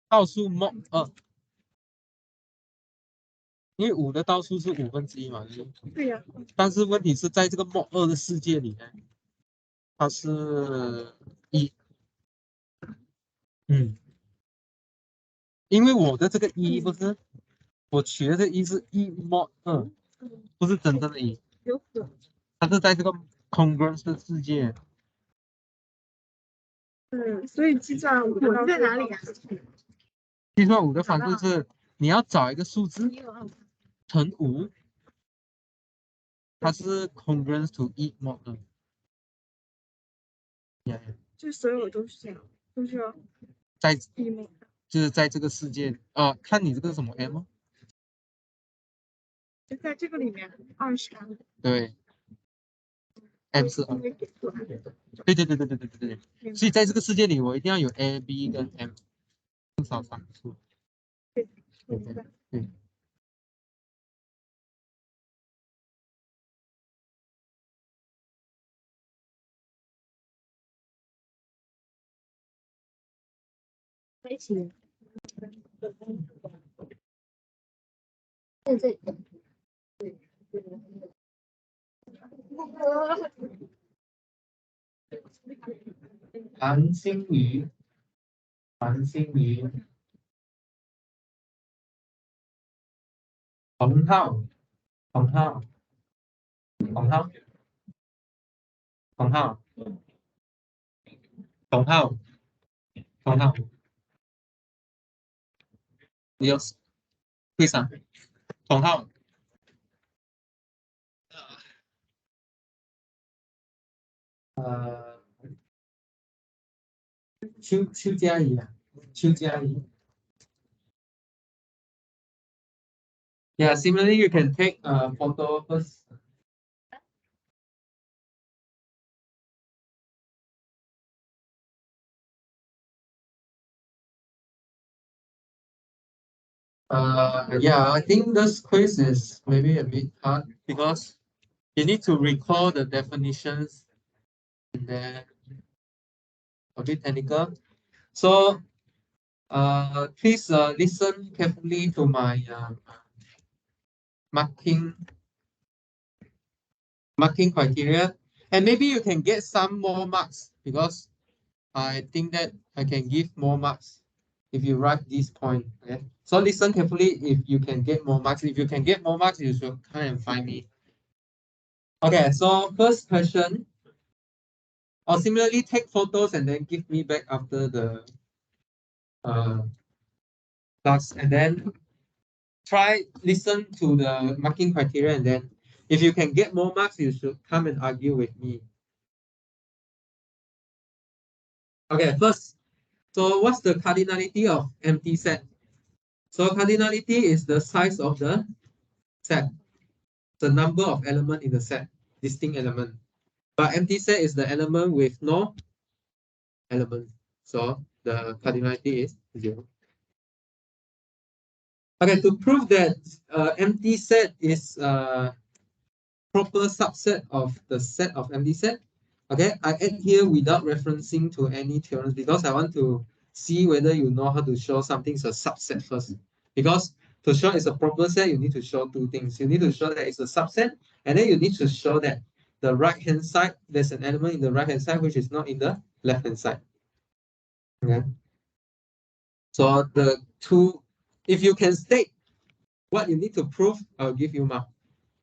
倒数 mod 2，因为5的倒数是1/5嘛，对呀。但是问题是在这个 mod 2的世界里呢，它是1，因为我的这个1不是我取的这1是1 mod 2，不是真正的1，它是在这个 congruence 的世界。所以计算5在哪里呀？计算5的方式是你要找一个数字乘5，它是 congruence to 1 mod 2。就所有都是这样，都是要在就是在这个世界啊，看你这个什么 m，就在这个里面23。对 ，m 是2。对，所以在这个世界里，我一定要有 a、b 跟 m，至少3个数。对。在一起。韩星瑜，洪浩，洪浩，你有第三，洪浩，邱佳怡啊，邱佳怡。Yeah, similarly, you can take a photo first. Yeah, I think this quiz is maybe a bit hard because you need to recall the definitions and then a bit technical. So, please listen carefully to my marking criteria, and maybe you can get some more marks because I think that I can give more marks if you write this point. Okay, so listen carefully. If you can get more marks, if you can get more marks, you should come and find me. Okay, so first question. Or similarly, take photos and then give me back after the class, and then try listen to the marking criteria, and then if you can get more marks, you should come and argue with me. Okay, first, so what's the cardinality of empty set? So cardinality is the size of the set, the number of element in the set, distinct element. But empty set is the element with no element. So the cardinality is 0. Okay, to prove that empty set is proper subset of the set of empty set. Okay, I add here without referencing to any theorems because I want to see whether you know how to show something is a subset first. Because to show it's a proper set, you need to show two things. You need to show that it's a subset, and then you need to show that the right hand side, there's an element in the right hand side which is not in the left hand side. Okay. So the two, if you can state what you need to prove, I'll give you mark.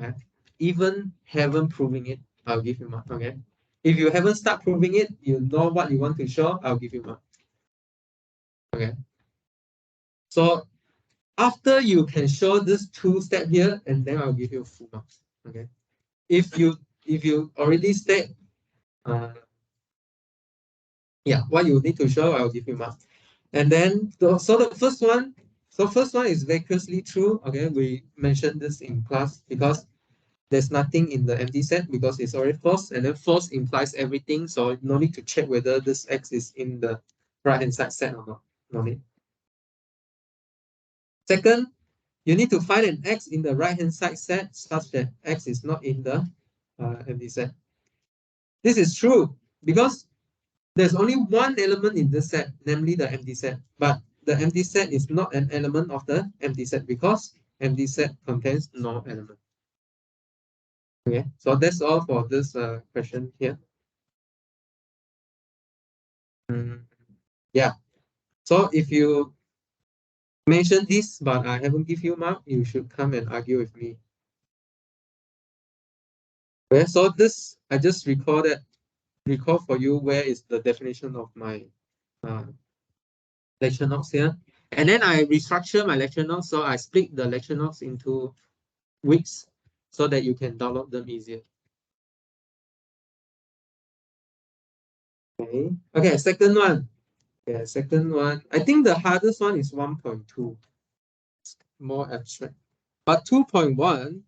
Okay. Even haven't proving it, I'll give you mark. Okay. If you haven't start proving it, you know what you want to show, I'll give you mark. Okay. So after you can show this two step here, and then I'll give you full marks. Okay. If you already state what you need to show, I'll give you marks. And then the first one is vacuously true. Okay, we mentioned this in class because there's nothing in the empty set because it's already false, and then false implies everything, so no need to check whether this X is in the right hand side set or not. No need. Second, you need to find an X in the right hand side set such that X is not in the empty set. This is true because there's only one element in this set, namely the empty set, but the empty set is not an element of the empty set because empty set contains no element. Okay, so that's all for this question here. Yeah, so if you mention this but I haven't give you mark, you should come and argue with me. Okay, so this I just recall for you where is the definition of my lecture notes here, and then I restructure my lecture notes, so I split the lecture notes into weeks so that you can download them easier. Okay, second one. Yeah, second one. I think the hardest one is 1.2. It's more abstract. But 2.1,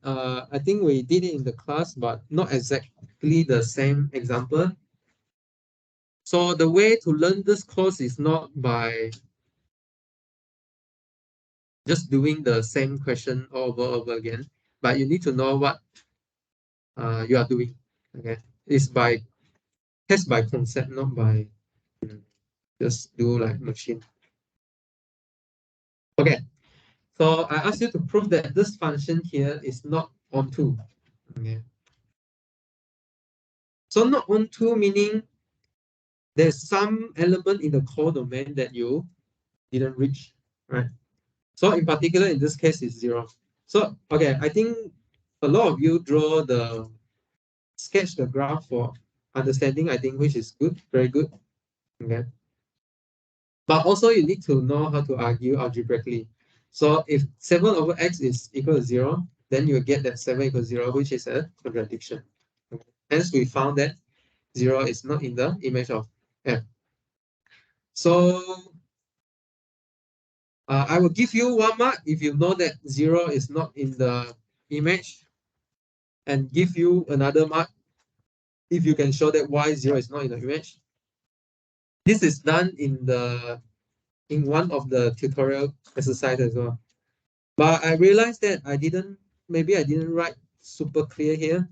I think we did it in the class, but not exactly the same example. So the way to learn this course is not by just doing the same question over again, but you need to know what you are doing. Okay, it's by test by concept, not by just do like machine. Okay, so I ask you to prove that this function here is not onto. Okay. So not onto meaning there's some element in the codomain that you didn't reach, right? So in particular, in this case, it's 0. So, okay, I think a lot of you draw sketch the graph for understanding, I think, which is good, very good. Okay. But also you need to know how to argue algebraically. So if 7 over x is equal to 0, then you get that 7 equals 0, which is a contradiction. Okay. Hence, we found that 0 is not in the image of f. So I will give you 1 mark if you know that 0 is not in the image, and give you another mark if you can show that y0 is not in the image. This is done in one of the tutorial exercises as well. But I realized that maybe I didn't write super clear here.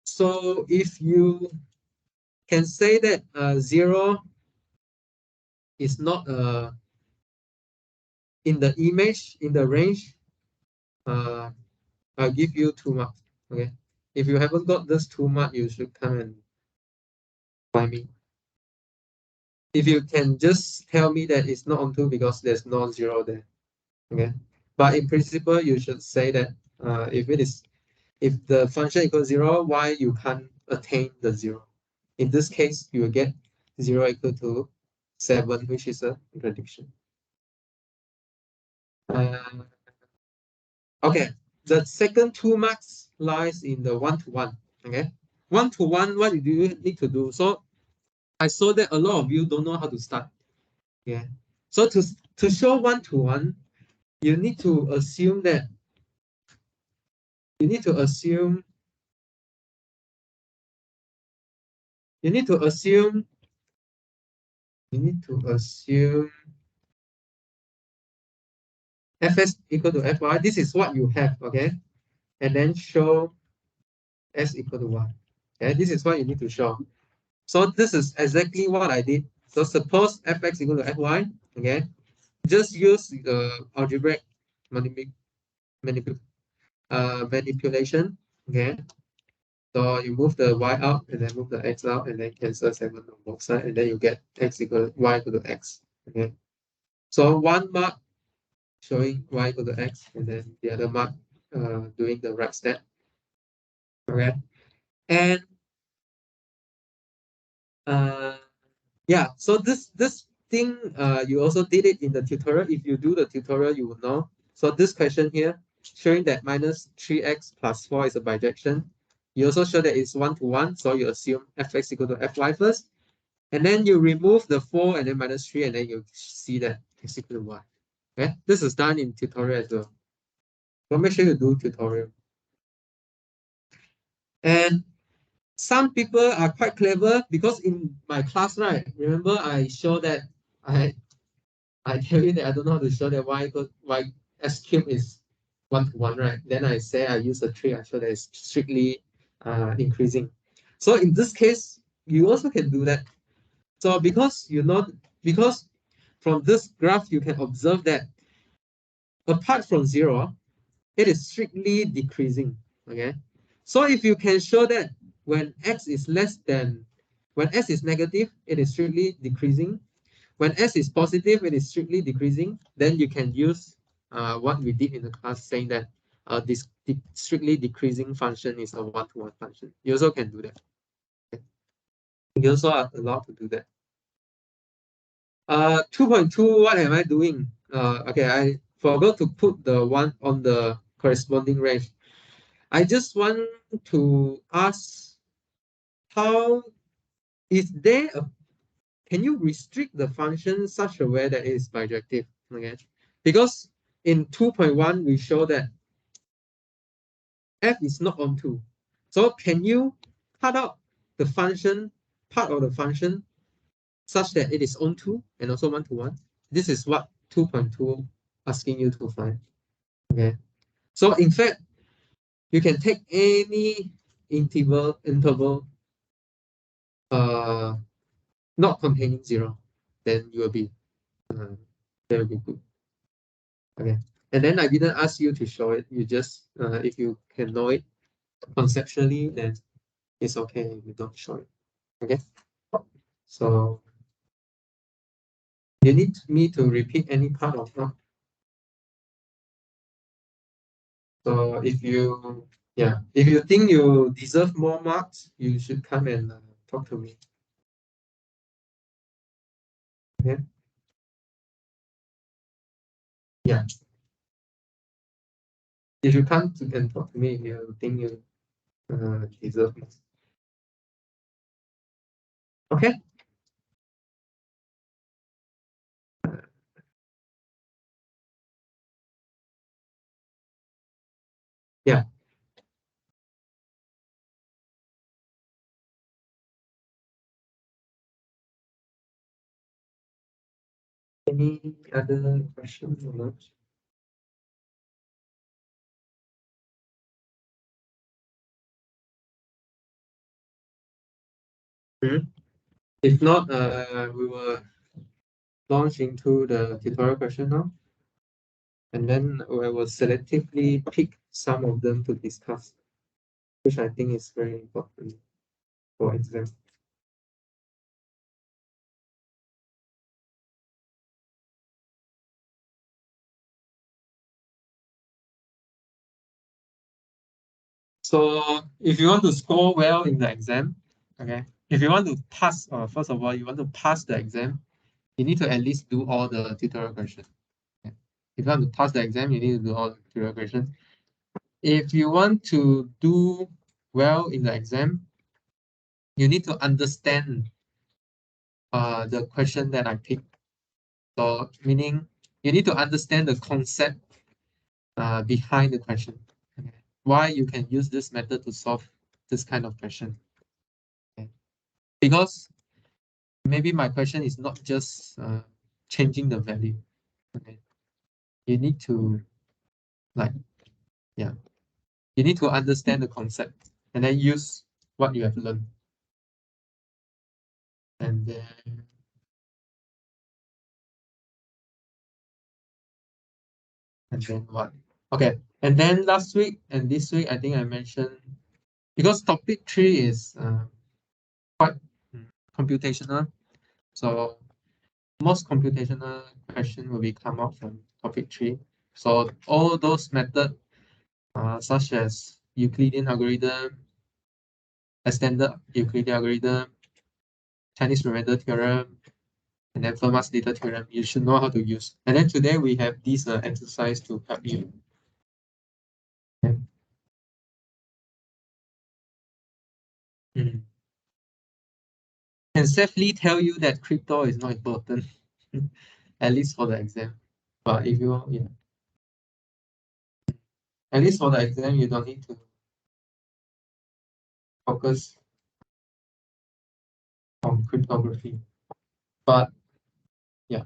So if you can say that 0 is not in the image, in the range, I'll give you 2 marks. Okay. If you haven't got this 2 marks, you should come and find me. if you can just tell me that it's not onto because there's non-zero there. Okay. But in principle, you should say that if the function equals 0, why you can't attain the 0? In this case, you will get 0 equal to 7, which is a contradiction. Okay, the second 2 marks lies in the 1-to-1. Okay, 1-to-1, what do you need to do? So I saw that a lot of you don't know how to start. Yeah, so to show 1-to-1, you need to assume that you need to assume fs equal to fy. This is what you have, okay? And then show s equal to 1. Okay, this is what you need to show. So this is exactly what I did. So suppose fx equal to fy, okay? Just use the algebraic manipulation, okay? So you move the y out and then move the x out and then cancel 7 on both sides and then you get x equal y equal to x, okay? So one mark showing y equal to x and then the other mark doing the right step, okay? And yeah, so this thing you also did it in the tutorial. If you do the tutorial, you will know. So this question here showing that minus 3x plus 4 is a bijection. You also show that it's 1-to-1, so you assume fx equal to fy first, and then you remove the 4 and then minus 3, and then you see that x equal to y. Okay, this is done in tutorial as well. So make sure you do tutorial. And some people are quite clever because in my class, right? Remember I show that I tell you that I don't know how to show that y s cube is 1-to-1, right? Then I say I use a trick, I show that it's strictly increasing. So in this case, you also can do that. So because from this graph, you can observe that apart from 0, it is strictly decreasing. Okay. So if you can show that when x is when s is negative, it is strictly decreasing. When s is positive, it is strictly decreasing. Then you can use what we did in the class, saying that this strictly decreasing function is a 1-to-1 function. You also can do that. Okay. You also are allowed to do that. 2.2, what am I doing? Okay, I forgot to put the one on the corresponding range. I just want to ask, how is there a can you restrict the function such a way that it is bijective? Okay, because in 2.1 we show that f is not onto. So can you cut out the function part of the function such that it is onto and also 1-to-1? This is what 2.2 asking you to find. Okay, so in fact you can take any interval not containing 0, then you will be very good. Okay, and then I didn't ask you to show it. You just if you can know it conceptually, then it's okay if you don't show it. Okay, so you need me to repeat any part of that. So if you think you deserve more marks, you should come and talk to me. Okay. Yeah. If you come and talk to me, if you think you deserve it. Okay. Yeah. Any other questions or not? If not, we will launch into the tutorial question now. And then I will selectively pick some of them to discuss, which I think is very important for exam. So if you want to score well in the exam, okay, if you want to pass, first of all, you want to pass the exam, you need to at least do all the tutorial questions. Okay. If you want to pass the exam, you need to do all the tutorial questions. If you want to do well in the exam, you need to understand the question that I picked. So meaning you need to understand the concept behind the question. Okay. Why you can use this method to solve this kind of question. Okay. Because maybe my question is not just changing the value. Okay. You need to you need to understand the concept and then use what you have learned. And then what? Okay. And then last week and this week, I think I mentioned, because topic 3 is quite computational. So most computational question will be come out from topic 3. So all those methods, such as Euclidean algorithm, extended Euclidean algorithm, Chinese remainder theorem, and then Fermat's little theorem, you should know how to use. And then today we have this exercise to help you. Okay. Can safely tell you that crypto is not important, at least for the exam. But if you, at least for the exam, you don't need to focus on cryptography. But yeah,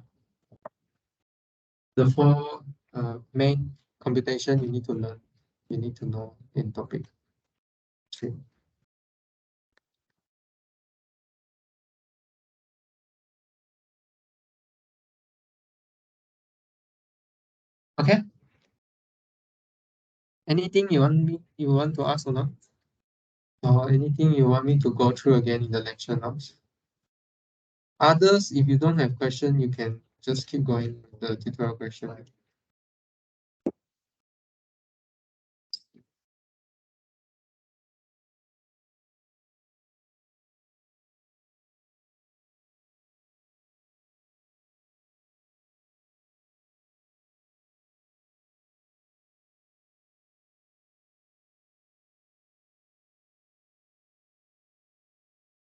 the 4 main computation you need to learn, you need to know in topic 3. Okay. Anything you want to ask or not? Or anything you want me to go through again in the lecture notes? Others, if you don't have question, you can just keep going with the tutorial question.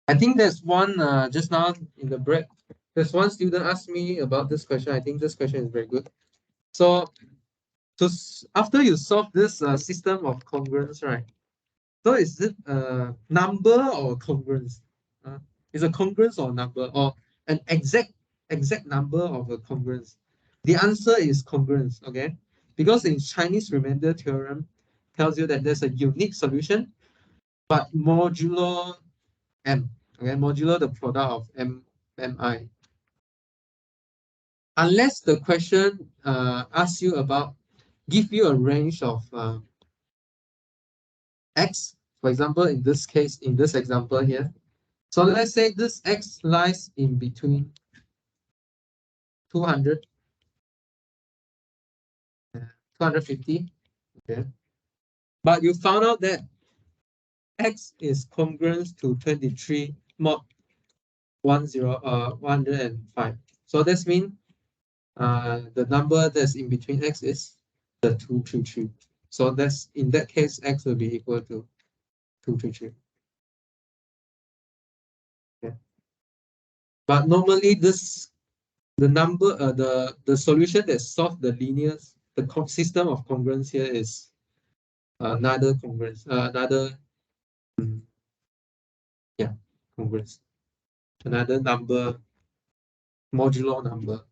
I think there's one just now in the break. There's one student asked me about this question. I think this question is very good. So, after you solve this system of congruence, right? So is it a number or congruence? Is a congruence or number or an exact number of a congruence? The answer is congruence. Okay, because in Chinese remainder theorem tells you that there's a unique solution, but modulo m. Okay, modulo the product of mi. Unless the question asks you about, give you a range of x, for example, in this case, in this example here. So let's say this x lies in between 200, 250, okay. But you found out that x is congruent to 23 mod 105. So this means the number that's in between x is the 233. So that's, in that case, x will be equal to 233. Okay. But normally the number the solution that solves the linear, the system of congruence here is another congruence, congruence, another number, modulo number.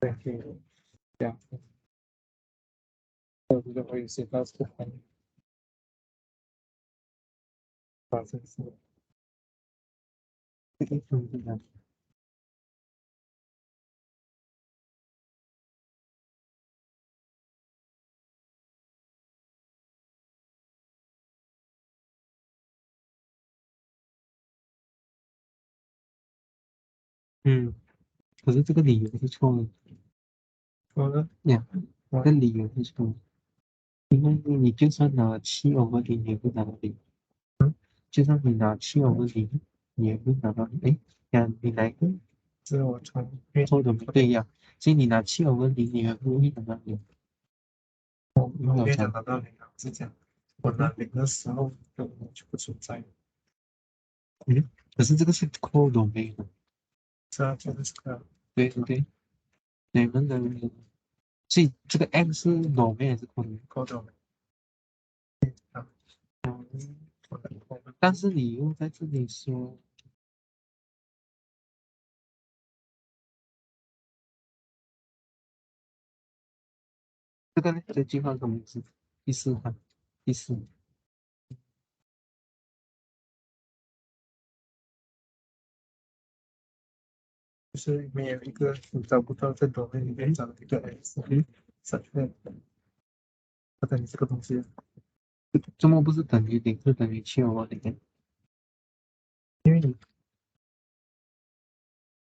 对，这样，我觉得我有些到这个方面发生是这个东西呢，可是这个理由是错的，错了呀，这个理由是错的，因为你就算拿7/0，也不拿到零，就算你拿7/0，你也不拿到零，哎，你哪一个？这我从错的对呀，所以你拿7/0，你也不会拿到零。我没有讲拿到零啊，是这样，我拿零的时候根本就不存在。可是这个是 code domain 的，是啊，就是这个，对对对，你们的，所以这个 M 是 domain 还是 code domain？啊，但是你又在这里说这个呢？这句话什么意思？第四行，第四，就是没有一个你找不到在 domain 里面找一个 X，闪现，它等于这个东西，这么不是等于零，是等于7/0，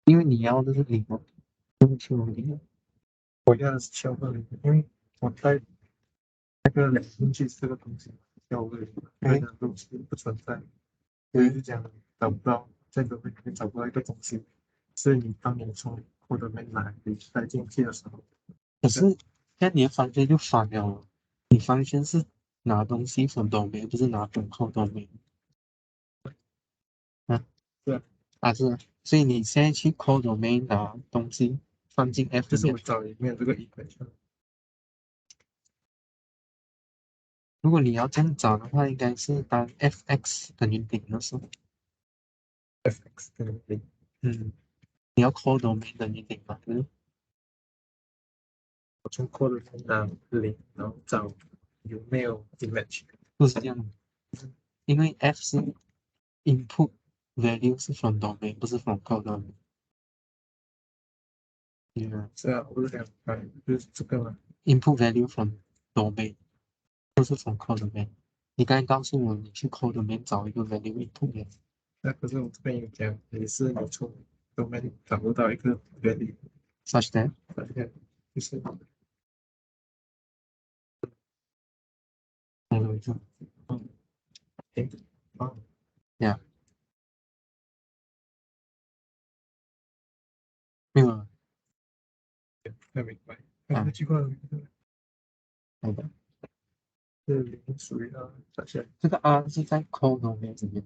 因为你要的是零嘛，不是7/0，我要的是7/0，因为我带那个两进去是这个东西7/0，那个东西不存在，所以是这样找不到，在 domain 里面找不到一个东西，是你当你从我的面拿你带进去的时候，可是那你的方向就反了，你方向是拿东西from domain，不是拿from code domain。啊，是啊，是啊，所以你现在去 code domain 拿东西放进 F 里面，就是我找里面这个 equation。如果你要这样找的话，应该是当 f(x) 等于零的时候，f(x) 等于零，你要 code domain 等于零嘛，对不对？我从 code domain 拿零，然后找有没有 image，不是这样的，因为 f 是 input value 是 from domain，不是 from code domain。是啊，我是这样，就是这个嘛，input value from domain，不是从 code domain。你刚才告诉我，你去 code domain 找一个 value input 的，那可是我这边有讲，你从 domain 找不到一个 value，such that，就是哪个位置？诶，呀，没有，没明白，这句话，好的。是零属于 R，这个 R 是在 code domain 里面，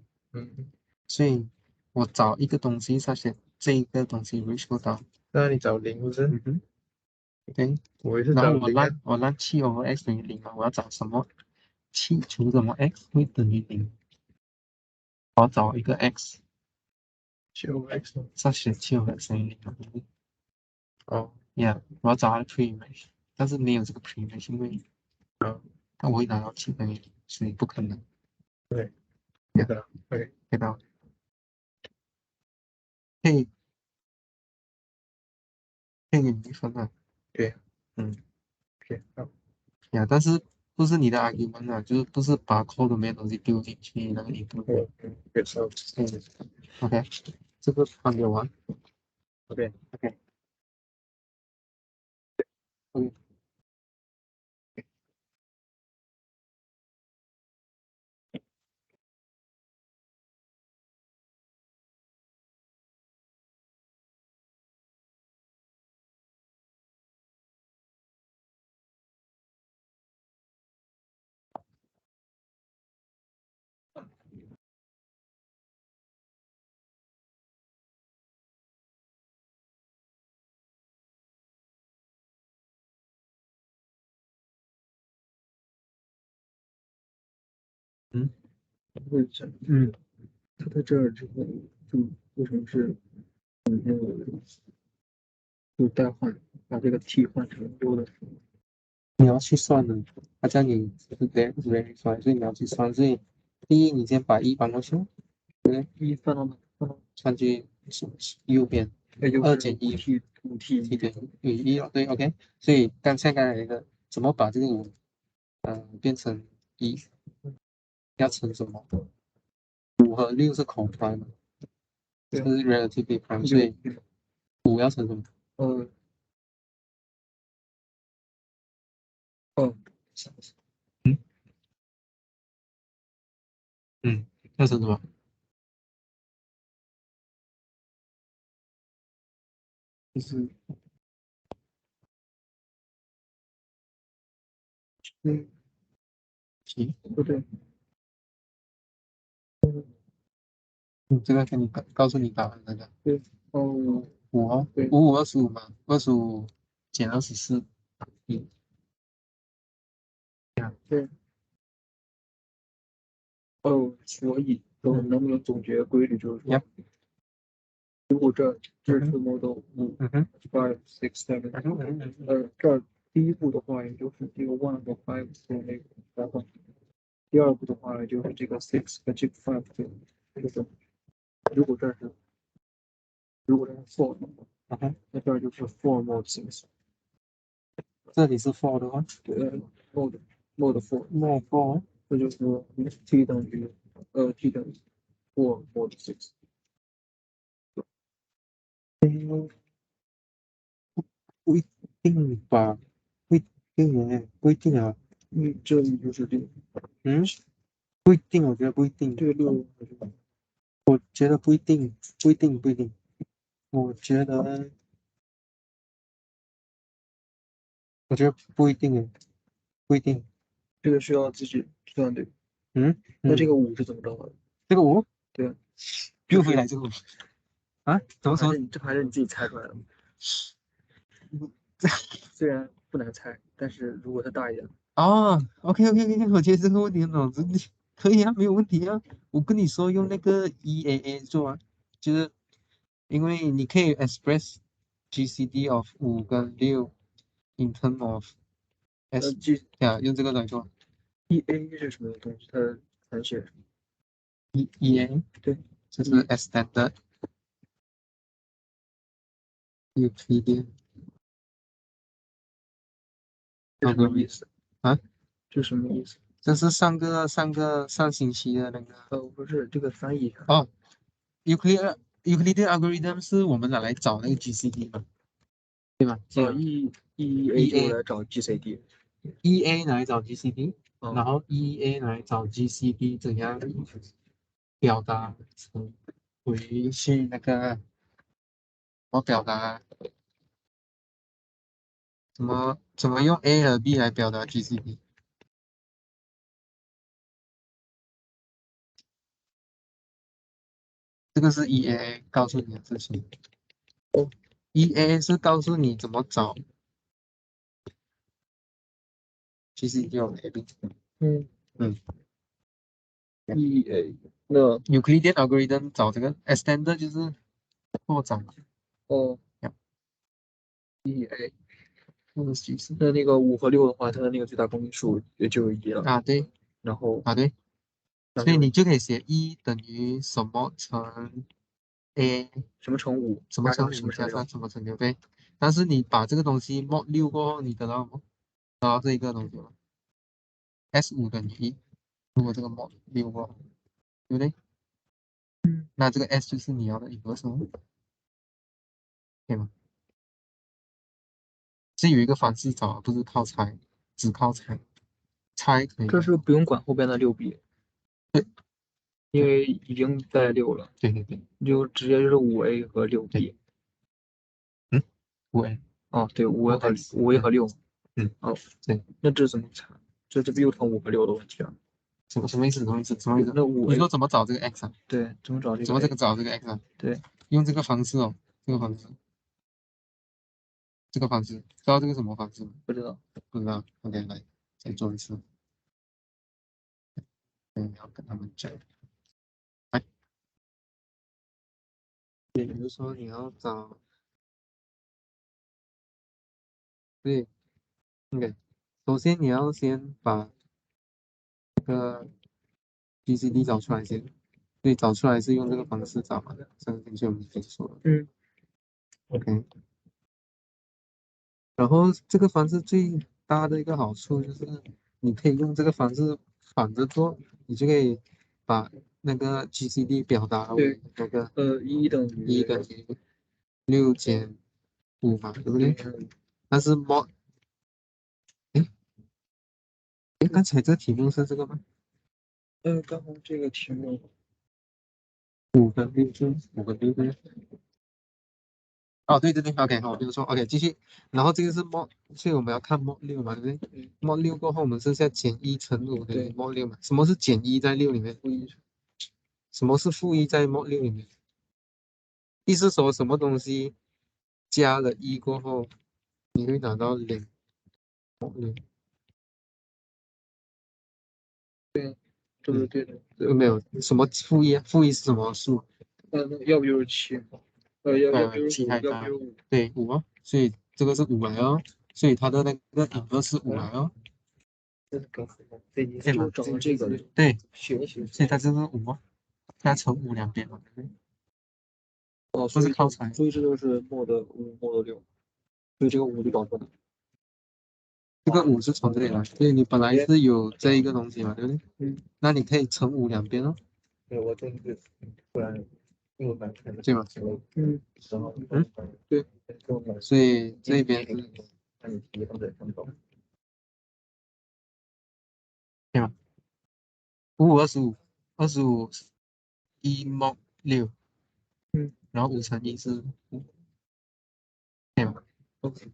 所以我找一个东西，它写这一个东西 reach 不到，那你找零不是？对，我也是找零。然后我让7/x 等于零嘛，我要找什么7除什么 x 会等于零，我要找一个 x，7/x，它写7/x 等于零嘛，对不对？哦，yeah，我要找它的 pre-image，但是没有这个 pre-image，因为但我会拿到7等于零，所以不可能。对，对的，对，对的。可以给你分啊，对，对，好，呀，但是不是你的 argument 啊，就是不是把 code 里面的东西丢进去那个 input，没错，OK，这个还给完，OK，OK，会讲，他在这儿之后就为什么是就代换，把这个 t 换成6的时候，你要去算的，它叫你 verify，所以你要去算。所以第一，你先把一搬过去，对，一放到哪？放到算去右边，那就是2减1 5t 等于1了，对，OK。所以刚才一个怎么把这个5变成1，要乘什么？5和6是 coprime 嘛，这是 relatively prime，所以5要乘什么？嗯嗯，要乘什么？就是不对，这个给你告诉你答案那个。对，5对，5 25嘛，25减24，对，所以能不能总结规律就是说，如果这是 model 5 5 6 7，这儿第一步的话，也就是这个 1和5的那个代换，第二步的话，也就是这个 6和这个5的这个，如果这是 4，那这儿就是 4 mod 6，这里是 for 的话，对，mod 4， mod 4，这就是 t 等于t 等于4 mod 6。不一定吧？不一定耶，不一定啊。这里就是6，不一定，我觉得不一定。这个6我觉得不一定，不一定，不一定。我觉得不一定耶，不一定。这个需要自己算对。那这个5是怎么着的？这个5，对啊，又回来这个5啊？怎么说？这还是你自己猜出来的。虽然不难猜，但是如果它大一点，哦，OK OK OK，我觉得这个问题脑子可以啊，没有问题啊。我跟你说用那个 EAA 做啊，就是因为你可以 express GCD of 5跟6 in term of S，呀，用这个来做。EA 是什么东西？它残写什么？ EA 对，就是 extended Euclidean 这什么意思啊？这什么意思？这是上星期的那个不是，这个翻译一下。哦，Euclidean algorithm 是我们拿来找那个 GCD 嘛，对吧EA 就来找 GCD。EA 拿来找 GCD，然后 EA 拿来找 GCD 怎样表达成回去那个我表达怎么用 A 和 B 来表达 GCD，这个是 EA 告诉你的事情。EA 是告诉你怎么找 GCD of AB。EA 那 Euclidean algorithm 找这个 extender 就是扩展嘛。EA 那个5和6的话，它的那个最大公因数也就1了。对。然后对。所以你就可以写1等于什么乘 A， 什么乘5，什么乘5加上什么乘6，对。但是你把这个东西 mod 6过后，你得到这一个东西吗？S5等于1，如果这个 mod 6过后，对不对？那这个 S 就是你要的一个什么？对吗？是有一个方式找，不是靠猜，只靠猜，猜可以。这是不用管后边的6B，对，因为已经在6了。对对对，你就直接就是 5A 和6B。5A。对，5A 和6。对。那这怎么查？这不又成5和6的问题啊？什么意思？什么意思？那5，你说怎么找这个 x 啊？对，怎么找这个？怎么找这个 x 啊？对，用这个方式哦，这个方式，知道这个什么方式吗？不知道。OK，来再做一次。要跟他们讲。比如说你要找对，OK，首先你要先把这个 GCD 找出来先，对，找出来是用这个方式找嘛，上个星期我们已经说了。OK，然后这个方式最大的一个好处就是你可以用这个方式反着做，你就可以把那个 GCD 表达为那个1等于6减5嘛，对不对？但是 mod， 刚才这题目是这个吗刚刚这个题目？5跟6是5跟6对。哦，对对对，OK，好，没有错，OK，继续。然后这个是 mod，所以我们要看 mod 6嘛，对不对？mod 6过后，我们剩下减1乘5等于 mod 6嘛。什么是减1在6里面？什么是负1在 mod 6里面？意思说什么东西加了1过后，你会拿到0 mod 6。对的对的。没有什么负1啊？负1是什么数？要不就是7，要不就是7 5，太大要不就是5。对，5哦，所以这个是5来哦，所以它的那个inverse是5来哦。对，你就找到这个，对，写一写。所以它就是5哦，加乘5两边嘛，对不对？哦，不是靠猜。所以这就是 mod 5 mod 6，所以这个5就搞错了。这个5是从这里来，所以你本来是有这一个东西嘛，对不对？那你可以乘5两边哦。对，我真是突然又蛮看对吗？对，所以这边是那你提都得看懂。对吗？5 251 mod 6，然后5乘1是5，对吗？OK，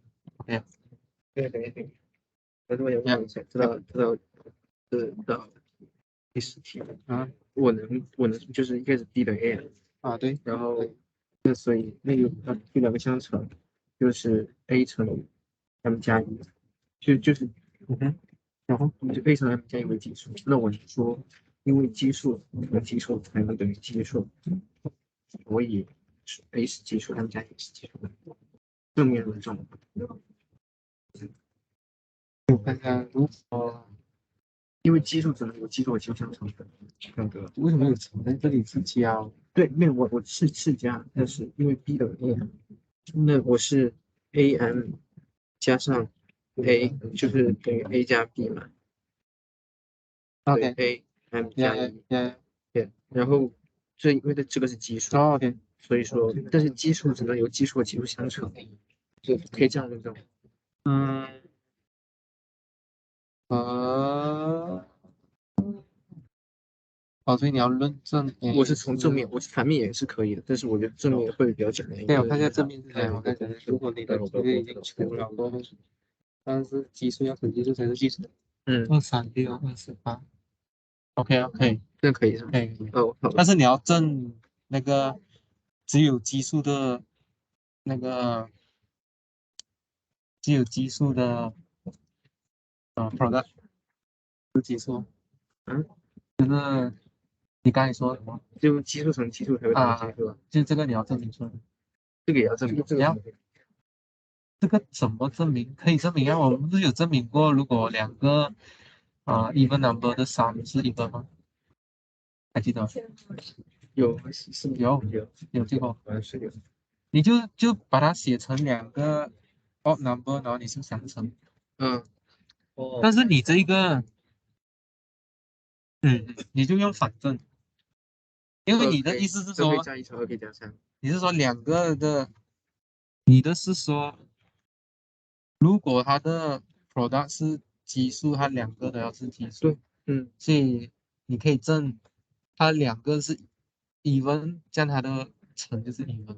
对，可是我也问一下，知道第10题啊我能就是一开始 D 等于 A 啊对，然后所以那个这两个相乘就是 A 乘 M 加1，就是然后就 A 乘 M 加1为基数。那我是说，因为基数和基数才能等于基数，所以 A 是基数，M 加1是基数，正面为正。我看看，如果因为基数只能有基数和基数相乘的那个。为什么有乘在这里是加？对，没有我是加，但是因为 B 等于 A，那我是 AM 加上 A 就是等于 A 加 B 嘛，对 OK， AM 加呀1，呀，对，然后因为这个是基数，哦 OK，所以说，但是基数只能由基数和基数相乘，就可以这样论证。呃，哦，所以你要论证，我是从正面，我反面也是可以的，但是我觉得正面会比较简单一对，点。我看一下正面是怎样。我看一下，如果你的这个已经出了过后，但是基数要等基数才是基数。236 28。OK OK，这可以是吧？可以。哦，好但是你要证那个只有基数的，那个只有基数的product 是基数。就是你刚才说什么就基数乘基数才会等于基数啊，就这个你要证明出来。这个也要证明。这个怎么证明？可以证明啊，我们不是有证明过，如果两个even number 的3是一个吗？还记得吗？有有这个，好像是有。你就把它写成两个 odd number，然后你是相乘。但是你这一个，你就用反证，因为你的意思是这可以说，加1乘2可以加3。你是说两个的，你的是说，如果它的 product 是奇数，它两个都要是奇数。对，所以你可以证它两个是 even，这样它的乘就是 even。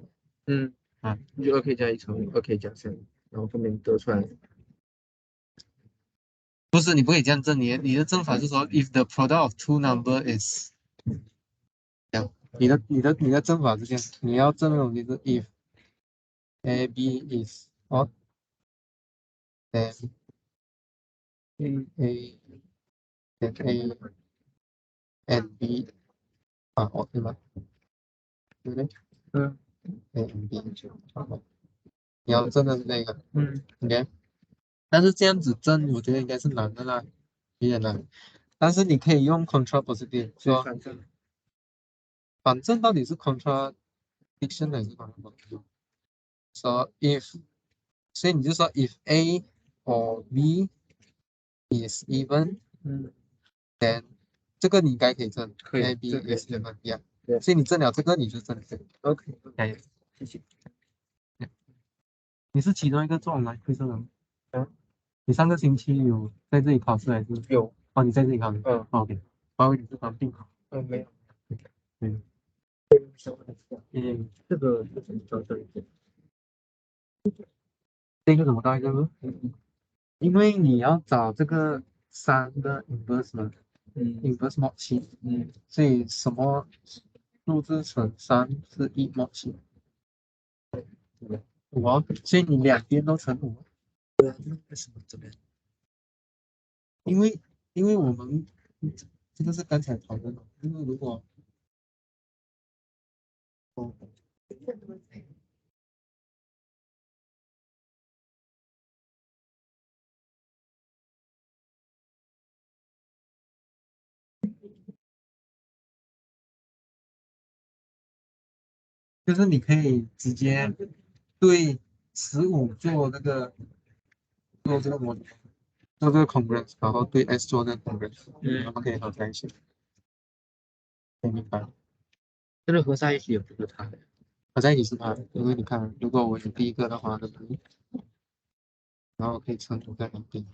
你就2可以加1乘2可以加3，然后后面得出来。不是，你不可以这样证，你的证法是说，if the product of two number is，这样，你的证法是这样，你要证的东西是 if a b is odd， then a then a and b are odd， 对吗？对不对？a and b 好，你要证的是这个，OK。但是这样子证，我觉得应该是难的啦，有点难。但是你可以用 contrapositive 说，反正到底是 contradiction 还是 contrapositive？ So if 所以你就说 if A or B is even，这个你应该可以证，可以 A B 这可以 is even，一样。对所以你证了这个，你就证这个。 OK，加油！谢谢。你是其中一个做 online 推测的吗？你上个星期有在这里考试还是？有。哦，你在这里考试。OK，我以为你是当并考。没有。嗯。这个是怎么找这里？这个怎么到一个呢？因为你要找这个3的 inverse 嘛，inverse mod 7，所以什么数字乘3是1 mod 7，5哦，所以你两边都乘5。对啊，那为什么这边？因为我们这个是刚才讨论的，因为如果就是你可以直接对15做这个模做这个 congruence，然后对 S 做那个 congruence，然后可以合在一起，可以明白。这个合在一起也不是它的。合在一起是它的，因为你看，如果我有第一个的话，对不对？然后可以乘5在两边。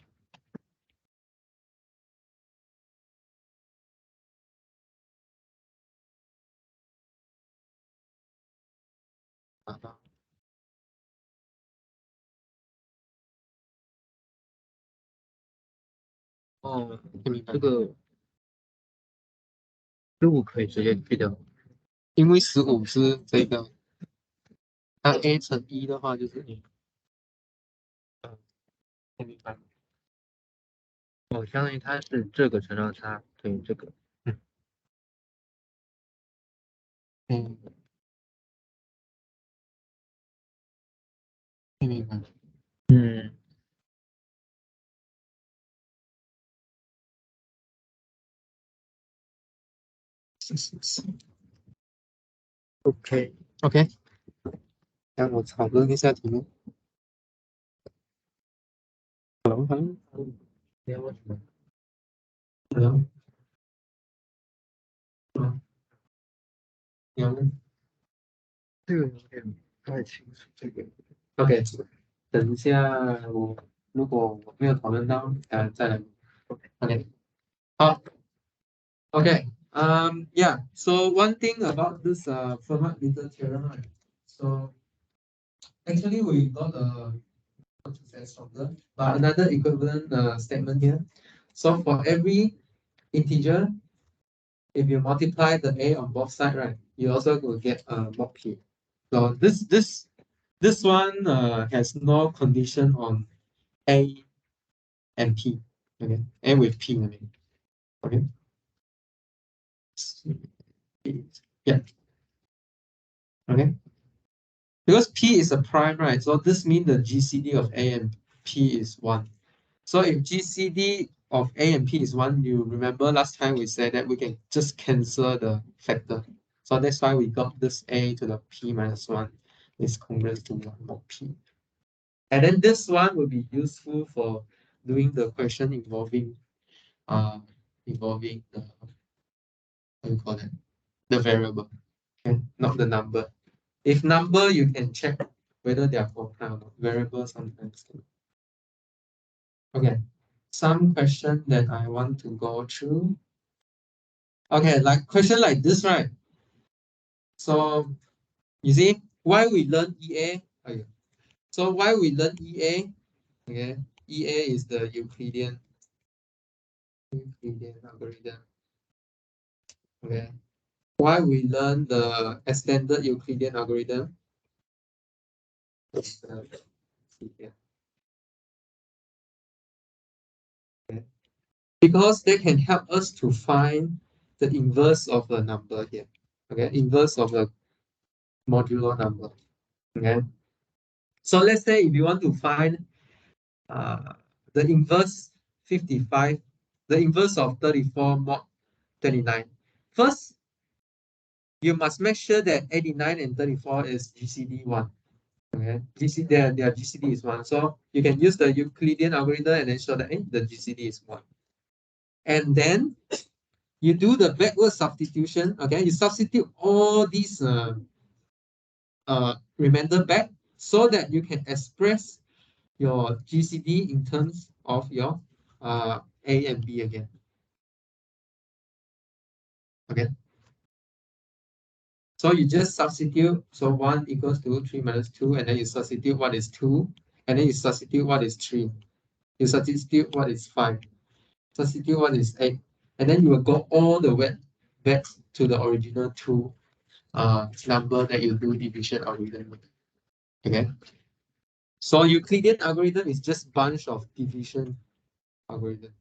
哦，明白这个15可以直接去掉。因为15是这个，那 A 乘1的话就是 A。明白。哦，相当于它是这个乘上它等于这个。明白。是。OK，让我讨论一下题目。Hello，你要问什么？你要问这个有点不太清楚。这个 ？OK，等一下如果我没有讨论到，再来。OK， 好。Okay. Yeah. So one thing about this Fermat-Little theorem, right? So actually we got a stronger, but another equivalent statement here. So for every integer, if you multiply the a on both sides, right, you also will get mod p. So this one has no condition on a and p. Okay, a with p. I mean. Okay. Yeah. Okay. Because p is a prime, right? So this means the GCD of a and p is 1. So if GCD of a and p is 1, you remember last time we said that we can just cancel the factor. So that's why we got this a to the p minus 1 is congruent to 1 mod p. And then this one will be useful for doing the question involving the how you call that? The variable, okay? Not the number. If number, you can check whether they are for prime or not. Variable sometimes. Okay, some question that I want to go through. Okay, like question like this, right? So you see why we learn EA? Okay. So why we learn EA? Okay, EA is the Euclidean algorithm. Okay. Why we learn the extended Euclidean algorithm? Because they can help us to find the inverse of a number here. Okay, inverse of a modular number. Okay. So let's say if you want to find the inverse 55, the inverse of 34 mod 29. First, you must make sure that 89 and 34 is GCD 1. Okay, their GCD is 1. So you can use the Euclidean algorithm and then show that the GCD is 1. And then you do the backward substitution. Okay, you substitute all these remainder back so that you can express your GCD in terms of your A and B again. Okay. So you just substitute. So 1 equals to 3 minus 2, and then you substitute what is 2, and then you substitute what is 3. You substitute what is 5. Substitute what is 8. And then you will go all the way back to the original 2 number that you do division algorithm with. Okay. So Euclidean algorithm is just bunch of division algorithm.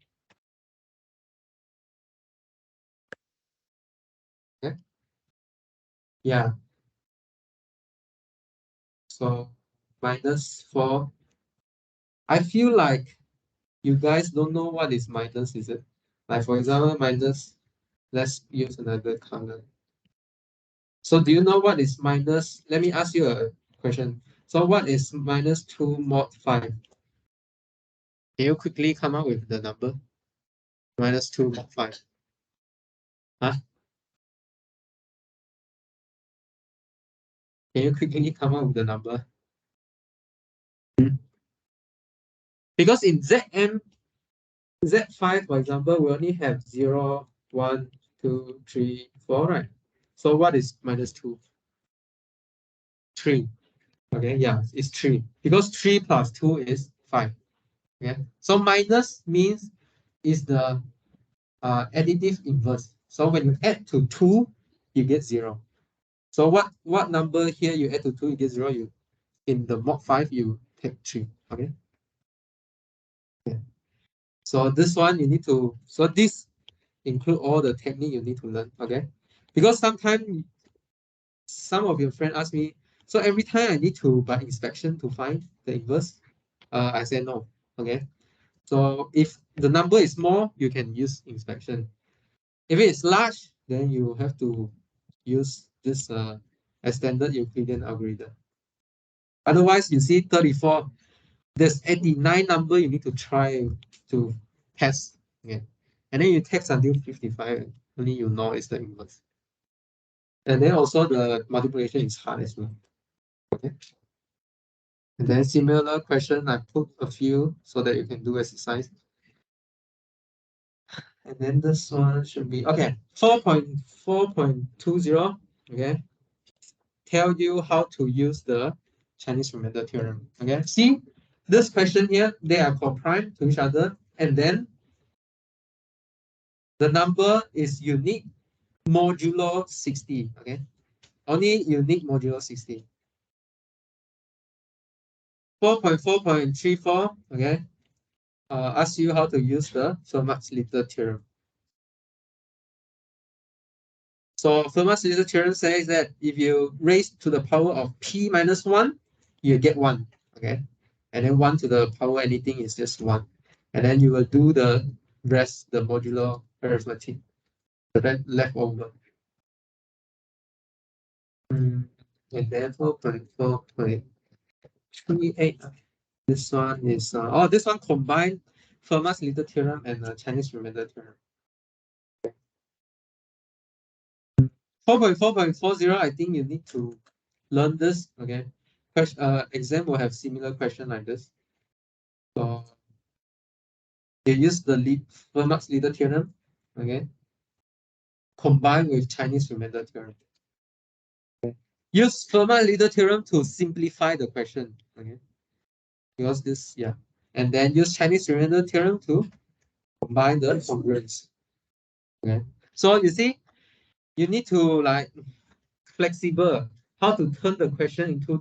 Okay. Yeah. So -4. I feel like you guys don't know what is minus, is it? Like for example, minus, let's use another color. So do you know what is minus? Let me ask you a question. So what is -2 mod 5? Can you quickly come up with the number? -2 mod 5. Huh? Can you quickly come up with the number? Because in Zm, Z5, for example, we only have 0, 1, 2, 3, 4, right? So what is -2? 3. Okay, yeah, it's 3. Because 3 plus 2 is 5. Okay, so minus means is the additive inverse. So when you add to 2, you get 0. So what number here you add to 2, you get 0. You in the mod 5, you take 3. Okay. Yeah. So this one you need to, so this include all the technique you need to learn. Okay. Because sometimes some of your friends ask me, so every time I need to by inspection to find the inverse, I say no. Okay. So if the number is small, you can use inspection. If it is large, then you have to use this extended Euclidean algorithm. Otherwise, you see 34, there's 89 number you need to try to test. Okay. And then you test until 55, only you know it's the inverse. And then also the multiplication is hard as well. Okay. And then similar question, I put a few so that you can do exercise. And then this one should be, okay, 4.4.20, okay, tell you how to use the Chinese remainder theorem. Okay, see this question here, they are co-prime to each other, and then the number is unique modulo 60, okay, only unique modulo 60. 4.4.34, okay, ask you how to use the Fermat's-Little theorem. So Fermat's-Little theorem says that if you raise to the power of p minus 1, you get 1. Okay. And then 1 to the power anything is just 1. And then you will do the rest, the modular arithmetic, the leftover. And then 4.4.38. This one is, this one combined Fermat's-Little theorem and Chinese remainder theorem. 4.4.40, I think you need to learn this. Okay. Exam will have similar question like this. So they use the Fermat's-Little theorem, okay, combined with Chinese remainder theorem. Okay. Use Fermat-Little theorem to simplify the question. Okay. Because this, yeah. And then use Chinese remainder theorem to combine the congruence. Okay. So you see, you need to like flexible how to turn the question into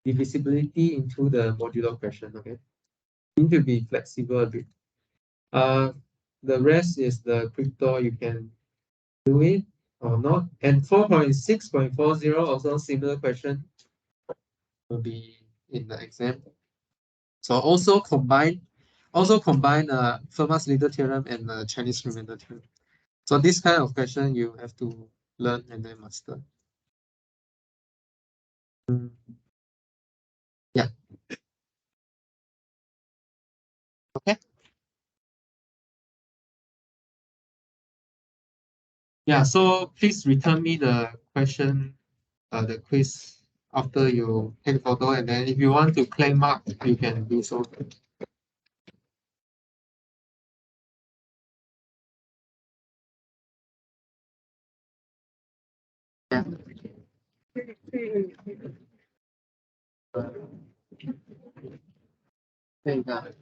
divisibility into the modular question. Okay. You need to be flexible a bit. The rest is the crypto, you can do it or not. And 4.6.40 also similar question will be in the exam. So also combine Fermat's Little Theorem and Chinese remainder theorem. So this kind of question you have to learn and then master. Yeah. Okay. Yeah, so please return me the question, the quiz after you take photo, and then if you want to claim mark, you can do so. Yeah. 这个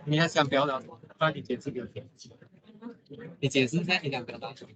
你还想表达什么？不然你解释给我听。你解释一下你想表达什么？